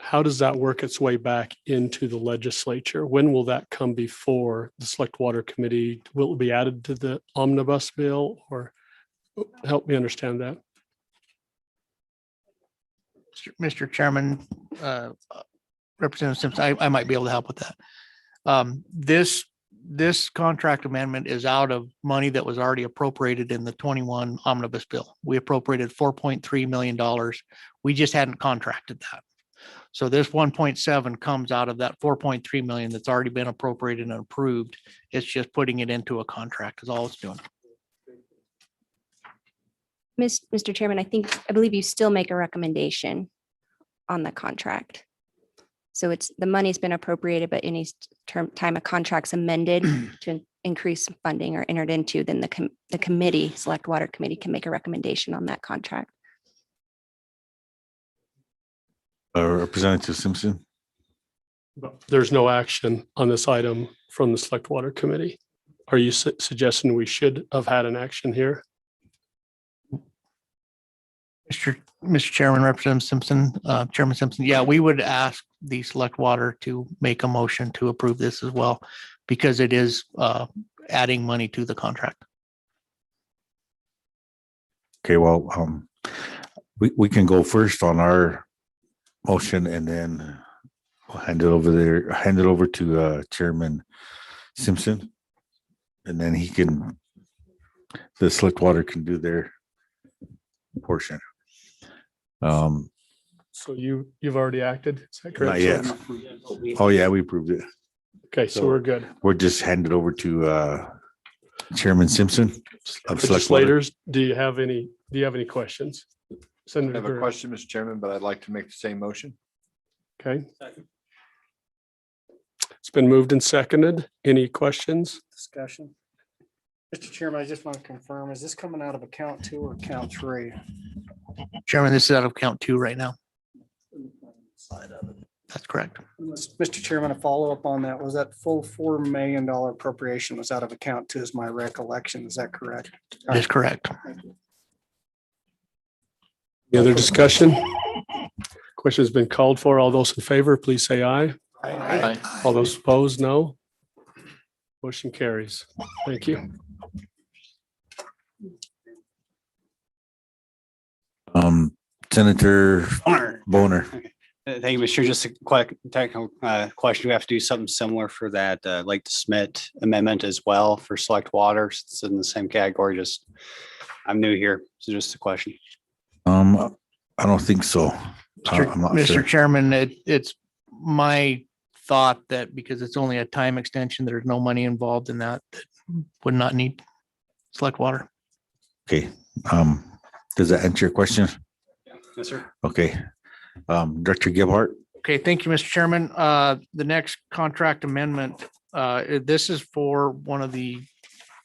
How does that work its way back into the legislature? When will that come before the Select Water Committee? Will it be added to the omnibus bill, or help me understand that? Mr. Chairman, Representative Simpson, I might be able to help with that. This contract amendment is out of money that was already appropriated in the 21 omnibus bill. We appropriated $4.3 million. We just hadn't contracted that. So this 1.7 comes out of that 4.3 million that's already been appropriated and approved. It's just putting it into a contract is all it's doing. Mr. Chairman, I believe you still make a recommendation on the contract. So the money's been appropriated, but any time a contract's amended to increase funding or entered into, then the committee, Select Water Committee, can make a recommendation on that contract. Representative Simpson. There's no action on this item from the Select Water Committee. Are you suggesting we should have had an action here? Mr. Chairman, Representative Simpson, Chairman Simpson, yeah, we would ask the Select Water to make a motion to approve this as well, because it is adding money to the contract. Okay, well, we can go first on our motion, and then we'll hand it over to Chairman Simpson, and then the Select Water can do their portion. So you've already acted? Is that correct? Not yet. Oh, yeah, we approved it. Okay, so we're good. We're just handed over to Chairman Simpson of Select Water. Legislators, do you have any questions? I Senator have a Gurr. question, Mr. Chairman, but I'd like to make the same motion. Okay. It's been moved and seconded. Any questions? Discussion? Mr. Chairman, I just want to confirm, is this coming out of account 2 or account 3? Chairman, this is out of count 2 right now. That's correct. Mr. Chairman, a follow-up on that, was that full $4 million appropriation was out of account 2 is my recollection. Is that correct? That is correct. Any other discussion? Question has been called for. All those in favor, please say aye. Aye. All those opposed, no. Motion carries. Thank you. Senator Boner. Thank you, Mr. Chair. Just a quick technical question. We have to do something similar for that Lake Smith amendment as well for select water. It's in the same category. Just, I'm new here, so just a question. I don't think so. I'm not Mr. sure. Chairman, it's my thought that because it's only a time extension, there's no money involved in that, would not need select water. Okay. Does that answer your question? Yes, sir. Okay. Director Gebhardt. Okay, thank you, Mr. Chairman. The next contract amendment, this is for one of the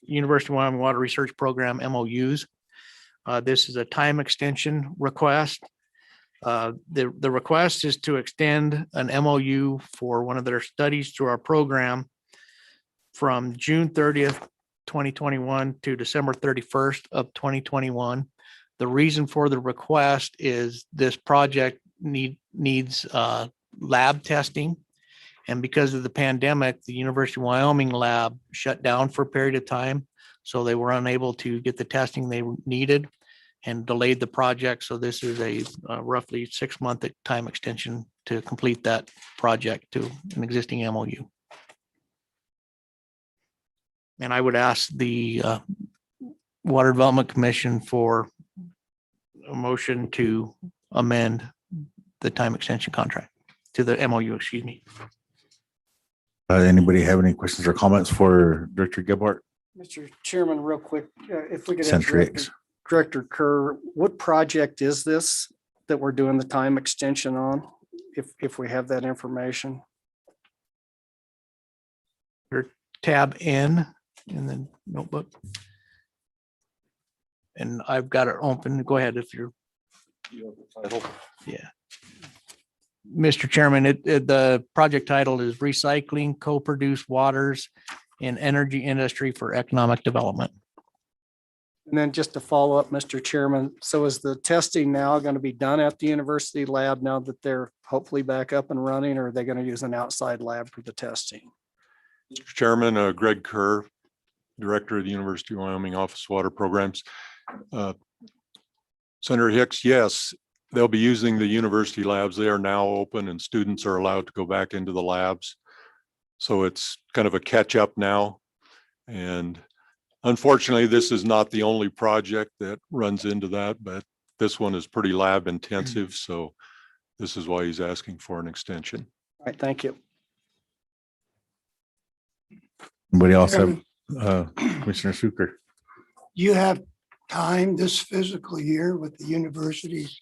University of Wyoming Water Research Program MOUs. This is a time extension request. The request is to extend an MOU for one of their studies through our program from June 30th, 2021 to December 31st of 2021. The reason for the request is this project needs lab testing. And because of the pandemic, the University of Wyoming lab shut down for a period of time. So they were unable to get the testing they needed and delayed the project. So this is a roughly 6-month time extension to complete that project to an existing MOU. And I would ask the Water Development Commission for a motion to amend the time extension contract to the MOU, excuse me. Anybody have any questions or comments for Director Gebhardt? Mr. Chairman, real quick, if we could have Senator Hicks. Director Kerr, what project is this that we're doing the time extension on? If we have that information. Your tab N in the notebook. And I've got it open. Go ahead if you're. Yeah. Mr. Chairman, the project title is Recycling Co-Produced Waters in Energy Industry for Economic Development. And then just to follow up, Mr. Chairman, so is the testing now going to be done at the university lab now that they're hopefully back up and running, or are they going to use an outside lab for the testing? Mr. Chairman, Greg Kerr, Director of the University of Wyoming Office of Water Programs. Senator Hicks, yes, they'll be using the university labs. They are now open and students are allowed to go back into the labs. So it's kind of a catch up now. And unfortunately, this is not the only project that runs into that, but this one is pretty lab intensive. So this is why he's asking for an extension. All right, thank you. Anybody else have, Commissioner Suker? You have time this fiscal year with the universities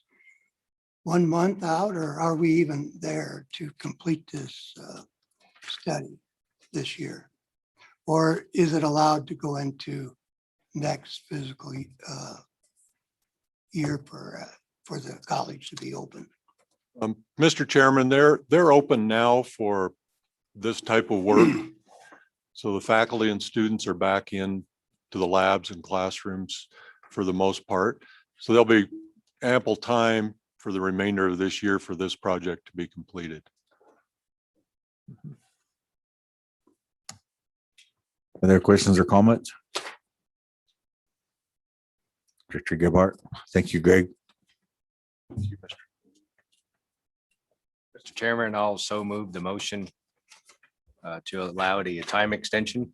1 month out, or are we even there to complete this study this year? Or is it allowed to go into next fiscal year for the college to be open? Mr. Chairman, they're open now for this type of work. So the faculty and students are back in to the labs and classrooms for the most part. So there'll be ample time for the remainder of this year for this project to be completed. Other questions or comments? Director Gebhardt. Thank you, Greg. Mr. Chairman, I'll also move the motion to allow the time extension.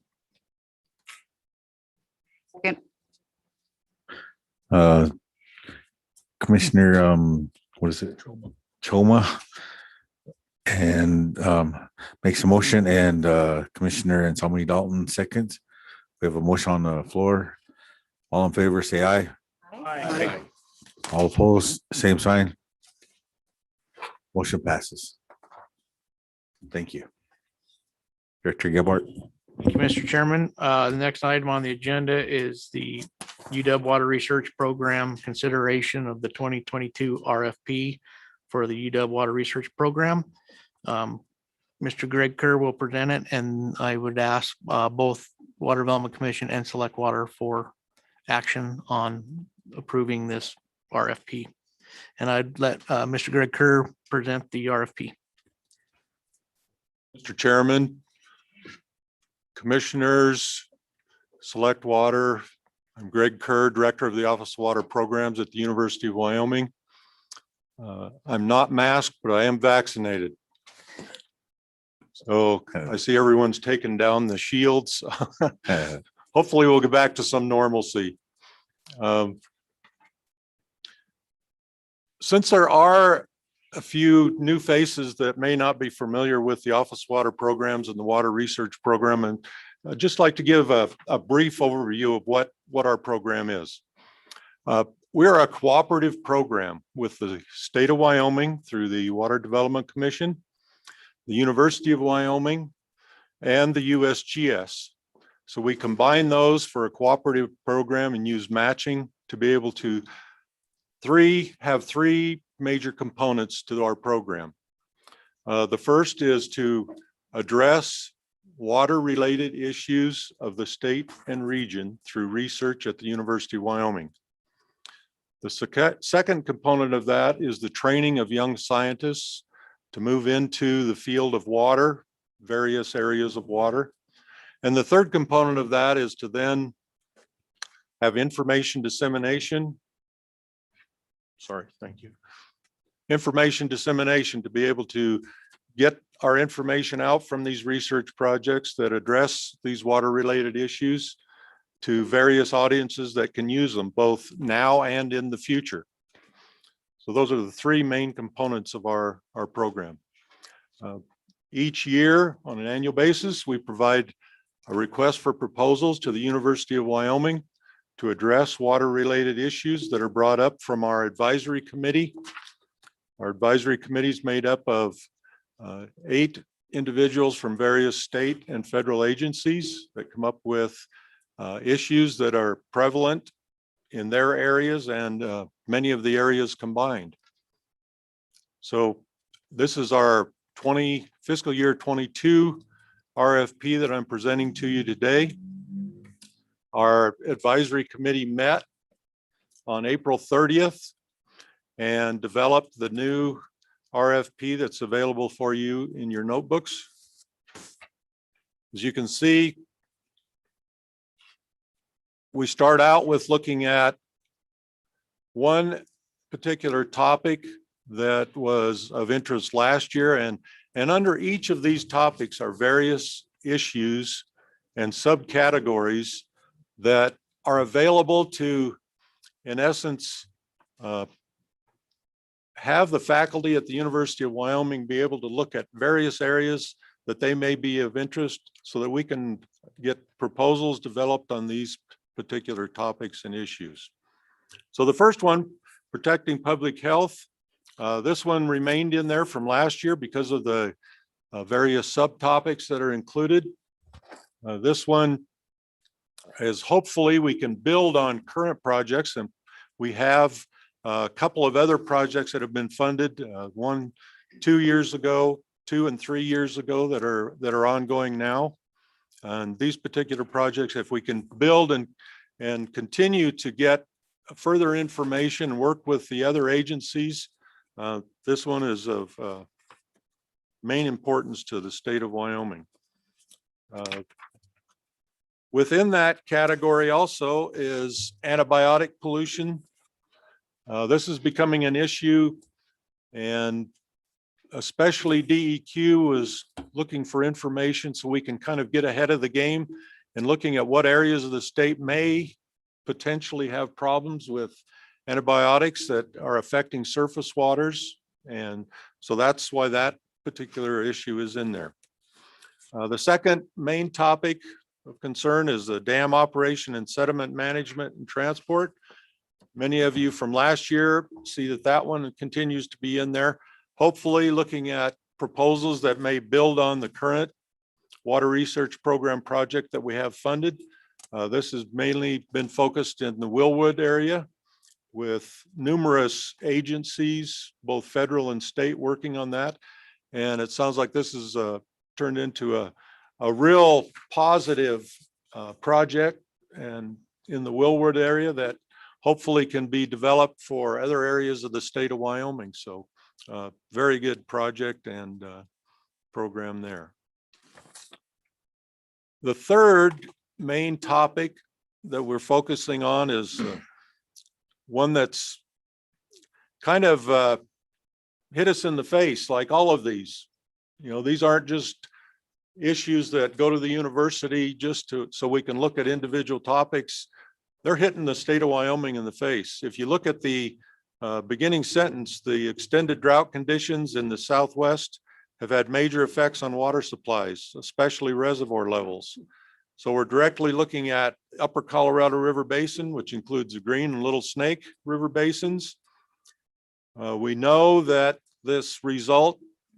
Second. Commissioner, what is it? Choma. And makes a motion, and Commissioner and somebody Dalton seconds. We have a motion on the floor. All in favor, say aye. Aye. All opposed, same sign. Motion passes. Thank you. Director Gebhardt. Thank you, Mr. Chairman. The next item on the agenda is the UW Water Research Program consideration of the 2022 RFP for the UW Water Research Program. Mr. Greg Kerr will present it, and I would ask both Water Development Commission and Select Water for action on approving this RFP. And I'd let Mr. Greg Kerr present the RFP. Mr. Chairman, Commissioners, Select Water, I'm Greg Kerr, Director of the Office of Water Programs at the University of Wyoming. I'm not masked, but I am vaccinated. So I see everyone's taken down the shields. Hopefully we'll get back to some normalcy. Since there are a few new faces that may not be familiar with the Office of Water Programs and the Water Research Program, and I'd just like to give a brief overview of what our program is. We're a cooperative program with the state of Wyoming through the Water Development Commission, the University of Wyoming, and the USGS. So we combine those for a cooperative program and use matching to be able to have three major components to our program. The first is to address water-related issues of the state and region through research at the University of Wyoming. The second component of that is the training of young scientists to move into the field of water, various areas of water. And the third component of that is to then have information dissemination. Sorry, thank you. Information dissemination to be able to get our information out from these research projects that address these water-related issues to various audiences that can use them both now and in the future. So those are the three main components of our program. Each year on an annual basis, we provide a request for proposals to the University of Wyoming to address water-related issues that are brought up from our advisory committee. Our advisory committee is made up of 8 individuals from various state and federal agencies that come up with issues that are prevalent in their areas and many of the areas combined. So this is our fiscal year 22 RFP that I'm presenting to you today. Our advisory committee met on April 30th and developed the new RFP that's available for you in your notebooks. As you can see, we start out with looking at one particular topic that was of interest last year, and under each of these topics are various issues and subcategories that are available to, in essence, have the faculty at the University of Wyoming be able to look at various areas that they may be of interest so that we can get proposals developed on these particular topics and issues. So the first one, protecting public health, this one remained in there from last year because of the various subtopics that are included. This one is hopefully we can build on current projects, and we have a couple of other projects that have been funded, 2 years ago, 2 and 3 years ago that are ongoing now. And these particular projects, if we can build and continue to get further information and work with the other agencies, this one is of main importance to the state of Wyoming. Within that category also is antibiotic pollution. This is becoming an issue, and especially DEQ is looking for information so we can kind of get ahead of the game and looking at what areas of the state may potentially have problems with antibiotics that are affecting surface waters. And so that's why that particular issue is in there. The second main topic of concern is the dam operation and sediment management and transport. Many of you from last year see that one continues to be in there. Hopefully looking at proposals that may build on the current water research program project that we have funded. This has mainly been focused in the Willwood area with numerous agencies, both federal and state, working on that. And it sounds like this is turned into a real positive project and in the Willwood area that hopefully can be developed for other areas of the state of Wyoming. So very good project and program there. The third main topic that we're focusing on is one that's kind of hit us in the face, like all of these. You know, these aren't just issues that go to the university just so we can look at individual topics. They're hitting the state of Wyoming in the face. If you look at the beginning sentence, the extended drought conditions in the Southwest have had major effects on water supplies, especially reservoir levels. So we're directly looking at Upper Colorado River Basin, which includes the Green and Little Snake River basins. We know that this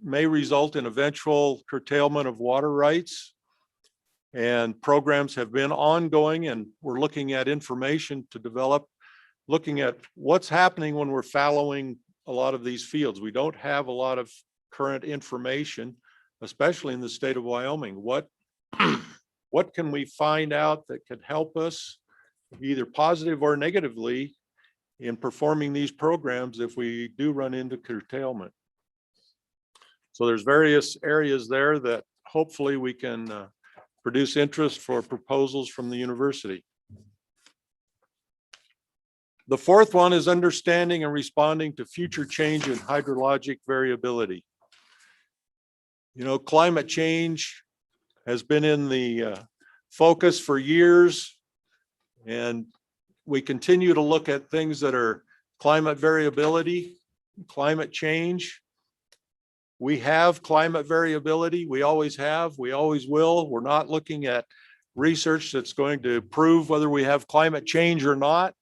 may result in eventual curtailment of water rights, and programs have been ongoing, and we're looking at information to develop, looking at what's happening when we're fallowing a lot of these fields. We don't have a lot of current information, especially in the state of Wyoming. What can we find out that could help us either positive or negatively in performing these programs if we do run into curtailment? So there's various areas there that hopefully we can produce interest for proposals from the university. The fourth one is understanding and responding to future change in hydrologic variability. You know, climate change has been in the focus for years, and we continue to look at things that are climate variability, climate change. We have climate variability. We always have, we always will. We're not looking at research that's going to prove whether we have climate change or not.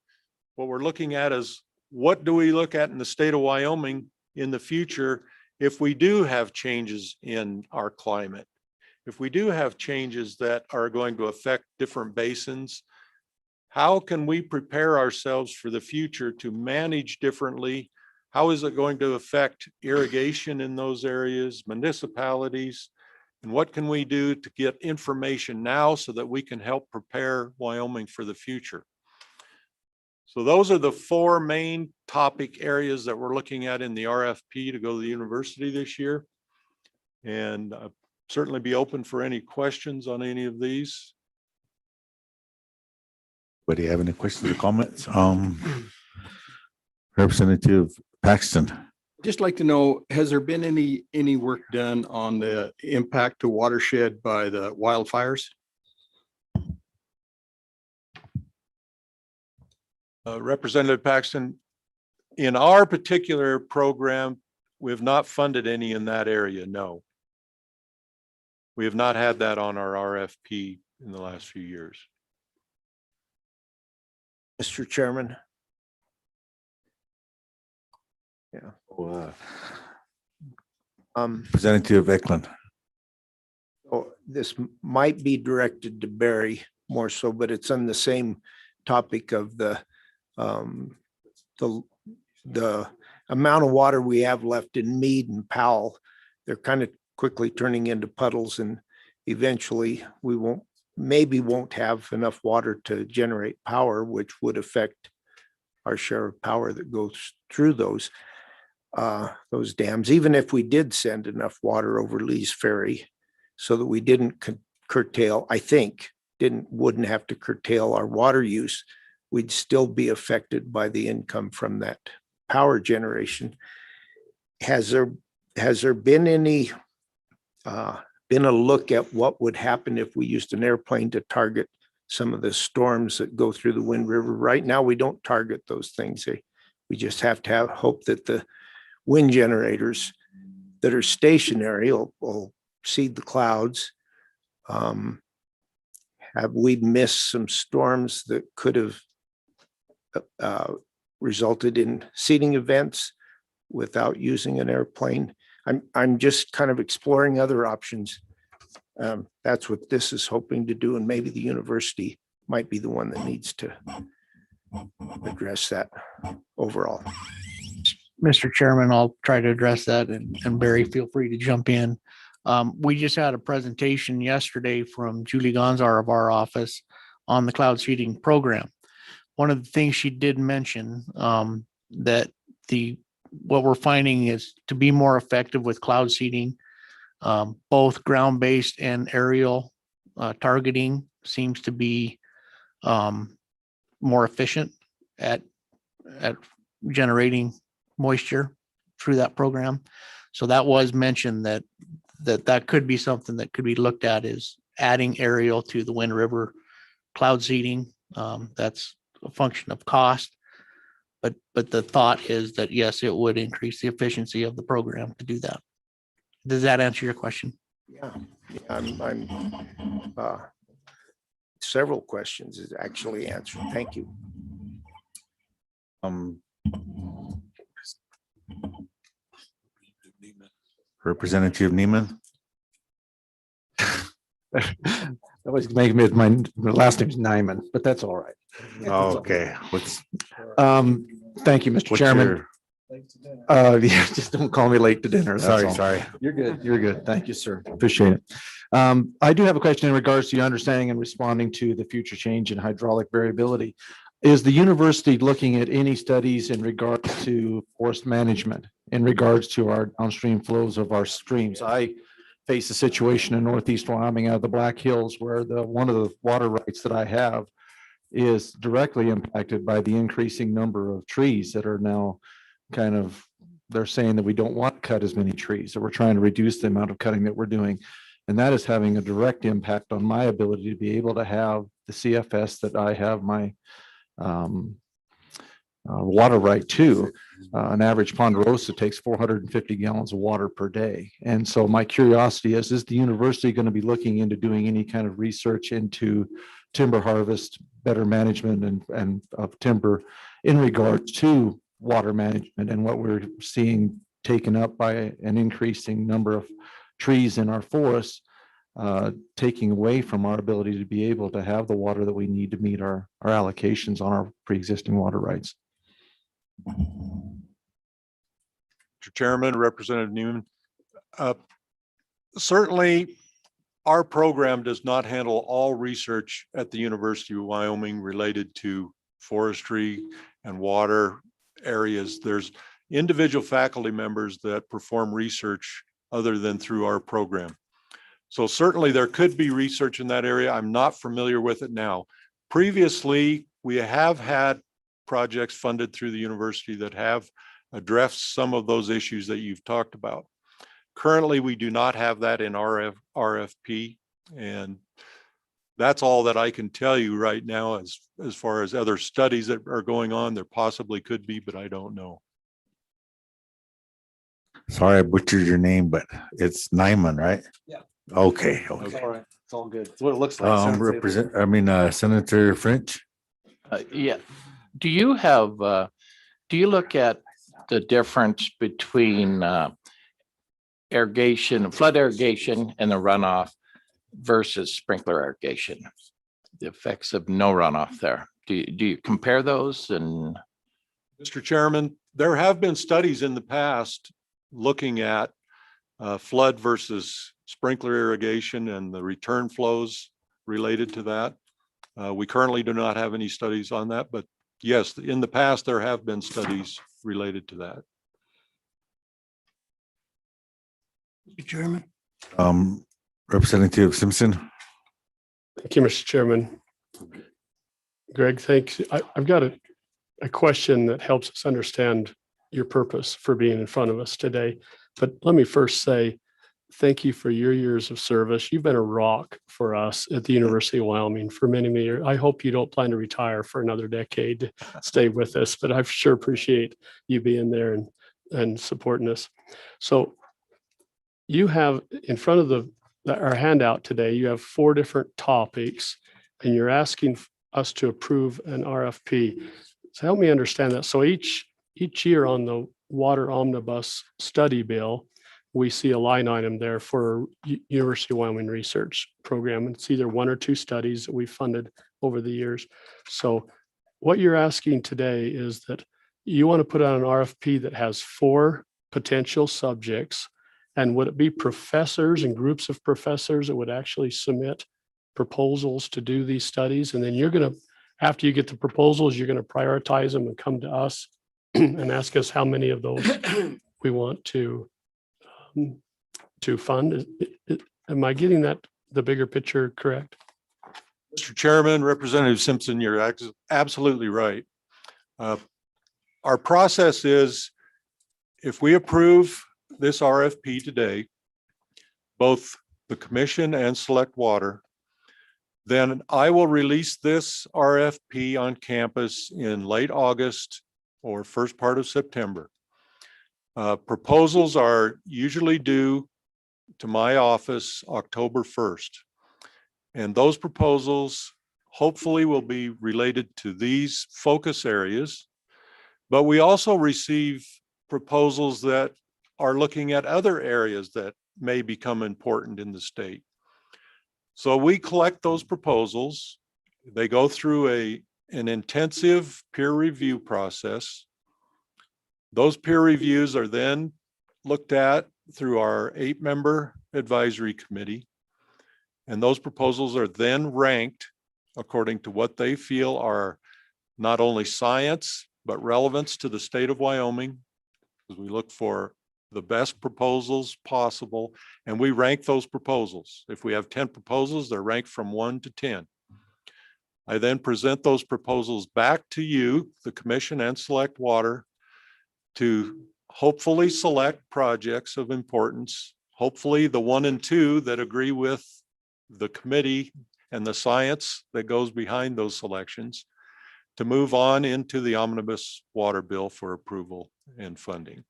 What we're looking at is what do we look at in the state of Wyoming in the future if we do have changes in our climate, if we do have changes that are going to affect different basins. How can we prepare ourselves for the future to manage differently? How is it going to affect irrigation in those areas, municipalities? And what can we do to get information now so that we can help prepare Wyoming for the future? So those are the four main topic areas that we're looking at in the RFP to go to the university this year. And I'll certainly be open for any questions on any of these. Anybody have any questions or comments? Representative Paxton. Just like to know, has there been any work done on the impact to watershed by the wildfires? Representative Paxton, in our particular program, we have not funded any in that area, no. We have not had that on our RFP in the last few years. Mr. Chairman. Yeah. Representative Eklund. Oh, this might be directed to Barry more so, but it's on the same topic of the amount of water we have left in Meade and Powell. They're kind of quickly turning into puddles, and eventually we maybe won't have enough water to generate power, which would affect our share of power that goes through those dams, even if we did send enough water over Lee's Ferry so that we didn't curtail, I think, wouldn't have to curtail our water use, we'd still be affected by the income from that power generation. Has there been any been a look at what would happen if we used an airplane to target some of the storms that go through the Wind River? Right now, we don't target those things. We just have to have hope that the wind generators that are stationary will seed the clouds. Have we missed some storms that could have resulted in seeding events without using an airplane? I'm just kind of exploring other options. That's what this is hoping to do, and maybe the university might be the one that needs to address that overall. Mr. Chairman, I'll try to address that and Barry, feel free to jump in. We just had a presentation yesterday from Julie Gonzar of our office on the cloud seeding program. One of the things she did mention that what we're finding is to be more effective with cloud seeding, both ground-based and aerial targeting seems to be more efficient at generating moisture through that program. So that was mentioned that could be something that could be looked at, is adding aerial to the Wind River cloud seeding. That's a function of cost, but the thought is that yes, it would increase the efficiency of the program to do that. Does that answer your question? Yeah, I'm several questions is actually answered. Thank you. Representative Neiman. That was making me, my last name's Nyman, but that's all right. Okay. Thank you, Mr. Chairman. Yeah, just don't call me late to dinner. that's all. Sorry. You're good. You're good. Thank you, sir. Appreciate it. I do have a question in regards to your understanding and responding to the future change in hydraulic variability. Is the university looking at any studies in regards to forest management, in regards to our downstream flows of our streams? I face a situation in Northeast Wyoming out of the Black Hills where one of the water rights that I have is directly impacted by the increasing number of trees that are now they're saying that we don't want to cut as many trees, that we're trying to reduce the amount of cutting that we're doing. And that is having a direct impact on my ability to be able to have the CFS that I have my water right to. An average ponderosa takes 450 gallons of water per day. And so my curiosity is the university going to be looking into doing any kind of research into timber harvest, better management and of timber in regards to water management and what we're seeing taken up by an increasing number of trees in our forests, taking away from our ability to be able to have the water that we need to meet our allocations on our pre-existing water rights. Mr. Chairman, Representative Newman, certainly our program does not handle all research at the University of Wyoming related to forestry and water areas. There's individual faculty members that perform research other than through our program. So certainly there could be research in that area. I'm not familiar with it now. Previously, we have had projects funded through the university that have addressed some of those issues that you've talked about. Currently, we do not have that in our RFP, and that's all that I can tell you right now as far as other studies that are going on. There possibly could be, but I don't know. Sorry, I butchered your name, but it's Nyman, right? Yeah. Okay. All right. It's all good. It's what it looks like. Senator French. Yeah. Do you look at the difference between irrigation, flood irrigation and the runoff versus sprinkler irrigation? The effects of no runoff there. Do you compare those? And Mr. Chairman, there have been studies in the past looking at flood versus sprinkler irrigation and the return flows related to that. We currently do not have any studies on that, but yes, in the past, there have been studies related to that. Mr. Chairman. Representative Simpson. Thank you, Mr. Chairman. Greg, thanks. I've got a question that helps us understand your purpose for being in front of us today. But let me first say, thank you for your years of service. You've been a rock for us at the University of Wyoming for many, many years. I hope you don't plan to retire for another decade to stay with us, but I sure appreciate you being there and supporting us. So you have in front of our handout today, you have 4 different topics, and you're asking us to approve an RFP. So help me understand that. So each year on the Water Omnibus Study Bill, we see a line item there for University of Wyoming Research Program. It's either one or two studies that we funded over the years. So what you're asking today is that you want to put out an RFP that has 4 potential subjects. And would it be professors and groups of professors that would actually submit proposals to do these studies? And then you're going to, after you get the proposals, you're going to prioritize them and come to us and ask us how many of those we want to fund. Am I getting that, the bigger picture correct? Mr. Chairman, Representative Simpson, you're absolutely right. Our process is, if we approve this RFP today, both the commission and Select Water, then I will release this RFP on campus in late August or first part of September. Proposals are usually due to my office October 1st. And those proposals hopefully will be related to these focus areas. But we also receive proposals that are looking at other areas that may become important in the state. So we collect those proposals. They go through an intensive peer review process. Those peer reviews are then looked at through our 8-member advisory committee. And those proposals are then ranked according to what they feel are not only science, but relevance to the state of Wyoming. Because we look for the best proposals possible, and we rank those proposals. If we have 10 proposals, they're ranked from 1 to 10. I then present those proposals back to you, the commission and Select Water, to hopefully select projects of importance, hopefully the 1 and 2 that agree with the committee and the science that goes behind those selections, to move on into the omnibus water bill for approval and funding.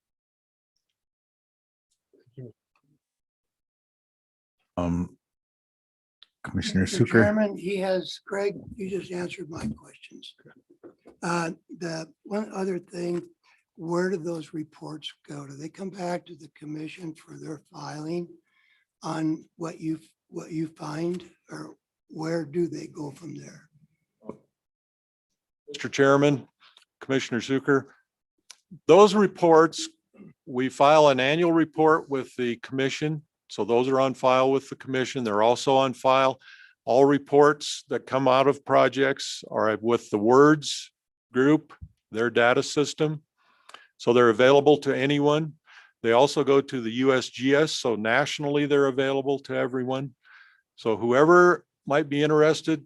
Commissioner Mr. Sucre. Chairman, Greg, you just answered my questions. The one other thing, where do those reports go? Do they come back to the commission for their filing on what you find, or where do they go from there? Mr. Chairman, Commissioner Sucre, those reports, we file an annual report with the commission. So those are on file with the commission. They're also on file. All reports that come out of projects are with the WORDS group, their data system. So they're available to anyone. They also go to the USGS. So nationally, they're available to everyone. So whoever might be interested,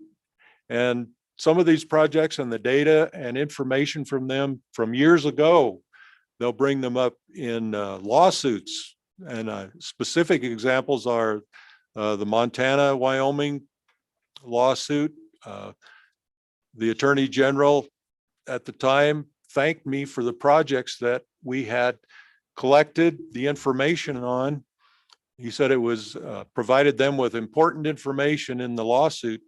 and some of these projects and the data and information from them from years ago, they'll bring them up in lawsuits. And specific examples are the Montana, Wyoming lawsuit. The Attorney General at the time thanked me for the projects that we had collected the information on. He said it was provided them with important information in the lawsuit.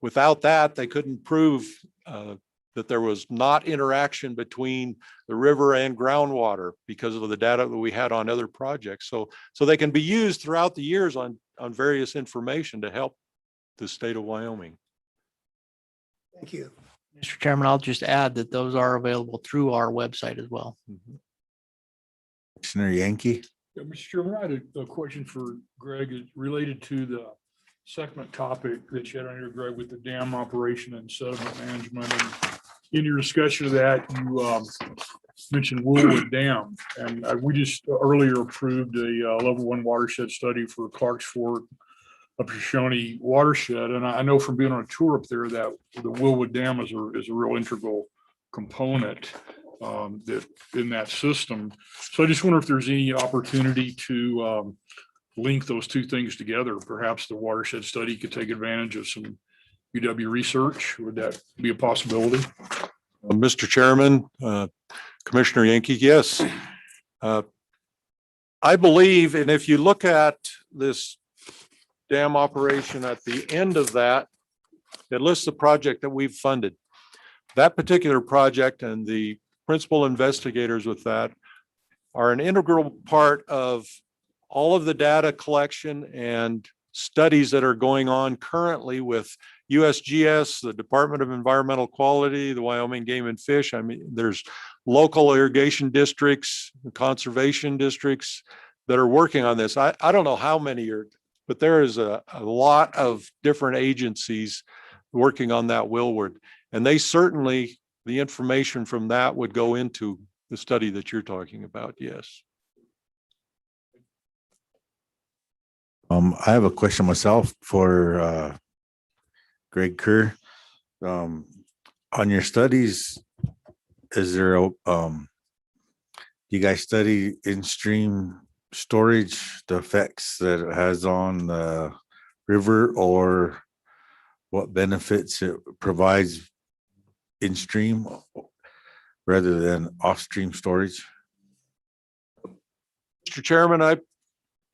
Without that, they couldn't prove that there was not interaction between the river and groundwater because of the data that we had on other projects. So they can be used throughout the years on various information to help the state of Wyoming. Thank you. Mr. Chairman, I'll just add that those are available through our website as well. Commissioner Yankee. Yeah, Mr. Chairman, I had a question for Greg. It's related to the second topic that you had on here, Greg, with the dam operation and sediment management. And in your discussion of that, you mentioned Woolwood Dam, and we just earlier approved a level 1 watershed study for Clark's Fork up Shoshone watershed. And I know from being on a tour up there that the Woolwood Dam is a real integral component that in that system. So I just wonder if there's any opportunity to link those two things together. Perhaps the watershed study could take advantage of some UW research. Would that be a possibility? Mr. Chairman, Commissioner Yankee, yes. I believe, and if you look at this dam operation at the end of that, it lists the project that we've funded. That particular project and the principal investigators with that are an integral part of all of the data collection and studies that are going on currently with USGS, the Department of Environmental Quality, the Wyoming Game and Fish. I mean, there's local irrigation districts, conservation districts that are working on this. I don't know how many are, but there is a lot of different agencies working on that wellward. And they certainly, the information from that would go into the study that you're talking about. Yes. I have a question myself for Greg Kerr. On your studies, is there you guys study in-stream storage, the effects that it has on the river, or what benefits it provides in-stream rather than off-stream storage? Mr. Chairman,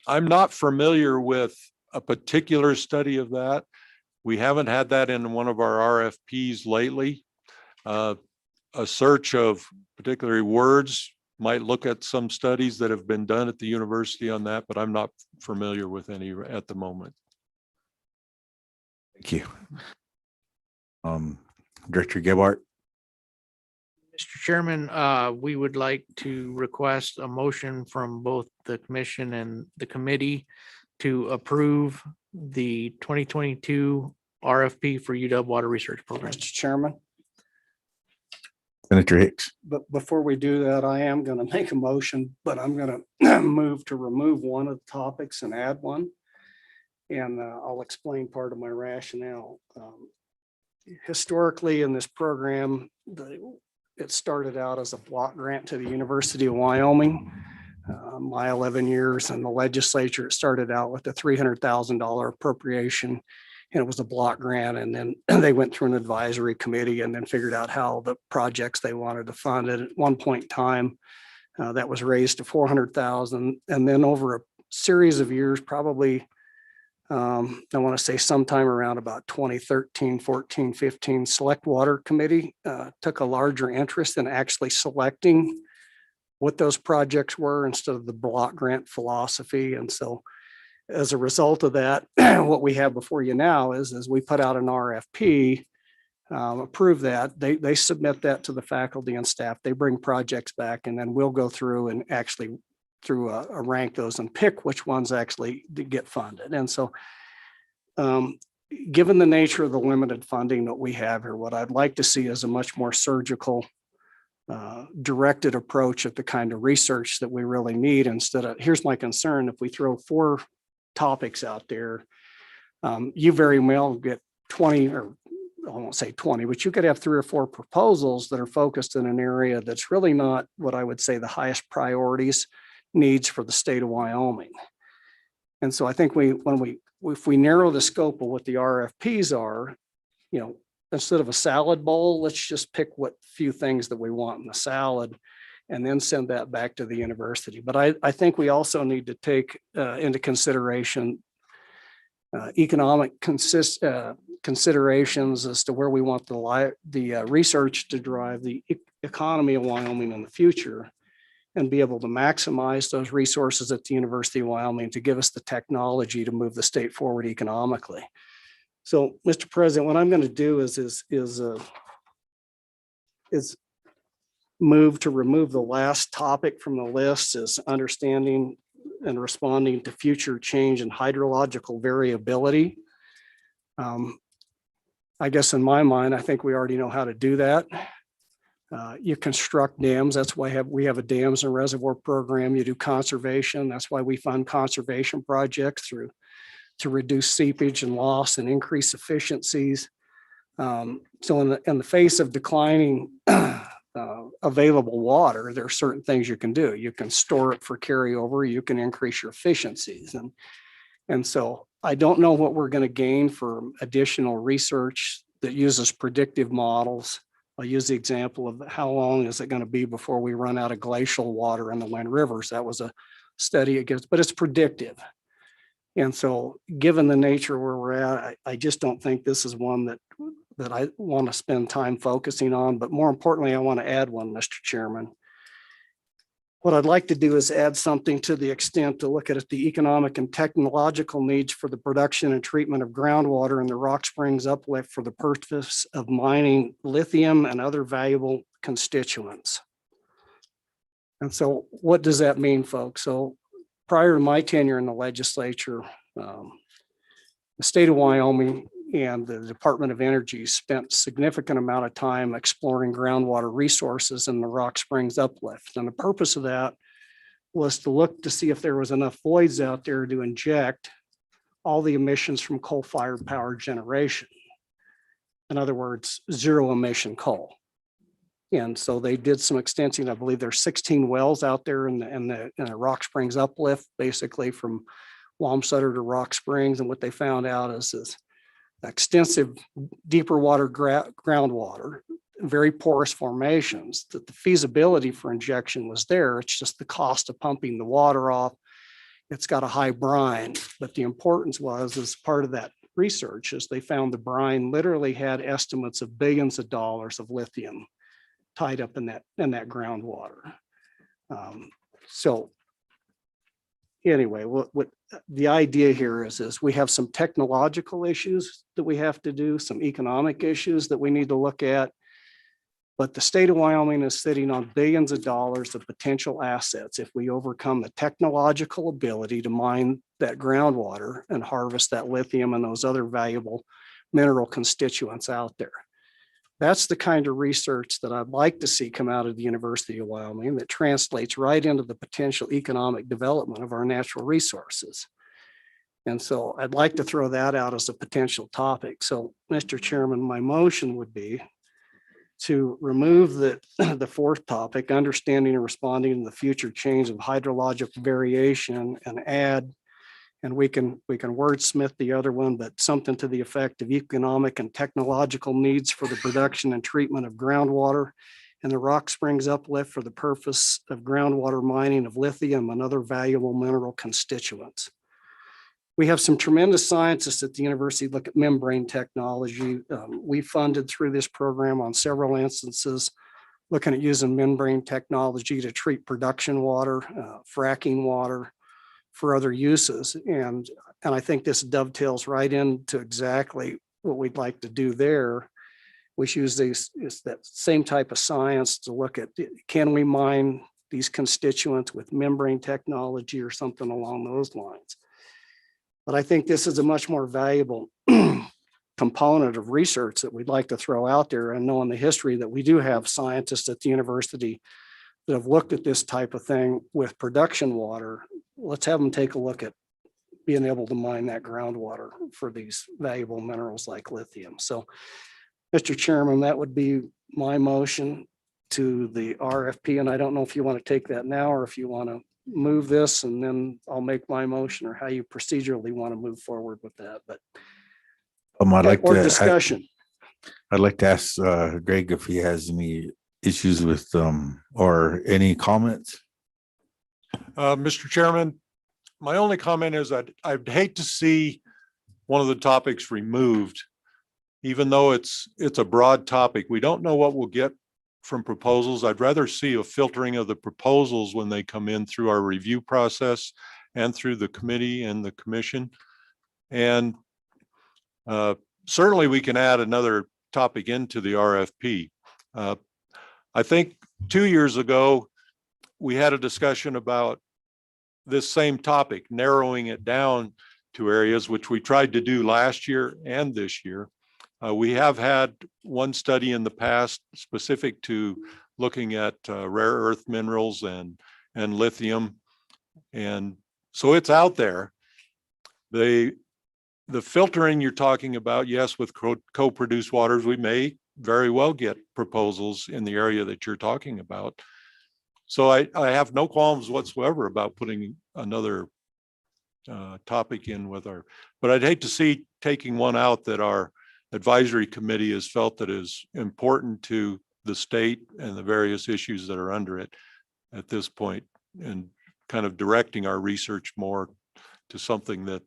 I'm not familiar with a particular study of that. We haven't had that in one of our RFPs lately. A search of particularly words might look at some studies that have been done at the university on that, but I'm not familiar with any at the moment. Thank you. Director Gebhardt. Mr. Chairman, we would like to request a motion from both the commission and the committee to approve the 2022 RFP for UW Water Research Program. Mr. Chairman, Senator Hicks. but before we do that, I am going to make a motion, but I'm going to move to remove one of the topics and add one. And I'll explain part of my rationale. Historically in this program, it started out as a block grant to the University of Wyoming. My 11 years in the legislature, it started out with a $300,000 appropriation, and it was a block grant. And then they went through an advisory committee and then figured out how the projects they wanted to fund it. At one point in time, that was raised to 400,000. And then over a series of years, probably, I want to say sometime around about 2013, 14, 15, Select Water Committee took a larger interest in actually selecting what those projects were instead of the block grant philosophy. And so as a result of that, what we have before you now is we put out an RFP, approve that, they submit that to the faculty and staff, they bring projects back, and then we'll go through and actually through a rank those and pick which ones actually get funded. And so given the nature of the limited funding that we have here, what I'd like to see is a much more surgical directed approach at the kind of research that we really need. Instead of, here's my concern, if we throw 4 topics out there, you very well get 20, or I won't say 20, but you could have 3 or 4 proposals that are focused in an area that's really not what I would say the highest priorities needs for the state of Wyoming. And so I think if we narrow the scope of what the RFPs are, instead of a salad bowl, let's just pick what few things that we want in the salad and then send that back to the university. But I think we also need to take into consideration economic considerations as to where we want the research to drive the economy of Wyoming in the future, and be able to maximize those resources at the University of Wyoming to give us the technology to move the state forward economically. So, Mr. President, what I'm going to do is move to remove the last topic from the list, is understanding and responding to future change in hydrological variability. I guess in my mind, I think we already know how to do that. You construct dams. That's why we have a dams and reservoir program. You do conservation. That's why we fund conservation projects to reduce seepage and loss and increase efficiencies. So in the face of declining available water, there are certain things you can do. You can store it for carryover. You can increase your efficiencies. And so I don't know what we're going to gain for additional research that uses predictive models. I'll use the example of how long is it going to be before we run out of glacial water in the Wind Rivers. That was a study it gives, but it's predictive. And so given the nature where we're at, I just don't think this is one that I want to spend time focusing on. But more importantly, I want to add one, Mr. Chairman. What I'd like to do is add something to the extent to look at the economic and technological needs for the production and treatment of groundwater in the Rock Springs uplift for the purpose of mining lithium and other valuable constituents. And so what does that mean, folks? So prior to my tenure in the legislature, the state of Wyoming and the Department of Energy spent significant amount of time exploring groundwater resources in the Rock Springs uplift. And the purpose of that was to look to see if there was enough voids out there to inject all the emissions from coal-fired power generation. In other words, zero emission coal. And so they did some extensive, I believe there's 16 wells out there in the Rock Springs uplift, basically from Wamsutter to Rock Springs. And what they found out is this extensive deeper water groundwater, very porous formations, that the feasibility for injection was there. It's just the cost of pumping the water off. It's got a high brine, but the importance was, as part of that research, is they found the brine literally had estimates of billions of dollars of lithium tied up in that groundwater. So anyway, what the idea here is we have some technological issues that we have to do, some economic issues that we need to look at. But the state of Wyoming is sitting on billions of dollars of potential assets if we overcome the technological ability to mine that groundwater and harvest that lithium and those other valuable mineral constituents out there. That's the kind of research that I'd like to see come out of the University of Wyoming that translates right into the potential economic development of our natural resources. And so I'd like to throw that out as a potential topic. So, Mr. Chairman, my motion would be to remove the fourth topic, understanding and responding to the future change of hydrological variation, and add, and we can wordsmith the other one, but something to the effect of economic and technological needs for the production and treatment of groundwater and the Rock Springs uplift for the purpose of groundwater mining of lithium and other valuable mineral constituents. We have some tremendous scientists at the university look at membrane technology. We funded through this program on several instances, looking at using membrane technology to treat production water, fracking water, for other uses. And I think this dovetails right into exactly what we'd like to do there. We should use that same type of science to look at, can we mine these constituents with membrane technology or something along those lines? But I think this is a much more valuable component of research that we'd like to throw out there, and knowing the history that we do have scientists at the university that have looked at this type of thing with production water. Let's have them take a look at being able to mine that groundwater for these valuable minerals like lithium. So, Mr. Chairman, that would be my motion to the RFP. And I don't know if you want to take that now or if you want to move this and then I'll make my motion, or how you procedurally want to move forward with that. But I'd like or to discussion. I'd like to ask Greg if he has any issues with or any comments. Mr. Chairman, my only comment is I'd hate to see one of the topics removed, even though it's a broad topic. We don't know what we'll get from proposals. I'd rather see a filtering of the proposals when they come in through our review process and through the committee and the commission. And certainly we can add another topic into the RFP. I think 2 years ago, we had a discussion about this same topic, narrowing it down to areas, which we tried to do last year and this year. We have had one study in the past specific to looking at rare earth minerals and lithium. And so it's out there. The filtering you're talking about, yes, with co-produced waters, we may very well get proposals in the area that you're talking about. So I have no qualms whatsoever about putting another topic in with but I'd hate to see taking one out that our advisory committee has felt that is important to the state and the various issues that are under it at this point, and kind of directing our research more to something that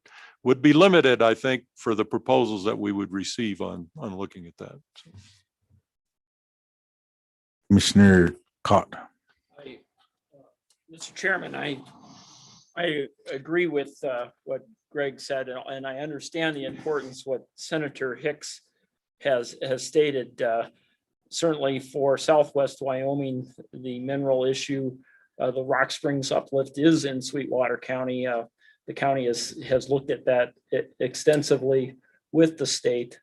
would be limited, I think, for the proposals that we would receive on looking at that. So. Commissioner Cott. Mr. Chairman, I agree with what Greg said, and I understand the importance what Senator Hicks has stated. Certainly for Southwest Wyoming, the mineral issue, the Rock Springs uplift is in Sweetwater County. The county has looked at that extensively with the state,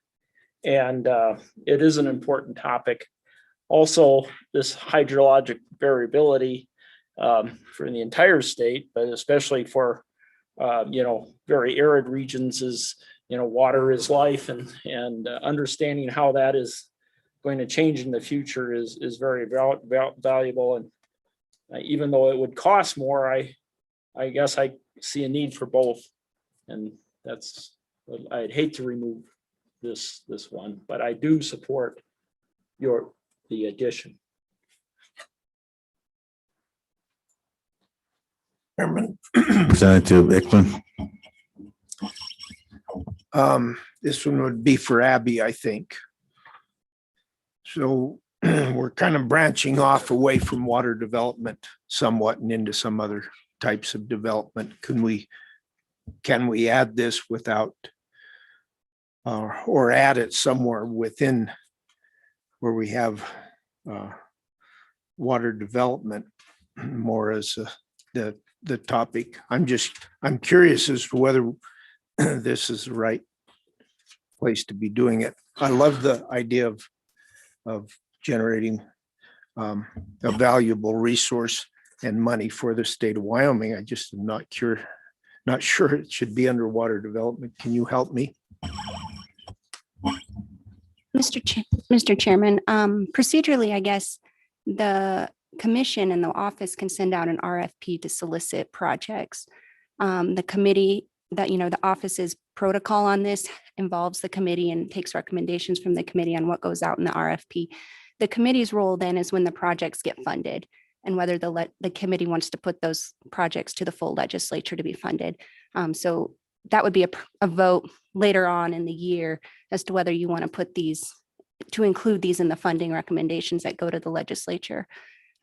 and it is an important topic. Also, this hydrologic variability for the entire state, but especially for very arid regions is, water is life, and understanding how that is going to change in the future is very valuable. And even though it would cost more, I guess I see a need for both. And that's, I'd hate to remove this one, but I do support the addition. Representative Ekman. This one would be for Abby, I think. So we're kind of branching off away from water development somewhat and into some other types of development. Can we add this without or add it somewhere within where we have water development more as the topic? I'm curious as to whether this is the right place to be doing it. I love the idea of generating a valuable resource and money for the state of Wyoming. I just am not sure it should be under water development. Can you help me? Mr. Chairman, procedurally, I guess the commission and the office can send out an RFP to solicit projects. The committee the office's protocol on this involves the committee and takes recommendations from the committee on what goes out in the RFP. The committee's role then is when the projects get funded and whether the committee wants to put those projects to the full legislature to be funded. So that would be a vote later on in the year as to whether you want to include these in the funding recommendations that go to the legislature.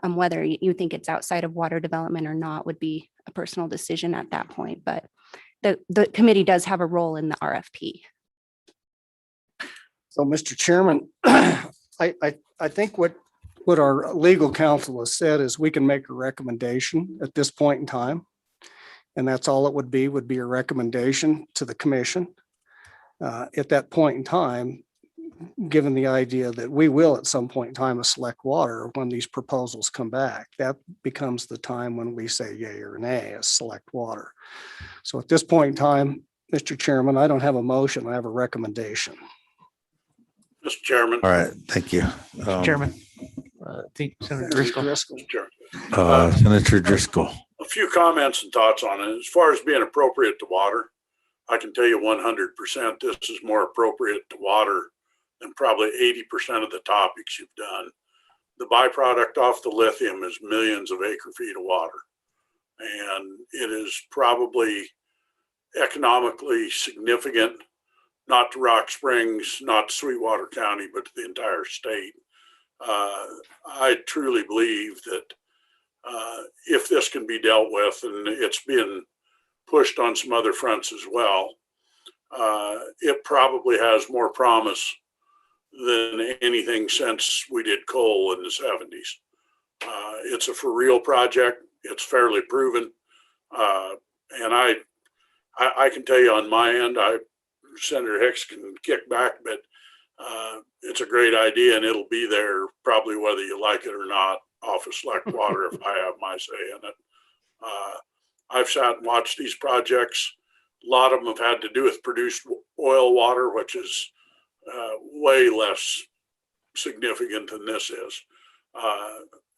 Whether you think it's outside of water development or not would be a personal decision at that point, but the committee does have a role in the RFP. So, Mr. Chairman, I think what our legal counsel has said is we can make a recommendation at this point in time. And that's all it would be a recommendation to the commission. At that point in time, given the idea that we will at some point in time select water when these proposals come back, that becomes the time when we say yay or nay as select water. So at this point in time, Mr. Chairman, I don't have a motion, I have a recommendation. Mr. Chairman. All right, thank you. Chairman, I think Senator Driscoll. Senator Driscoll. A few comments and thoughts on it. As far as being appropriate to water, I can tell you 100% this is more appropriate to water than probably 80% of the topics you've done. The byproduct off the lithium is millions of acre feet of water. And it is probably economically significant, not to Rock Springs, not to Sweetwater County, but to the entire state. I truly believe that if this can be dealt with, and it's been pushed on some other fronts as well, it probably has more promise than anything since we did coal in the 70s. It's a for real project. It's fairly proven. And I can tell you on my end, Senator Hicks can kick back, but it's a great idea and it'll be there probably whether you like it or not off of select water if I have my say in it. I've sat and watched these projects. A lot of them have had to do with produced oil water, which is way less significant than this is.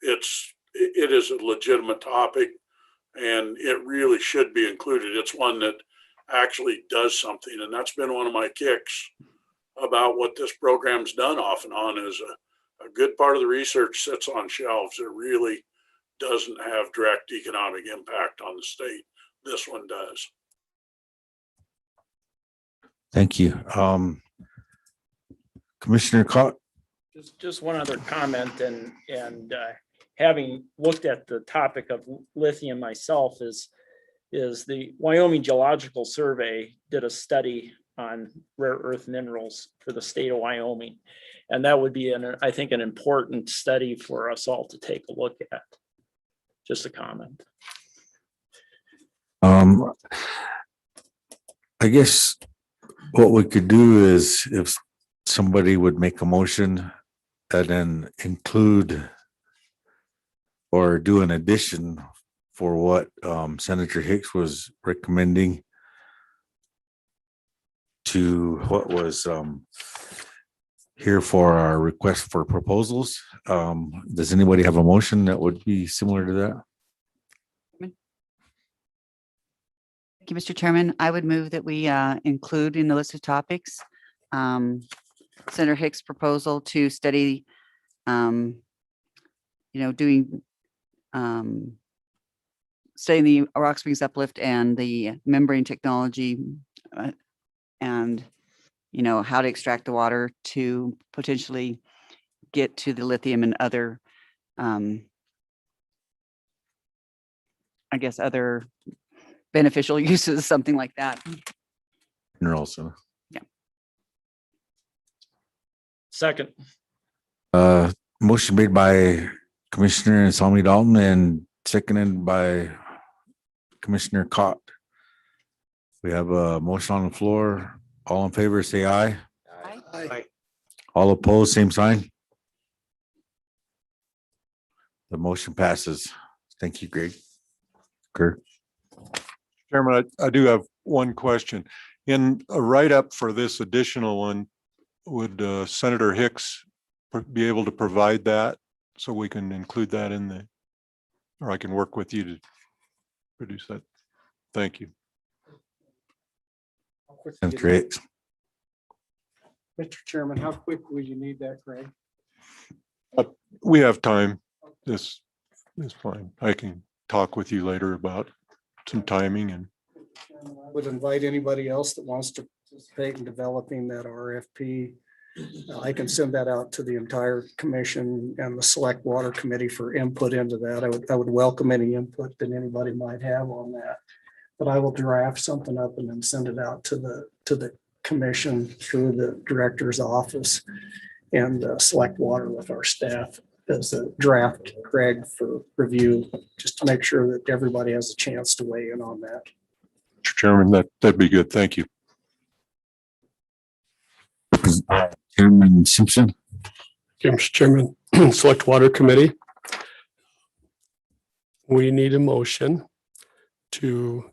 It is a legitimate topic and it really should be included. It's one that actually does something, and that's been one of my kicks about what this program's done off and on is a good part of the research sits on shelves. It really doesn't have direct economic impact on the state. This one does. Thank you. Commissioner Cott. Just one other comment, and having looked at the topic of lithium myself, is the Wyoming Geological Survey did a study on rare earth minerals for the state of Wyoming. And that would be, I think, an important study for us all to take a look at. Just a comment. I guess what we could do is if somebody would make a motion and then include or do an addition for what Senator Hicks was recommending to what was here for our request for proposals. Does anybody have a motion that would be similar to that? Thank you, Mr. Chairman. I would move that we include in the list of topics Senator Hicks' proposal to study, doing studying the Rock Springs uplift and the membrane technology, and how to extract the water to potentially get to the lithium and other, other beneficial uses, something like that. Also. Yeah. Second. Motion made by Commissioner Salmi Dalton and seconded by Commissioner Cott. We have a motion on the floor. All in favor, say aye. Aye. All opposed, same sign. The motion passes. Thank you, Greg. Kurt. Chairman, I do have one question. In a write-up for this additional one, would Senator Hicks be able to provide that so we can include that in the, or I can work with you to produce that? Thank you. That's great. Mr. Chairman, how quick will you need that, Greg? We have time. This is fine. I can talk with you later about some timing and Would invite anybody else that wants to participate in developing that RFP. I can send that out to the entire commission and the select water committee for input into that. I would welcome any input that anybody might have on that. But I will draft something up and then send it out to the commission through the director's office and select water with our staff as a draft, Greg, for review, just to make sure that everybody has a chance to weigh in on that. Mr. Chairman, that'd be good. Thank you. Chairman Simpson. Okay, Mr. Chairman, Select Water Committee. We need a motion to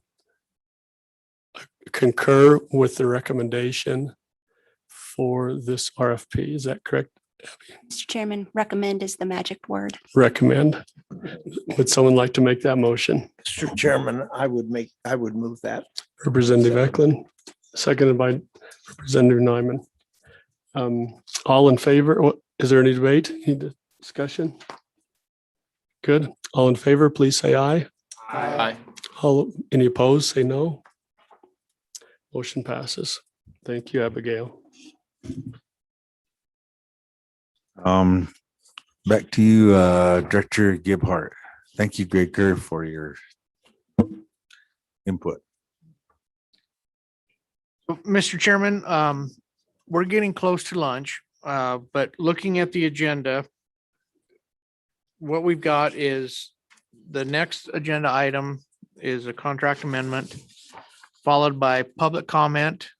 concur with the recommendation for this RFP. Is that correct, Abby? Mr. Chairman, recommend is the magic word. Recommend. Would someone like to make that motion? Mr. Chairman, I would move that. Representative Eklund, seconded by Representative Nyman. All in favor? Is there any debate? Any discussion? Good. All in favor, please say aye. Aye. Any opposed, say no. Motion passes. Thank you, Abigail. Back to you, Director Gebhardt. Thank you, Greg Kerr, for your input. Mr. Chairman, we're getting close to lunch, but looking at the agenda, what we've got is the next agenda item is a contract amendment, followed by public comment,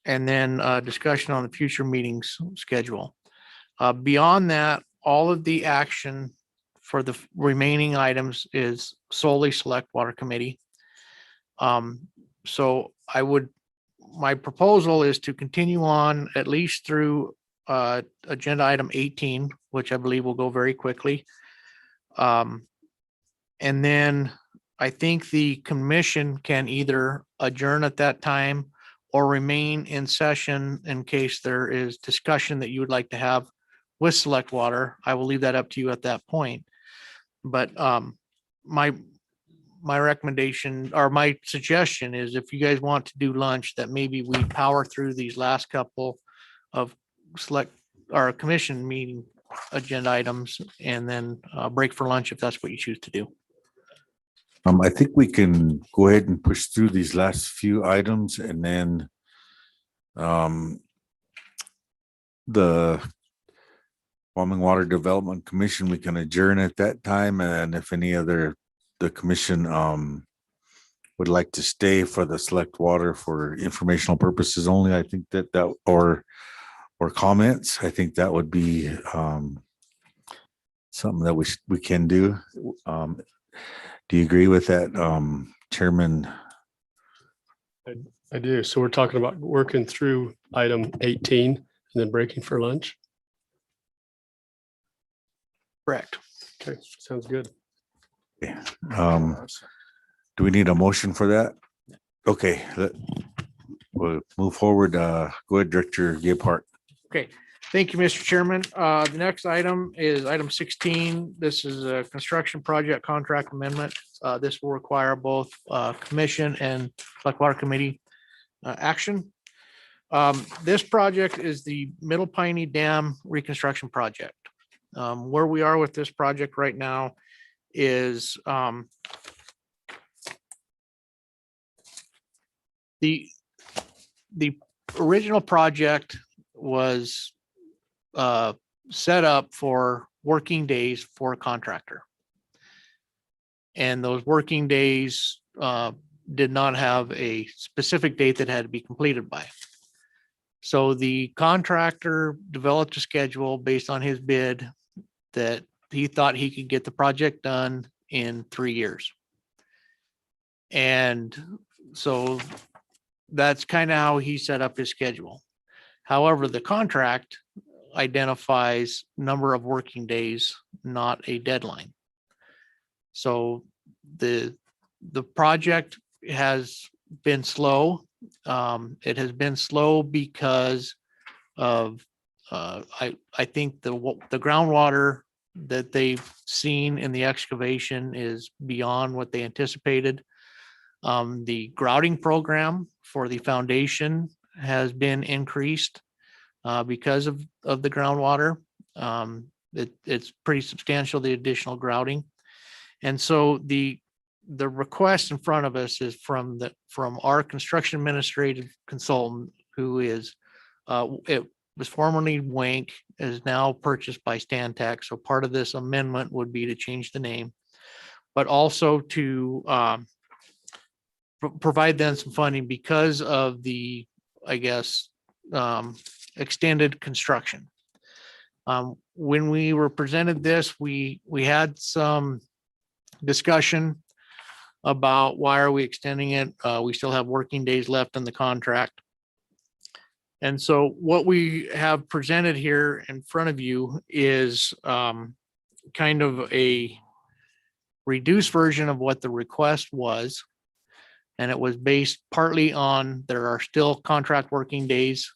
and then discussion on the future meetings schedule. Beyond that, all of the action for the remaining items is solely Select Water Committee. So my proposal is to continue on at least through agenda item 18, which I believe will go very quickly. And then I think the commission can either adjourn at that time or remain in session in case there is discussion that you would like to have with Select Water. I will leave that up to you at that point. But my recommendation or my suggestion is if you guys want to do lunch, that maybe we power through these last couple of select or commission meeting agenda items and then break for lunch if that's what you choose to do. I think we can go ahead and push through these last few items and then the Wyoming Water Development Commission, we can adjourn at that time. And if any other, the commission would like to stay for the select water for informational purposes only, I think that or comments, I think that would be something that we can do. Do you agree with that, Chairman? I do. So we're talking about working through item 18 and then breaking for lunch. Correct. Okay, sounds good. Do we need a motion for that? Okay, we'll move forward. Go ahead, Director Gephardt. Okay, thank you, Mr. Chairman. The next item is item 16. This is a construction project contract amendment. This will require both commission and select water committee action. This project is the Middle Piney Dam reconstruction project. Where we are with this project right now is the original project was set up for working days for a contractor. And those working days did not have a specific date that had to be completed by. So the contractor developed a schedule based on his bid that he thought he could get the project done in 3 years. And so that's kind of how he set up his schedule. However, the contract identifies number of working days, not a deadline. So the project has been slow. It has been slow because of I think the groundwater that they've seen in the excavation is beyond what they anticipated. The grouting program for the foundation has been increased because of the groundwater. It's pretty substantial, the additional grouting. And so the request in front of us is from our construction administrative consultant, who is it was formerly Wank, is now purchased by Stantec. So part of this amendment would be to change the name, but also to provide them some funding because of the, I guess, extended construction. When we were presented this, we had some discussion about why are we extending it? We still have working days left in the contract. And so what we have presented here in front of you is kind of a reduced version of what the request was. And it was based partly on there are still contract working days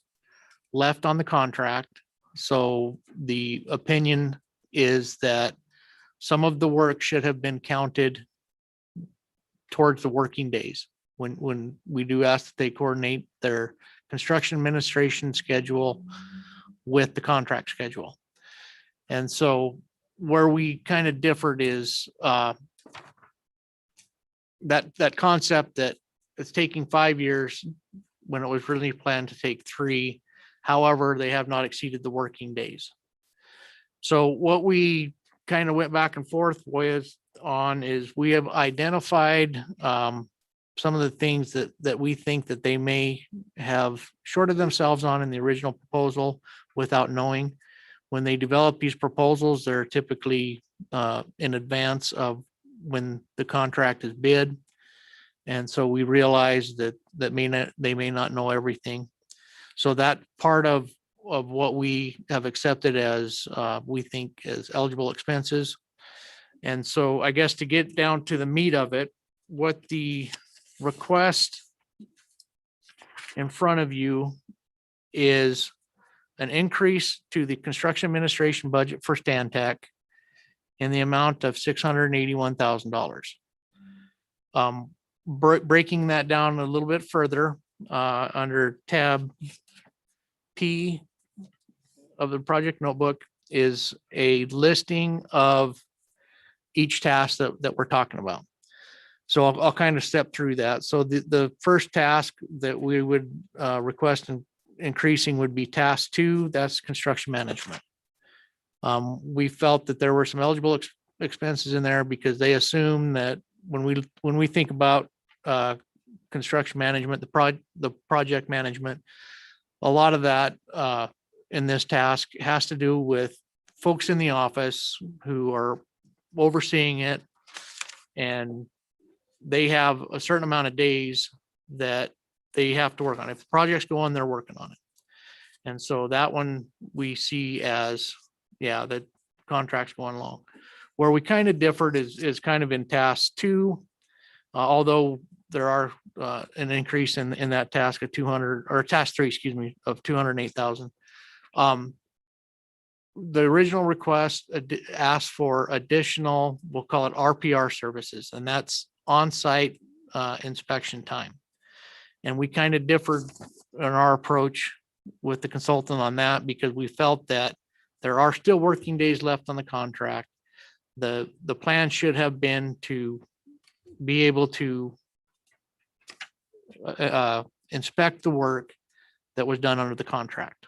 left on the contract. So the opinion is that some of the work should have been counted towards the working days. When we do ask that they coordinate their construction administration schedule with the contract schedule. And so where we kind of differed is that concept that it's taking 5 years when it was really planned to take 3. However, they have not exceeded the working days. So what we kind of went back and forth with on is we have identified some of the things that we think that they may have shorted themselves on in the original proposal without knowing. When they develop these proposals, they're typically in advance of when the contract is bid. And so we realize that they may not know everything. So that part of what we have accepted as we think as eligible expenses. And so I guess to get down to the meat of it, what the request in front of you is an increase to the construction administration budget for Stantec in the amount of $681,000. Breaking that down a little bit further, under tab P of the project notebook, is a listing of each task that we're talking about. So I'll kind of step through that. So the first task that we would request increasing would be task 2, that's construction management. We felt that there were some eligible expenses in there because they assume that when we think about construction management, the project management, a lot of that in this task has to do with folks in the office who are overseeing it, and they have a certain amount of days that they have to work on. If the project's going, they're working on it. And so that one we see as, yeah, the contract's going along. Where we kind of differed is kind of in task 2, although there are an increase in that task of 200, or task 3, excuse me, of 208,000. The original request asked for additional, we'll call it RPR services, and that's on-site inspection time. And we kind of differed in our approach with the consultant on that because we felt that there are still working days left on the contract. The plan should have been to be able to inspect the work that was done under the contract.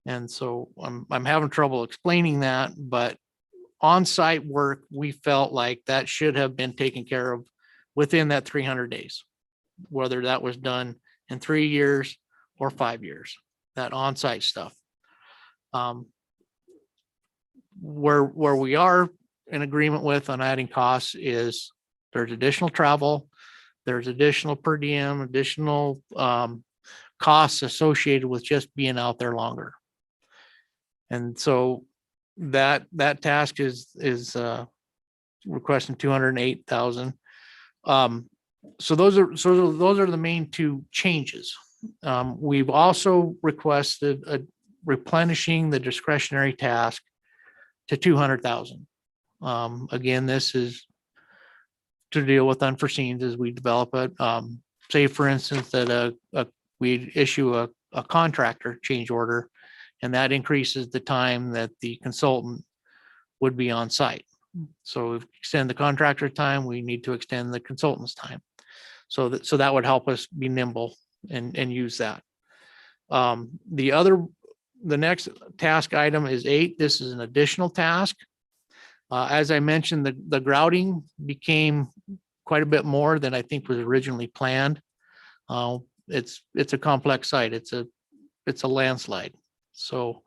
And so I'm having trouble explaining that, but on-site work, we felt like that should have been taken care of within that 300 days, whether that was done in 3 years or 5 years, that on-site stuff. Where we are in agreement with on adding costs is there's additional travel, there's additional per diem, additional costs associated with just being out there longer. And so that task is requesting 208,000. So those are the main 2 changes. We've also requested a replenishing the discretionary task to 200,000. Again, this is to deal with unforeseens as we develop it. Say, for instance, that we issue a contractor change order, and that increases the time that the consultant would be on site. So if we extend the contractor time, we need to extend the consultant's time. So that would help us be nimble and use that. The next task item is 8. This is an additional task. As I mentioned, the grouting became quite a bit more than I think was originally planned. It's a complex site. It's a landslide. So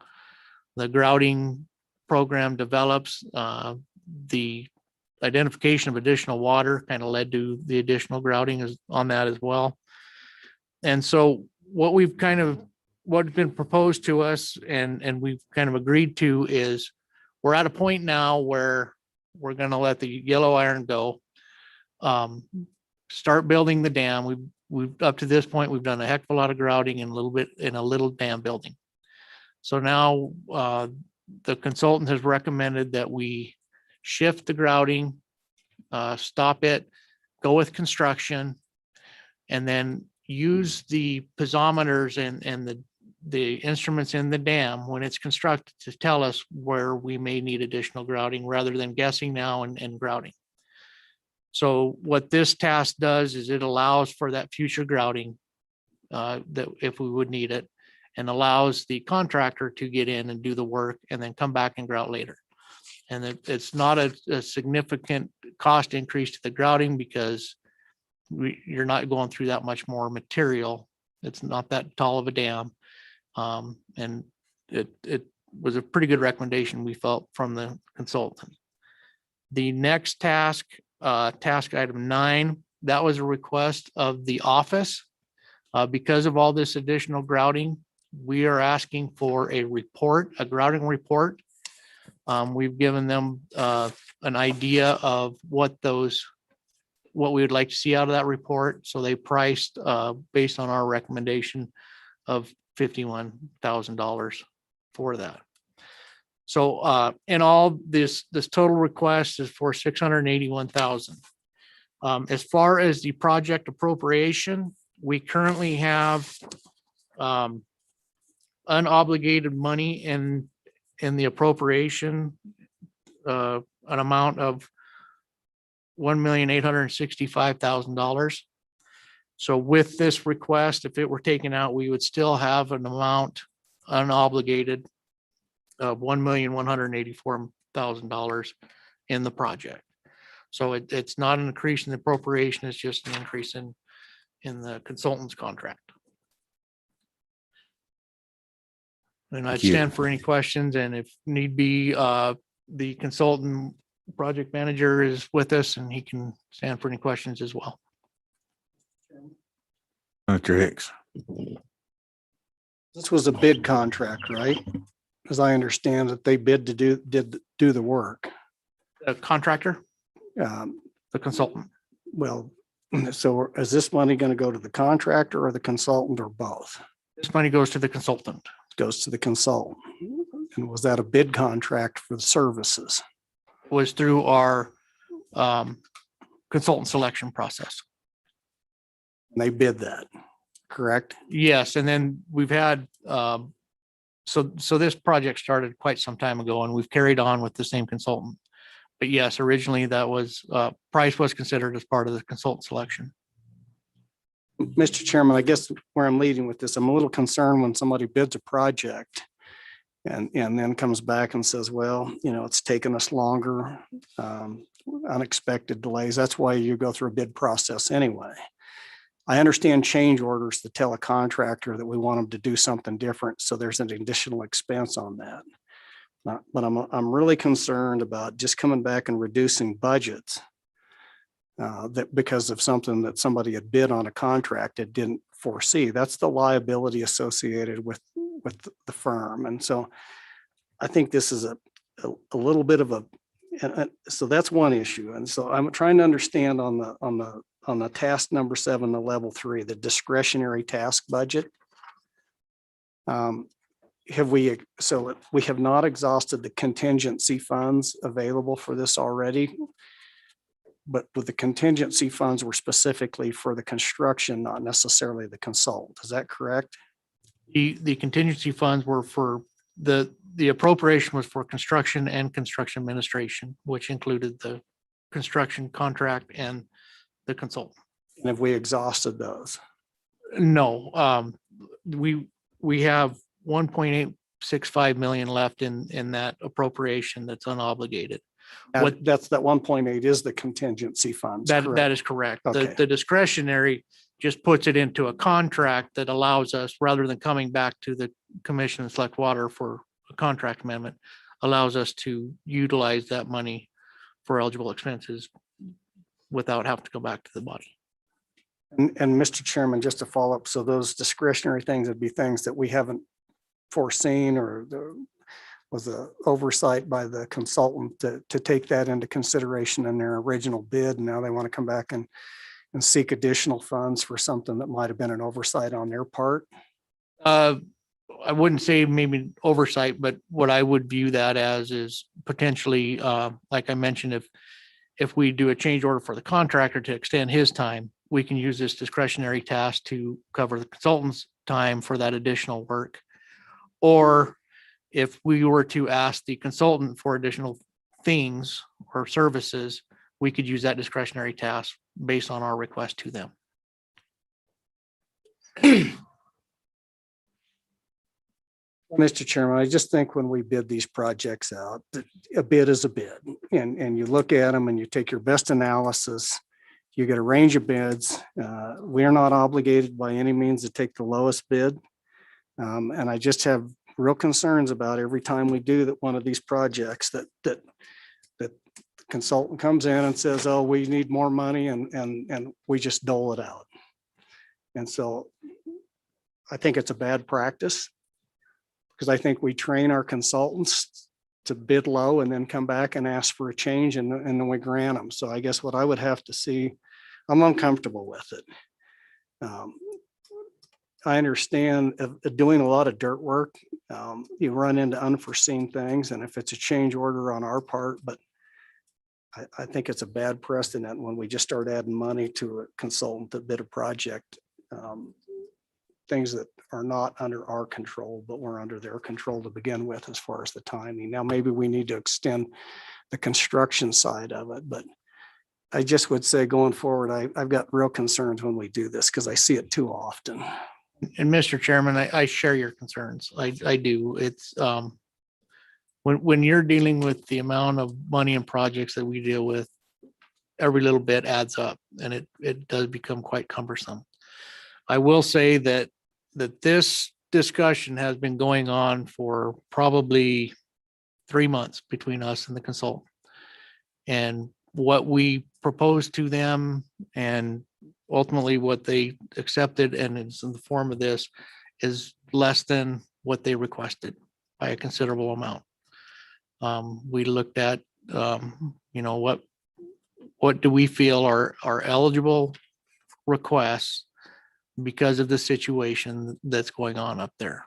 the grouting program develops, the identification of additional water kind of led to the additional grouting is on that as well. And so what's been proposed to us and we've kind of agreed to is we're at a point now where we're going to let the yellow iron go, start building the dam. We've up to this point, we've done a heck of a lot of grouting and a little bit in a little dam building. So now the consultant has recommended that we shift the grouting, stop it, go with construction, and then use the piezometers and the instruments in the dam when it's constructed to tell us where we may need additional grouting rather than guessing now and grouting. So what this task does is it allows for that future grouting that if we would need it, and allows the contractor to get in and do the work and then come back and grout later. And it's not a significant cost increase to the grouting because you're not going through that much more material. It's not that tall of a dam. And it was a pretty good recommendation we felt from the consultant. The next task, task item 9, that was a request of the office. Because of all this additional grouting, we are asking for a report, a grouting report. We've given them an idea of what we would like to see out of that report. So they priced based on our recommendation of $51,000 for that. So in all, this total request is for $681,000. As far as the project appropriation, we currently have unobligated money in in the appropriation, an amount of $1,865,000. So with this request, if it were taken out, we would still have an amount unobligated of $1,184,000 in the project. So it's not an increase in the appropriation, it's just an increase in the consultant's contract. And I'd Thank you. stand for any questions, and if need be, the consultant project manager is with us and he can stand for any questions as well. Mr. Hicks. This was a bid contract, right? As I understand it, they bid to do the work. The contractor, Um, the consultant. Well, so is this money going to go to the contractor or the consultant or both? This money goes to the consultant. Goes to the consultant. And was that a bid contract for the services? Was through our consultant selection process. And they bid that, correct? Yes, and then we've had, so this project started quite some time ago and we've carried on with the same consultant. But yes, originally that was, price was considered as part of the consultant selection. Mr. Chairman, I guess where I'm leading with this, I'm a little concerned when somebody bids a project and then comes back and says, well, it's taken us longer, unexpected delays. That's why you go through a bid process anyway. I understand change orders to tell a contractor that we want them to do something different, so there's an additional expense on that. But I'm really concerned about just coming back and reducing budgets that because of something that somebody had bid on a contract that didn't foresee. That's the liability associated with the firm. And so I think this is a little bit of so that's one issue. And so I'm trying to understand on the task number 7, the level 3, the discretionary task budget. So we have not exhausted the contingency funds available for this already. But with the contingency funds were specifically for the construction, not necessarily the consultant. Is that correct? The contingency funds were for the appropriation was for construction and construction administration, which included the construction contract and the consultant. And have we exhausted those? No, we have 1.865 million left in that appropriation that's unobligated. That's that 1.8 is the contingency funds. That is correct. Okay. The discretionary just puts it into a contract that allows us, rather than coming back to the commission and select water for a contract amendment, allows us to utilize that money for eligible expenses without having to go back to the body. And Mr. Chairman, just to follow up, so those discretionary things would be things that we haven't foreseen or was a oversight by the consultant to take that into consideration in their original bid. And now they want to come back and seek additional funds for something that might have been an oversight on their part. I wouldn't say maybe oversight, but what I would view that as is potentially, like I mentioned, if we do a change order for the contractor to extend his time, we can use this discretionary task to cover the consultant's time for that additional work. Or if we were to ask the consultant for additional things or services, we could use that discretionary task based on our request to them. Mr. Chairman, I just think when we bid these projects out, a bid is a bid, and you look at them and you take your best analysis, you get a range of bids. We are not obligated by any means to take the lowest bid. And I just have real concerns about every time we do that one of these projects that the consultant comes in and says, oh, we need more money, and we just dole it out. And so I think it's a bad practice, because I think we train our consultants to bid low and then come back and ask for a change, and then we grant them. So I guess what I would have to see, I'm uncomfortable with it. I understand doing a lot of dirt work, you run into unforeseen things, and if it's a change order on our part, but I think it's a bad precedent when we just start adding money to a consultant that bid a project things that are not under our control, but were under their control to begin with as far as the timing. Now, maybe we need to extend the construction side of it, but I just would say going forward, I've got real concerns when we do this because I see it too often. And Mr. Chairman, I share your concerns. I do. It's, when you're dealing with the amount of money and projects that we deal with, every little bit adds up and it does become quite cumbersome. I will say that this discussion has been going on for probably 3 months between us and the consultant. And what we proposed to them and ultimately what they accepted and it's in the form of this is less than what they requested by a considerable amount. We looked at, what do we feel are eligible requests because of the situation that's going on up there.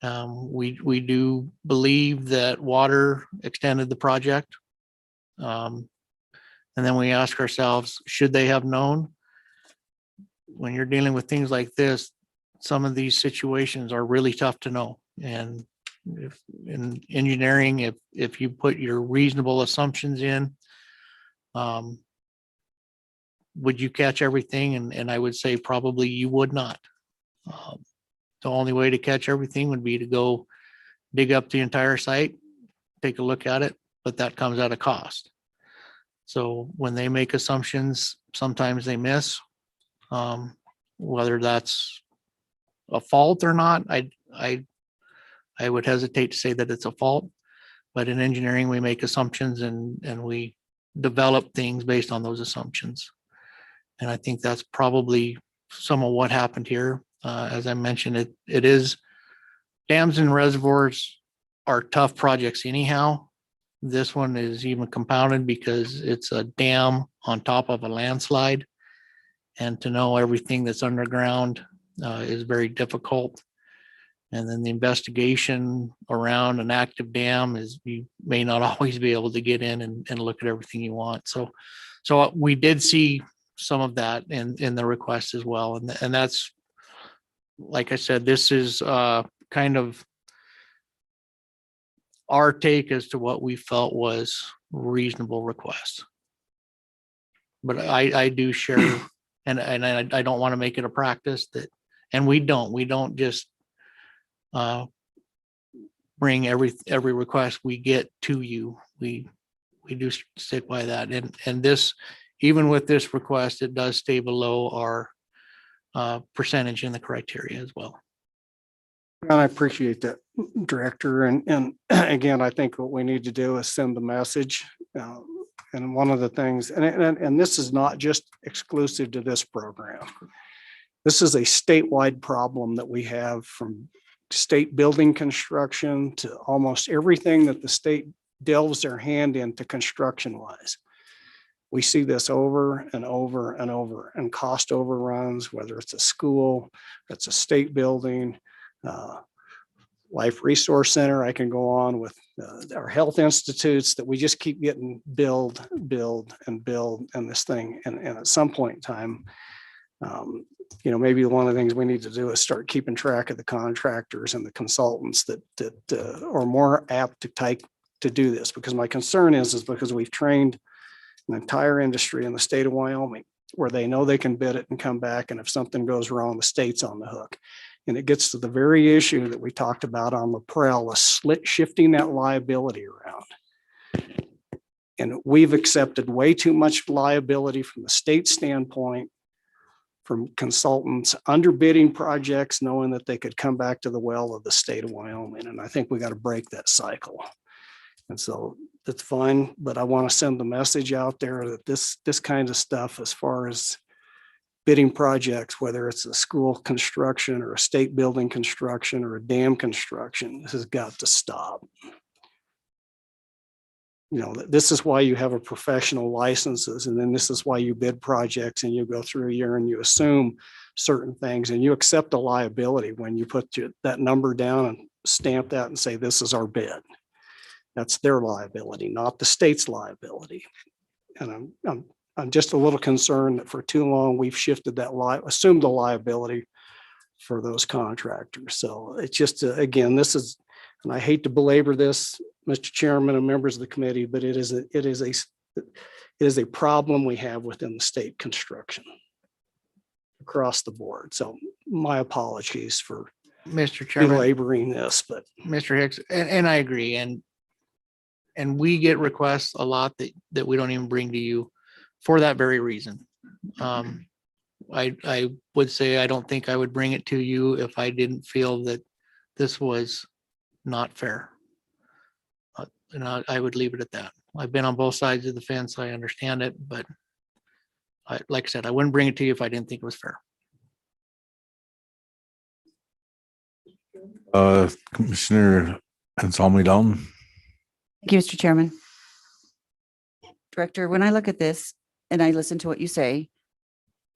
We do believe that water extended the project. And then we ask ourselves, should they have known? When you're dealing with things like this, some of these situations are really tough to know. And if in engineering, if you put your reasonable assumptions in, would you catch everything? And I would say probably you would not. The only way to catch everything would be to go dig up the entire site, take a look at it, but that comes at a cost. So when they make assumptions, sometimes they miss. Whether that's a fault or not, I would hesitate to say that it's a fault. But in engineering, we make assumptions and we develop things based on those assumptions. And I think that's probably some of what happened here. As I mentioned, it is dams and reservoirs are tough projects anyhow. This one is even compounded because it's a dam on top of a landslide. And to know everything that's underground is very difficult. And then the investigation around an active dam is you may not always be able to get in and look at everything you want. So we did see some of that in the request as well. And that's, like I said, this is kind of our take as to what we felt was reasonable request. But I do share, and I don't want to make it a practice that, and we don't just bring every request we get to you. We do stick by that. And this, even with this request, it does stay below our percentage in the criteria as well. And I appreciate that, Director. And again, I think what we need to do is send the message. And one of the things, and this is not just exclusive to this program. This is a statewide problem that we have, from state building construction to almost everything that the state delves their hand into construction wise. We see this over and over and over, and cost overruns, whether it's a school, it's a state building, Life Resource Center. I can go on with our health institutes that we just keep getting build, and this thing. And at some point in time, maybe one of the things we need to do is start keeping track of the contractors and the consultants that are more apt to do this. Because my concern is because we've trained an entire industry in the state of Wyoming where they know they can bid it and come back. And if something goes wrong, the state's on the hook. And it gets to the very issue that we talked about on the Perel, shifting that liability around. And we've accepted way too much liability from the state standpoint, from consultants underbidding projects, knowing that they could come back to the well of the state of Wyoming. And I think we got to break that cycle. And so that's fine, but I want to send the message out there that this kind of stuff, as far as bidding projects, whether it's a school construction or a state building construction or a dam construction, this has got to stop. This is why you have a professional licenses, and then this is why you bid projects and you go through a year and you assume certain things and you accept a liability when you put that number down and stamp that and say, this is our bid. That's their liability, not the state's liability. And I'm just a little concerned that for too long we've shifted that assumed the liability for those contractors. So it's just, again, this is, and I hate to belabor this, Mr. Chairman and members of the committee, but it is a problem we have within the state construction across the board. So my apologies for Mr. Chairman, belaboring this, but Mr. Hicks, and I agree. And we get requests a lot that we don't even bring to you for that very reason. I would say, I don't think I would bring it to you if I didn't feel that this was not fair. And I would leave it at that. I've been on both sides of the fence. I understand it, but like I said, I wouldn't bring it to you if I didn't think it was fair. Commissioner Anselmi Dalton. Thank you, Mr. Chairman. Director, when I look at this and I listen to what you say,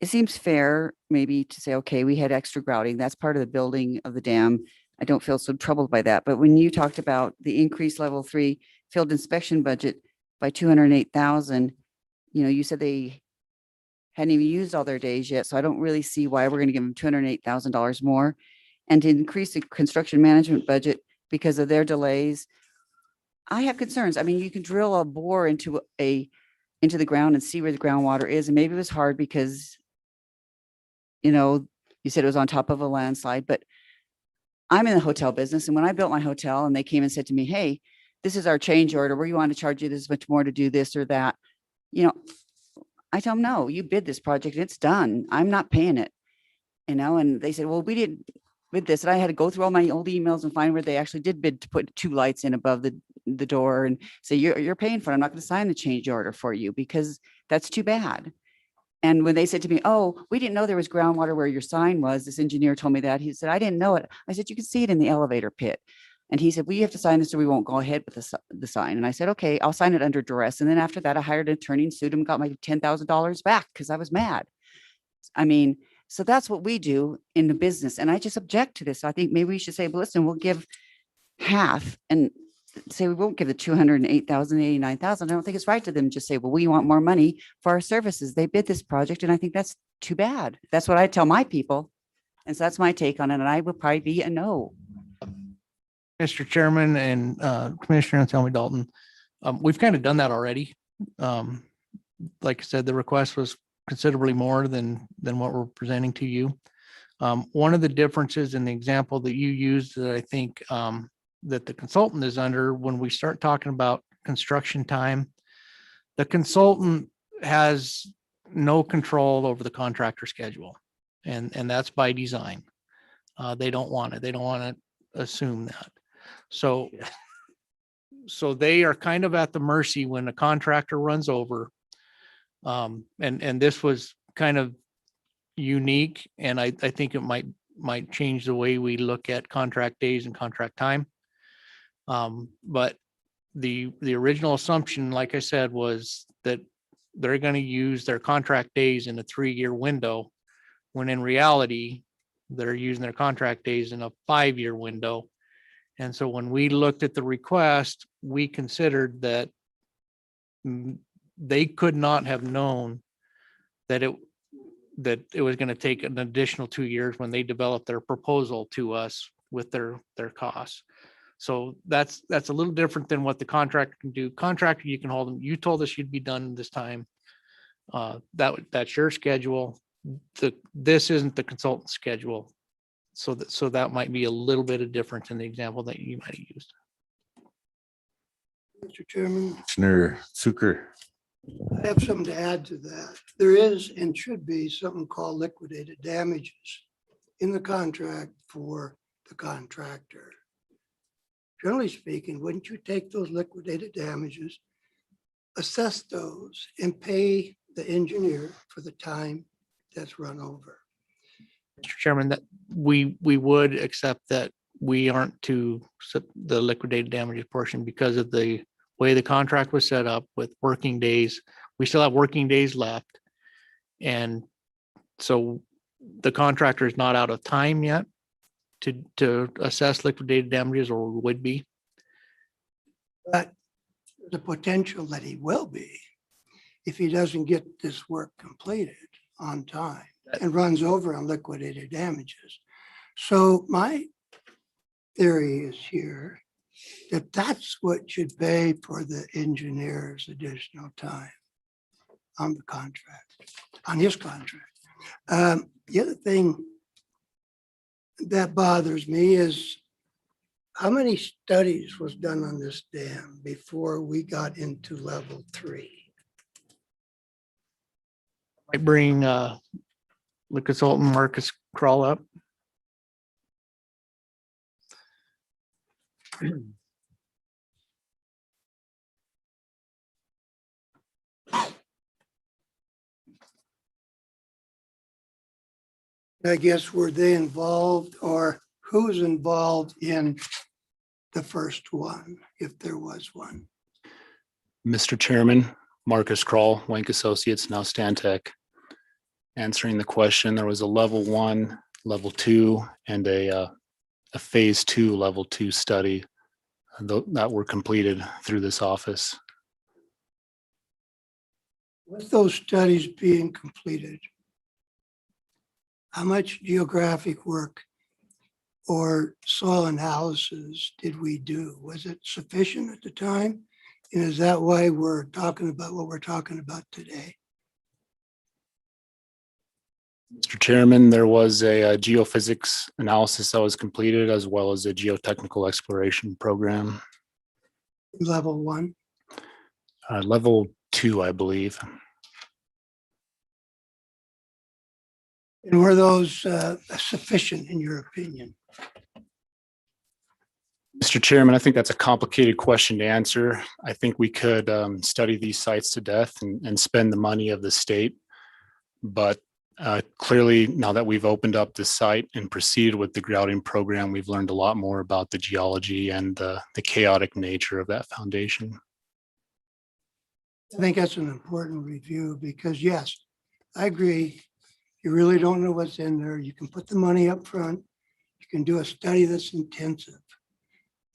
it seems fair maybe to say, okay, we had extra grouting. That's part of the building of the dam. I don't feel so troubled by that. But when you talked about the increased level 3 field inspection budget by 208,000, you said they hadn't even used all their days yet. So I don't really see why we're going to give them $208,000 more. And to increase the construction management budget because of their delays, I have concerns. I mean, you can drill a bore into the ground and see where the groundwater is. And maybe it was hard because, you said it was on top of a landslide, but I'm in the hotel business. And when I built my hotel and they came and said to me, hey, this is our change order, where you want to charge you this much more to do this or that. I tell them, no, you bid this project, it's done. I'm not paying it. And they said, well, we didn't bid this. And I had to go through all my old emails and find where they actually did bid to put 2 lights in above the door and say, you're paying for it. I'm not going to sign the change order for you because that's too bad. And when they said to me, oh, we didn't know there was groundwater where your sign was, this engineer told me that. He said, I didn't know it. I said, you can see it in the elevator pit. And he said, well, you have to sign this or we won't go ahead with the sign. And I said, okay, I'll sign it under duress. And then after that, I hired an attorney and sued him, got my $10,000 back because I was mad. I mean, so that's what we do in the business. And I just object to this. I think maybe we should say, well, listen, we'll give half and say we won't give the 208,000, 89,000. I don't think it's right to them. Just say, well, we want more money for our services. They bid this project. And I think that's too bad. That's what I tell my people. And so that's my take on it. And I would probably be a no. Mr. Chairman and Commissioner Anselmi Dalton, we've kind of done that already. Like I said, the request was considerably more than what we're presenting to you. One of the differences in the example that you used that I think that the consultant is under, when we start talking about construction time, the consultant has no control over the contractor schedule. And that's by design. They don't want it. They don't want to assume that. So they are kind of at the mercy when a contractor runs over. And this was kind of unique. And I think it might change the way we look at contract days and contract time. But the original assumption, like I said, was that they're going to use their contract days in a 3-year window, when in reality, they're using their contract days in a 5-year window. And so when we looked at the request, we considered that they could not have known that it was going to take an additional 2 years when they developed their proposal to us with their costs. So that's a little different than what the contractor can do. Contractor, you can hold them. You told us you'd be done this time. That's your schedule. This isn't the consultant's schedule. So that might be a little bit of difference in the example that you might have used. Mr. Chairman, Commissioner Zucker. I have something to add to that. There is and should be something called liquidated damages in the contract for the contractor. Generally speaking, wouldn't you take those liquidated damages, assess those, and pay the engineer for the time that's run over? Mr. Chairman, that we would accept that we aren't to the liquidated damages portion because of the way the contract was set up with working days. We still have working days left. And so the contractor is not out of time yet to assess liquidated damages, or would be. But the potential that he will be if he doesn't get this work completed on time and runs over on liquidated damages. So my theory is here that that's what should pay for the engineer's additional time on the contract, on his contract. The other thing that bothers me is how many studies was done on this dam before we got into level 3? I bring the consultant Marcus Crawl up. I guess were they involved or who's involved in the first one, if there was one? Mr. Chairman, Marcus Kroll, Wank Associates, now Stantec. Answering the question, there was a level 1, level 2, and a phase 2, level 2 study that were completed through this office. With those studies being completed, how much geographic work or soil analysis did we do? Was it sufficient at the time? And is that why we're talking about what we're talking about today? Mr. Chairman, there was a geophysics analysis that was completed as well as a geotechnical exploration program. Level 1? Level 2, I believe. And were those sufficient in your opinion? Mr. Chairman, I think that's a complicated question to answer. I think we could study these sites to death and spend the money of the state. But clearly, now that we've opened up the site and proceeded with the grouting program, we've learned a lot more about the geology and the chaotic nature of that foundation. I think that's an important review because yes, I agree. You really don't know what's in there. You can put the money up front. You can do a study that's intensive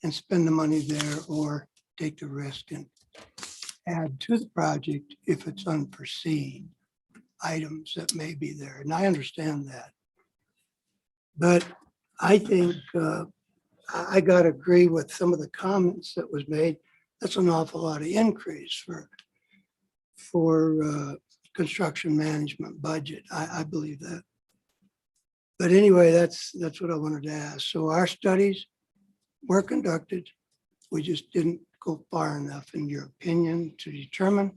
and spend the money there or take the risk and add to the project if it's unforeseen items that may be there. And I understand that. But I think I got to agree with some of the comments that was made. That's an awful lot of increase for construction management budget. I believe that. But anyway, that's what I wanted to ask. So our studies were conducted. We just didn't go far enough, in your opinion, to determine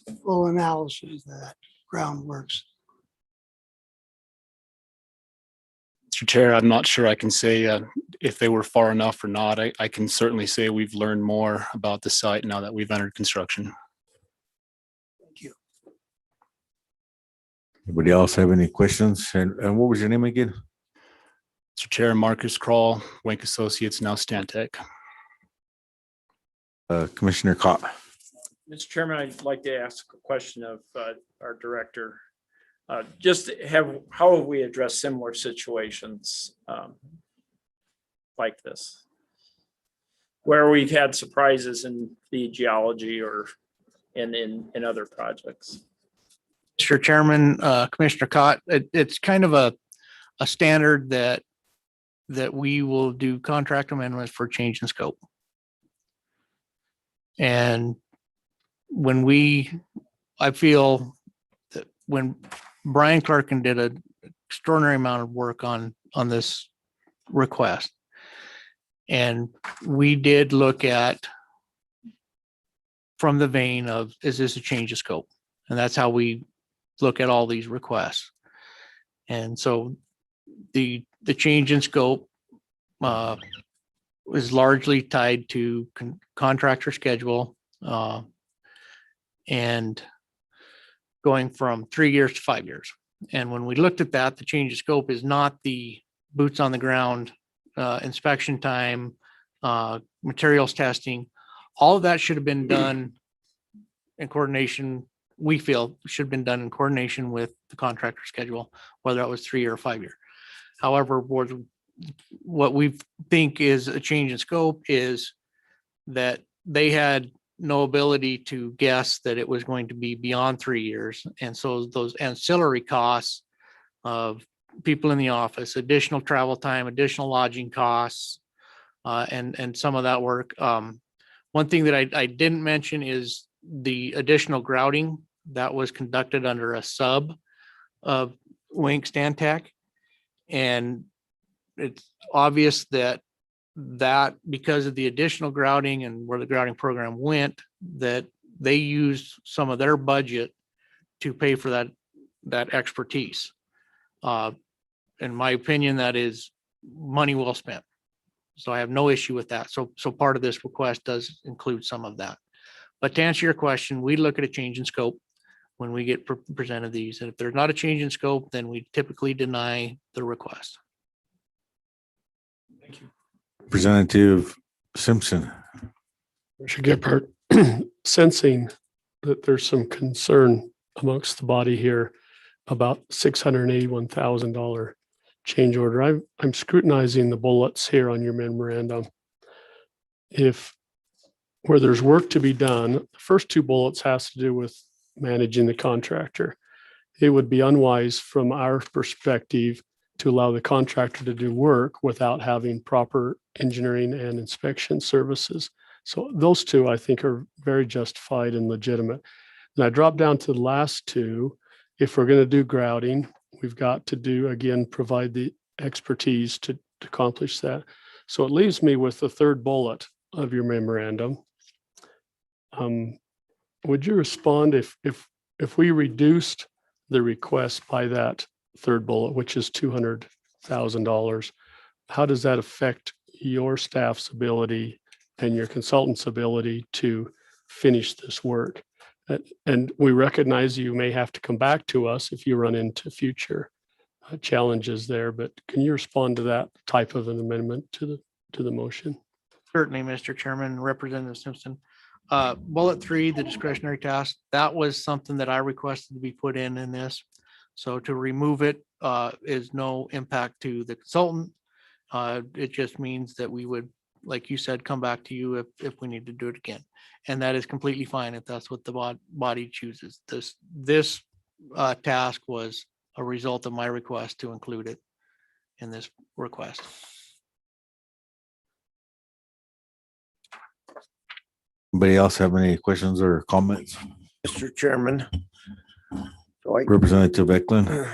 the full analysis of that groundworks. Mr. Chair, I'm not sure I can say if they were far enough or not. I can certainly say we've learned more about the site now that we've entered construction. Thank you. Anybody else have any questions? And what was your name again? Mr. Chair, Marcus Kroll, Wank Associates, now Stantec. Commissioner Cott. Mr. Chairman, I'd like to ask a question of our director. How have we addressed similar situations like this? Where we've had surprises in the geology or in other projects? Mr. Chairman, Commissioner Cott, it's kind of a standard that we will do contract amendments for change in scope. And I feel that when Brian Clarkin did an extraordinary amount of work on this request, and we did look at from the vein of, is this a change of scope? And that's how we look at all these requests. And so the change in scope is largely tied to contractor schedule and going from 3 years to 5 years. And when we looked at that, the change of scope is not the boots on the ground inspection time, materials testing. All of that should have been done in coordination. We feel should have been done in coordination with the contractor schedule, whether that was 3 year or 5 year. However, what we think is a change in scope is that they had no ability to guess that it was going to be beyond 3 years. And so those ancillary costs of people in the office, additional travel time, additional lodging costs, and some of that work. One thing that I didn't mention is the additional grouting that was conducted under a sub of Wink Stantec. And it's obvious that because of the additional grouting and where the grouting program went, that they used some of their budget to pay for that expertise. In my opinion, that is money well spent. So I have no issue with that. So part of this request does include some of that. But to answer your question, we look at a change in scope when we get presented these. And if there's not a change in scope, then we typically deny the request. Thank you. Representative Simpson. Mr. Gephardt, sensing that there's some concern amongst the body here about $681,000 change order. I'm scrutinizing the bullets here on your memorandum. If where there's work to be done, the first two bullets has to do with managing the contractor. It would be unwise from our perspective to allow the contractor to do work without having proper engineering and inspection services. So those two, I think, are very justified and legitimate. And I drop down to the last two. If we're going to do grouting, we've got to do, again, provide the expertise to accomplish that. So it leaves me with the third bullet of your memorandum. Would you respond if we reduced the request by that third bullet, which is $200,000? How does that affect your staff's ability and your consultant's ability to finish this work? And we recognize you may have to come back to us if you run into future challenges there, but can you respond to that type of an amendment to the motion? Certainly, Mr. Chairman, Representative Simpson. Bullet 3, the discretionary task, that was something that I requested to be put in this. So to remove it is no impact to the consultant. It just means that we would, like you said, come back to you if we need to do it again. And that is completely fine if that's what the body chooses. This task was a result of my request to include it in this request. Anybody else have any questions or comments? Mr. Chairman. So Representative Eklund.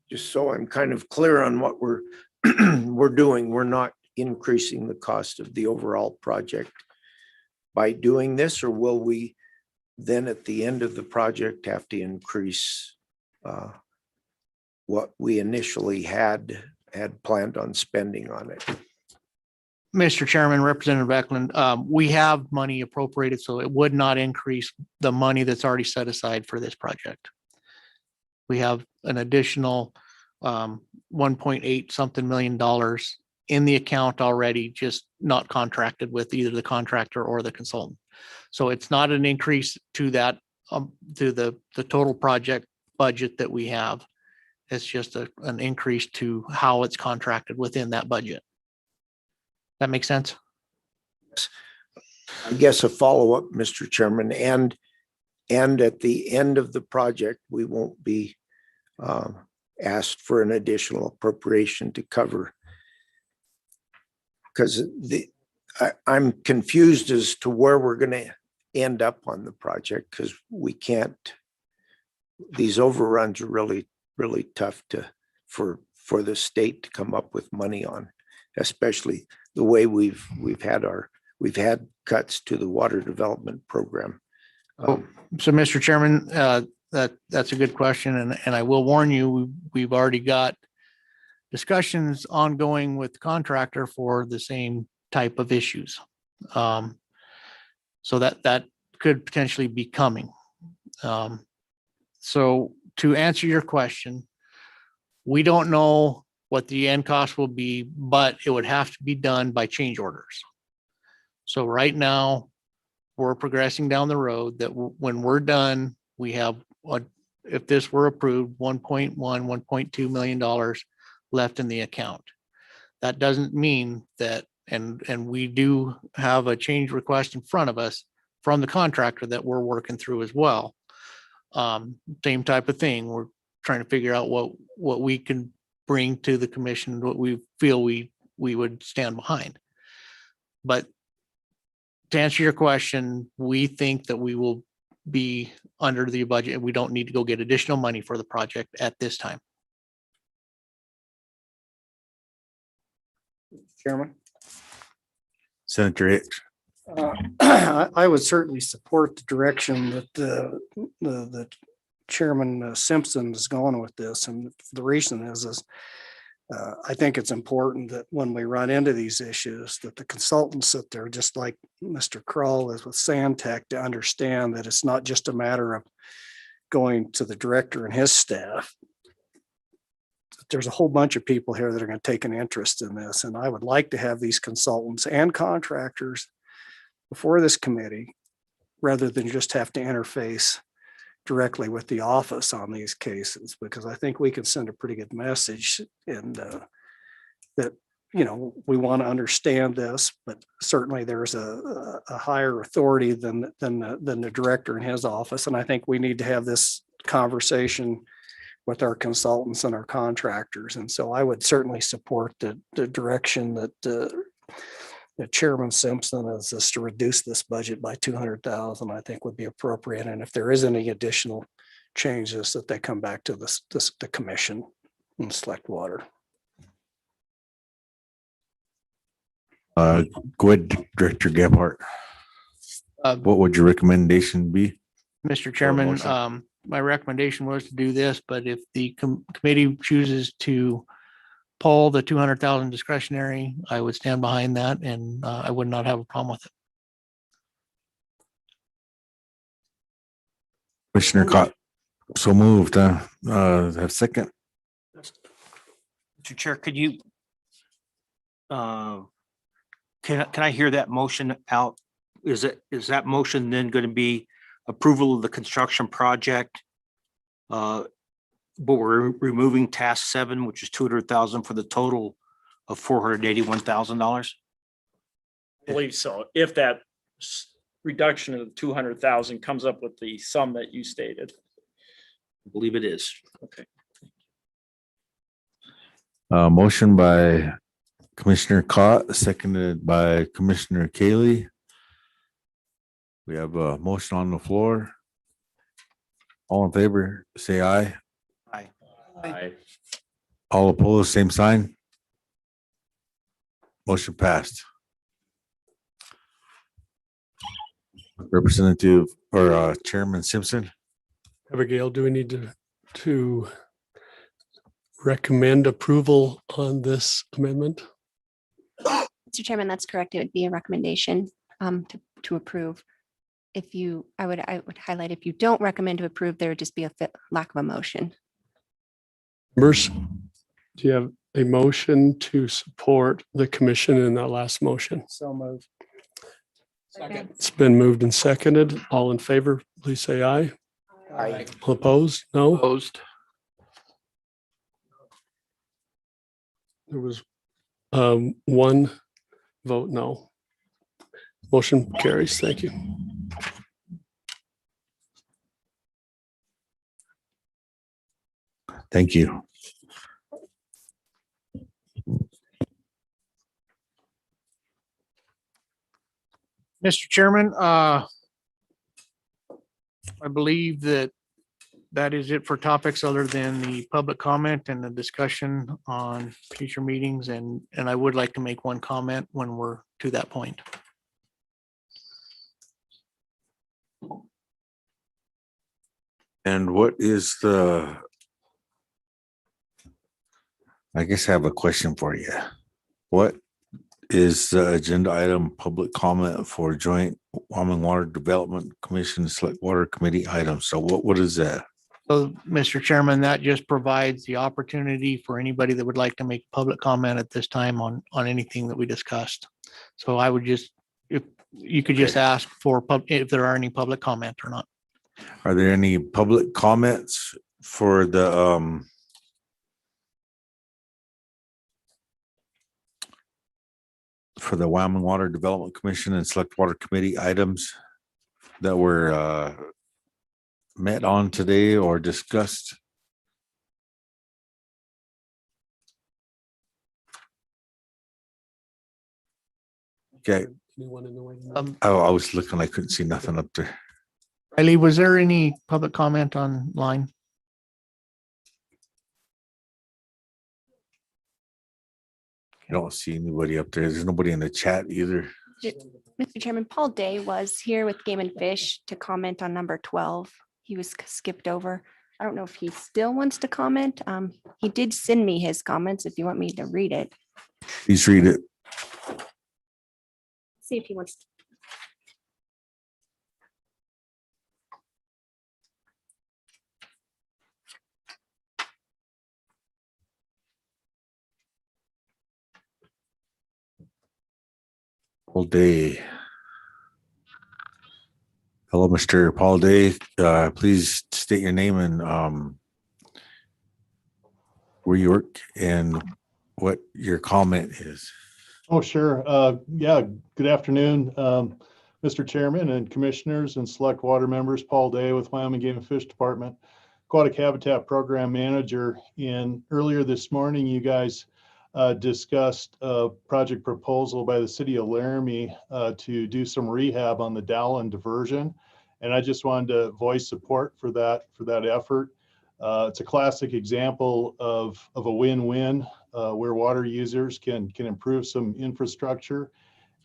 Just so I'm kind of clear on what we're doing, we're not increasing the cost of the overall project by doing this, or will we then at the end of the project have to increase what we initially had planned on spending on it? Mr. Chairman, Representative Eklund, we have money appropriated, so it would not increase the money that's already set aside for this project. We have an additional 1.8 something million dollars in the account already, just not contracted with either the contractor or the consultant. So it's not an increase to that, to the total project budget that we have. It's just an increase to how it's contracted within that budget. That makes sense? I guess a follow-up, Mr. Chairman, and at the end of the project, we won't be asked for an additional appropriation to cover. Because I'm confused as to where we're going to end up on the project, because we can't, these overruns are really, really tough for the state to come up with money on, especially the way we've had cuts to the water development program. So Mr. Chairman, that's a good question. And I will warn you, we've already got discussions ongoing with the contractor for the same type of issues. So that could potentially be coming. So to answer your question, we don't know what the end cost will be, but it would have to be done by change orders. So right now, we're progressing down the road that when we're done, we have, if this were approved, $1.2 million left in the account. That doesn't mean that, and we do have a change request in front of us from the contractor that we're working through as well. Same type of thing. We're trying to figure out what we can bring to the commission what we feel we would stand behind. But to answer your question, we think that we will be under the budget and we don't need to go get additional money for the project at this time. Chairman. Senator Hicks. I would certainly support the direction that the Chairman Simpson is going with this. And the reason is I think it's important that when we run into these issues, that the consultants sit there, just like Mr. Kroll is with Sandtech, to understand that it's not just a matter of going to the director and his staff. There's a whole bunch of people here that are going to take an interest in this. And I would like to have these consultants and contractors before this committee, rather than just have to interface directly with the office on these cases, because I think we can send a pretty good message and that, you know, we want to understand this, but certainly there's a higher authority than the director in his office. And I think we need to have this conversation with our consultants and our contractors. And so I would certainly support the direction that Chairman Simpson is just to reduce this budget by 200,000, I think would be appropriate. And if there is any additional changes, that they come back to the commission and select water. Go ahead, Director Gebhardt. What would your recommendation be? Mr. Chairman, my recommendation was to do this, but if the committee chooses to pull the 200,000 discretionary, I would stand behind that and I would not have a problem with it. Commissioner Cott, so moved. Have second. Mr. Chair, could you, can I hear that motion out? Is that motion then going to be approval of the construction project? But we're removing task 7, which is 200,000 for the total of $481,000. I believe so. If that reduction of 200,000 comes up with the sum that you stated. I believe it is. Okay. Motion by Commissioner Cott, seconded by Commissioner Kaylee. We have a motion on the floor. All in favor, say aye. Aye. Aye. All opposed, same sign. Motion passed. Representative or Chairman Simpson. Abigail, do we need to recommend approval on this amendment? Mr. Chairman, that's correct. It would be a recommendation to approve. If you, I would highlight, if you don't recommend to approve, there would just be a lack of a motion. Members, do you have a motion to support the commission in that last motion? So moved. Second. It's been moved and seconded. All in favor, please say aye. Aye. All opposed? No. Opposed? There was one vote no. Motion carries. Thank you. Thank you. Mr. Chairman, I believe that is it for topics other than the public comment and the discussion on future meetings. And I would like to make one comment when we're to that point. And what is I guess I have a question for you. What is the agenda item public comment for joint Wyoming Water Development Commission Select Water Committee items? So what is that? So, Mr. Chairman, that just provides the opportunity for anybody that would like to make public comment at this time on anything that we discussed. So I would just, if you could just ask for if there are any public comment or not. Are there any public comments for the Wyoming Water Development Commission and Select Water Committee items that were met on today or discussed? Okay, Anyone in the waiting room? I was looking, I couldn't see nothing up there. Riley, was there any public comment online? I don't see anybody up there. There's nobody in the chat either. Mr. Chairman, Paul Day was here with Game and Fish to comment on number 12. He was skipped over. I don't know if he still wants to comment. He did send me his comments if you want me to read it. Please read it. See if he wants to. Paul Day. Hello, Mr. Paul Day. Please state your name and where you work and what your comment is. Oh, sure. Yeah, good afternoon, Mr. Chairman and Commissioners and Select Water members. Paul Day with Wyoming Game and Fish Department, Aquatic Habitat Program Manager. And earlier this morning, you guys discussed a project proposal by the city of Laramie to do some rehab on the Dowling diversion. And I just wanted to voice support for that effort. It's a classic example of a win-win where water users can improve some infrastructure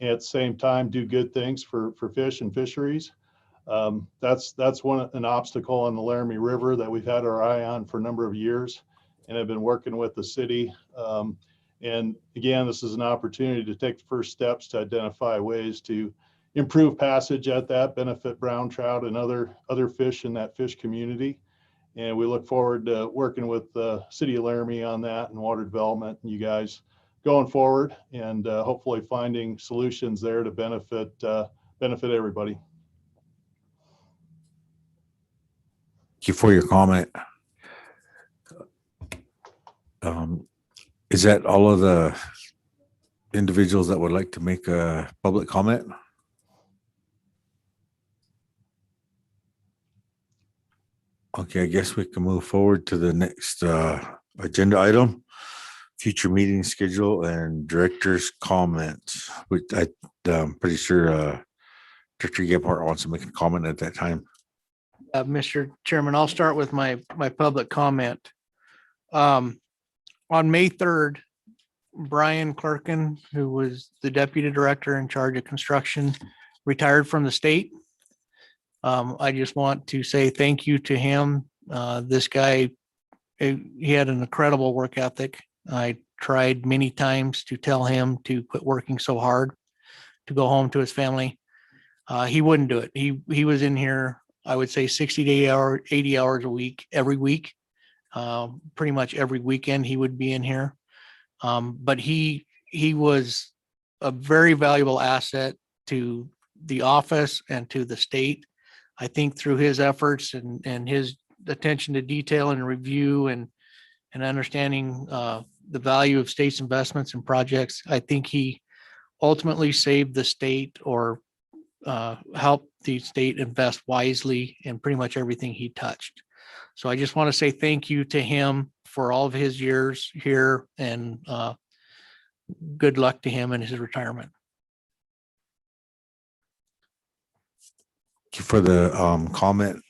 and at the same time do good things for fish and fisheries. That's an obstacle on the Laramie River that we've had our eye on for a number of years, and I've been working with the city. And again, this is an opportunity to take the first steps to identify ways to improve passage at that, benefit brown trout and other fish in that fish community. And we look forward to working with the city of Laramie on that and water development and you guys going forward and hopefully finding solutions there to benefit everybody. Thank you for your comment. Is that all of the individuals that would like to make a public comment? Okay, I guess we can move forward to the next agenda item, future meeting schedule and director's comments, which I'm pretty sure Director Gephardt wants to make a comment at that time. Mr. Chairman, I'll start with my public comment. On May 3rd, Brian Clerkin, who was the deputy director in charge of construction, retired from the state. I just want to say thank you to him. This guy, he had an incredible work ethic. I tried many times to tell him to quit working so hard, to go home to his family. He wouldn't do it. He was in here, I would say 60 to 80 hours a week, every week. Pretty much every weekend he would be in here. But he was a very valuable asset to the office and to the state. I think through his efforts and his attention to detail and review and understanding the value of state's investments and projects, I think he ultimately saved the state or helped the state invest wisely in pretty much everything he touched. So I just want to say thank you to him for all of his years here and good luck to him in his retirement. Thank you for the comment.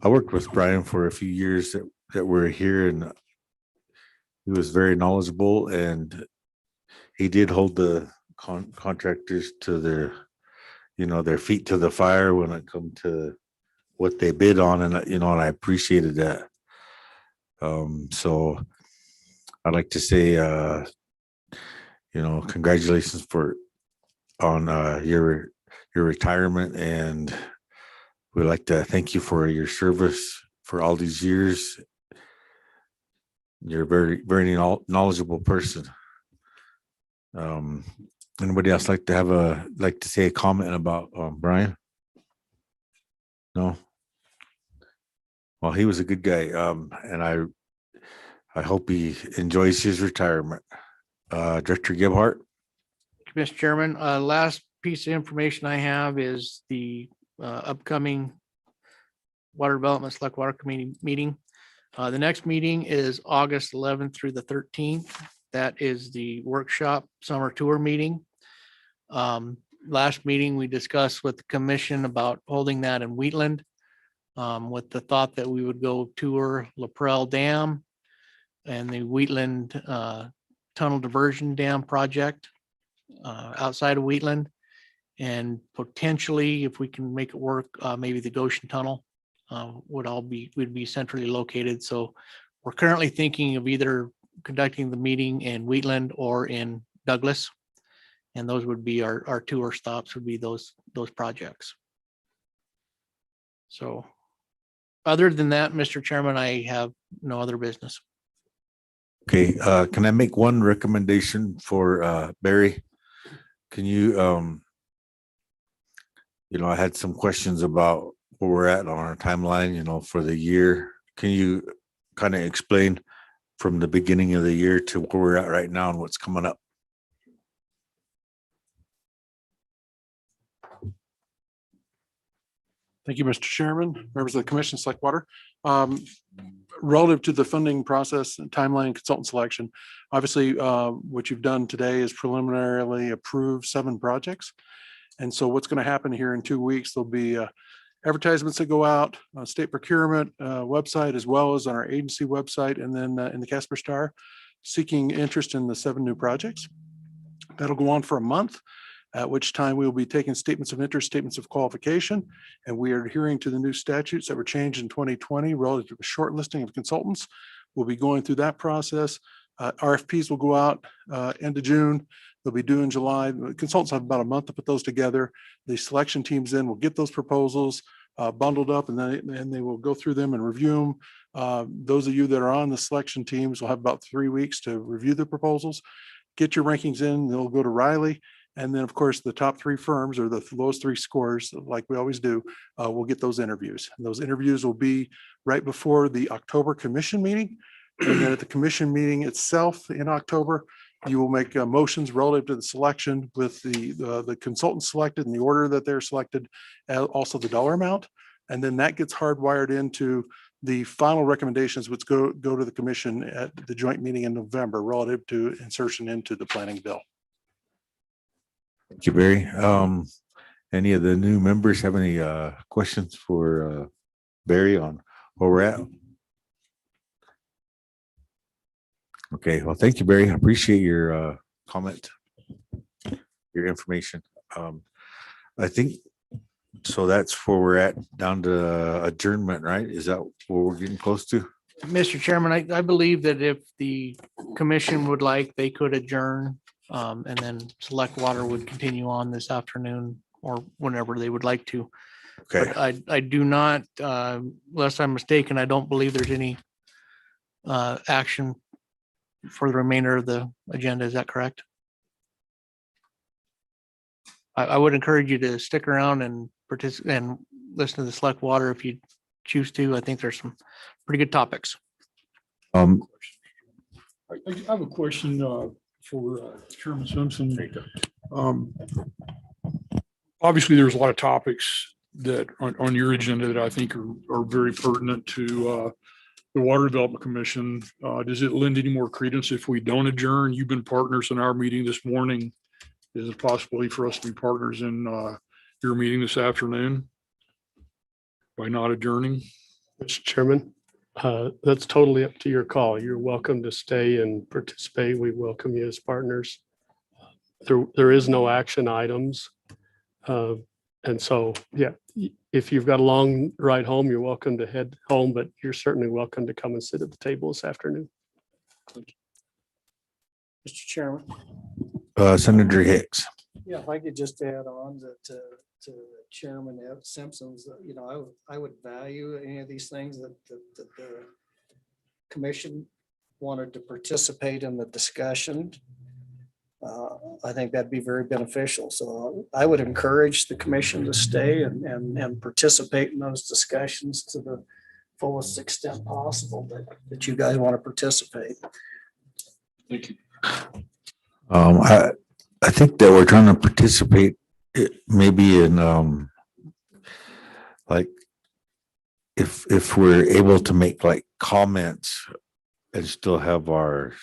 I worked with Brian for a few years that we're here, and he was very knowledgeable, and he did hold the contractors to their feet to the fire when it come to what they bid on, and and I appreciated that. So I'd like to say congratulations on your retirement, and we'd like to thank you for your service for all these years. You're a very, very knowledgeable person. Anybody else like to say a comment about Brian? No. Well, he was a good guy, and I hope he enjoys his retirement. Director Gebhardt. Mr. Chairman, last piece of information I have is the upcoming Water Development Select Water Committee meeting. The next meeting is August 11th through the 13th. That is the workshop summer tour meeting. last meeting, we discussed with the commission about holding that in Wheatland, with the thought that we would go tour Perel Dam and the Wheatland Tunnel Diversion Dam project outside of Wheatland. And potentially, if we can make it work, maybe the Goshen Tunnel would be centrally located. So we're currently thinking of either conducting the meeting in Wheatland or in Douglas. And those would be our tour stops, would be those projects. So other than that, Mr. Chairman, I have no other business. Okay, can I make one recommendation for Barry? Can you, I had some questions about where we're at on our timeline, for the year. Can you kind of explain from the beginning of the year to where we're at right now and what's coming up? Thank you, Mr. Chairman, members of the commission, Select Water. Relative to the funding process and timeline and consultant selection, obviously, what you've done today is preliminarily approve 7 projects. And so what's going to happen here in 2 weeks, there'll be advertisements that go out on state procurement website, as well as on our agency website, and then in the Casper Star, seeking interest in the 7 new projects. That'll go on for a month, at which time we will be taking statements of interest, statements of qualification, and we are adhering to the new statutes that were changed in 2020 relative to the shortlisting of consultants. We'll be going through that process. RFPs will go out end of June. They'll be due in July. The consultants have about a month to put those together. The selection teams then will get those proposals bundled up, and then they will go through them and review them. Those of you that are on the selection teams will have about 3 weeks to review the proposals, get your rankings in. They'll go to Riley. And then, of course, the top 3 firms, or the lowest 3 scores, like we always do, will get those interviews. And those interviews will be right before the October commission meeting. And then at the commission meeting itself in October, you will make motions relative to the selection with the consultant selected in the order that they're selected, also the dollar amount. And then that gets hardwired into the final recommendations, which go to the commission at the joint meeting in November relative to insertion into the planning bill. Thank you, Barry. Any of the new members have any questions for Barry on where we're at? Okay, well, thank you, Barry. I appreciate your comment, your information. I think, so that's where we're at, down to adjournment, right? Is that what we're getting close to? Mr. Chairman, I believe that if the commission would like, they could adjourn, and then Select Water would continue on this afternoon or whenever they would like to. Okay. But I do not, unless I'm mistaken, I don't believe there's any action for the remainder of the agenda. Is that correct? I would encourage you to stick around and participate and listen to the Select Water if you choose to. I think there's some pretty good topics. I have a question for Chairman Simpson. Obviously, there's a lot of topics that on your agenda that I think are very pertinent to the Water Development Commission. Does it lend any more credence if we don't adjourn? You've been partners in our meeting this morning. Is it possibility for us to be partners in your meeting this afternoon by not adjourning? Mr. Chairman, that's totally up to your call. You're welcome to stay and participate. We welcome you as partners. There is no action items. And so, yeah, if you've got a long ride home, you're welcome to head home, but you're certainly welcome to come and sit at the table this afternoon. Mr. Chairman. Senator Hicks. Yeah, if I could just add on to Chairman Simpson's, I would value any of these things that the commission wanted to participate in the discussion. I think that'd be very beneficial. So I would encourage the commission to stay and participate in those discussions to the fullest extent possible that you guys want to participate. Thank you. I think that we're trying to participate maybe in like if we're able to make like comments and still have our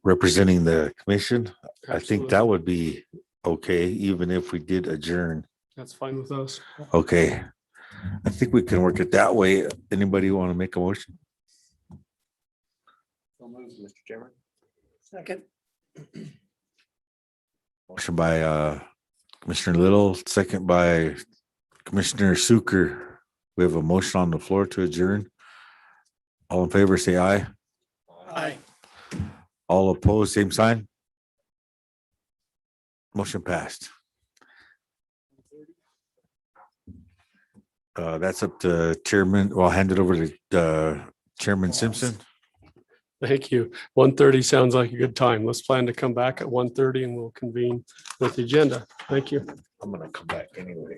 representing the commission, I think that Absolutely. would be okay, even if we did adjourn. That's fine with us. Okay. I think we can work it that way. Anybody want to make a motion? Mr. Chairman. Second. Motion by Commissioner Little, second by Commissioner Suker. We have a motion on the floor to adjourn. All in favor, say aye. Aye. All opposed, same sign. Motion passed. That's up to Chairman. Well, I'll hand it over to Chairman Simpson. Thank you. 1:30 sounds like a good time. Let's plan to come back at 1:30 and we'll convene with the agenda. Thank you. I'm gonna come back anyway.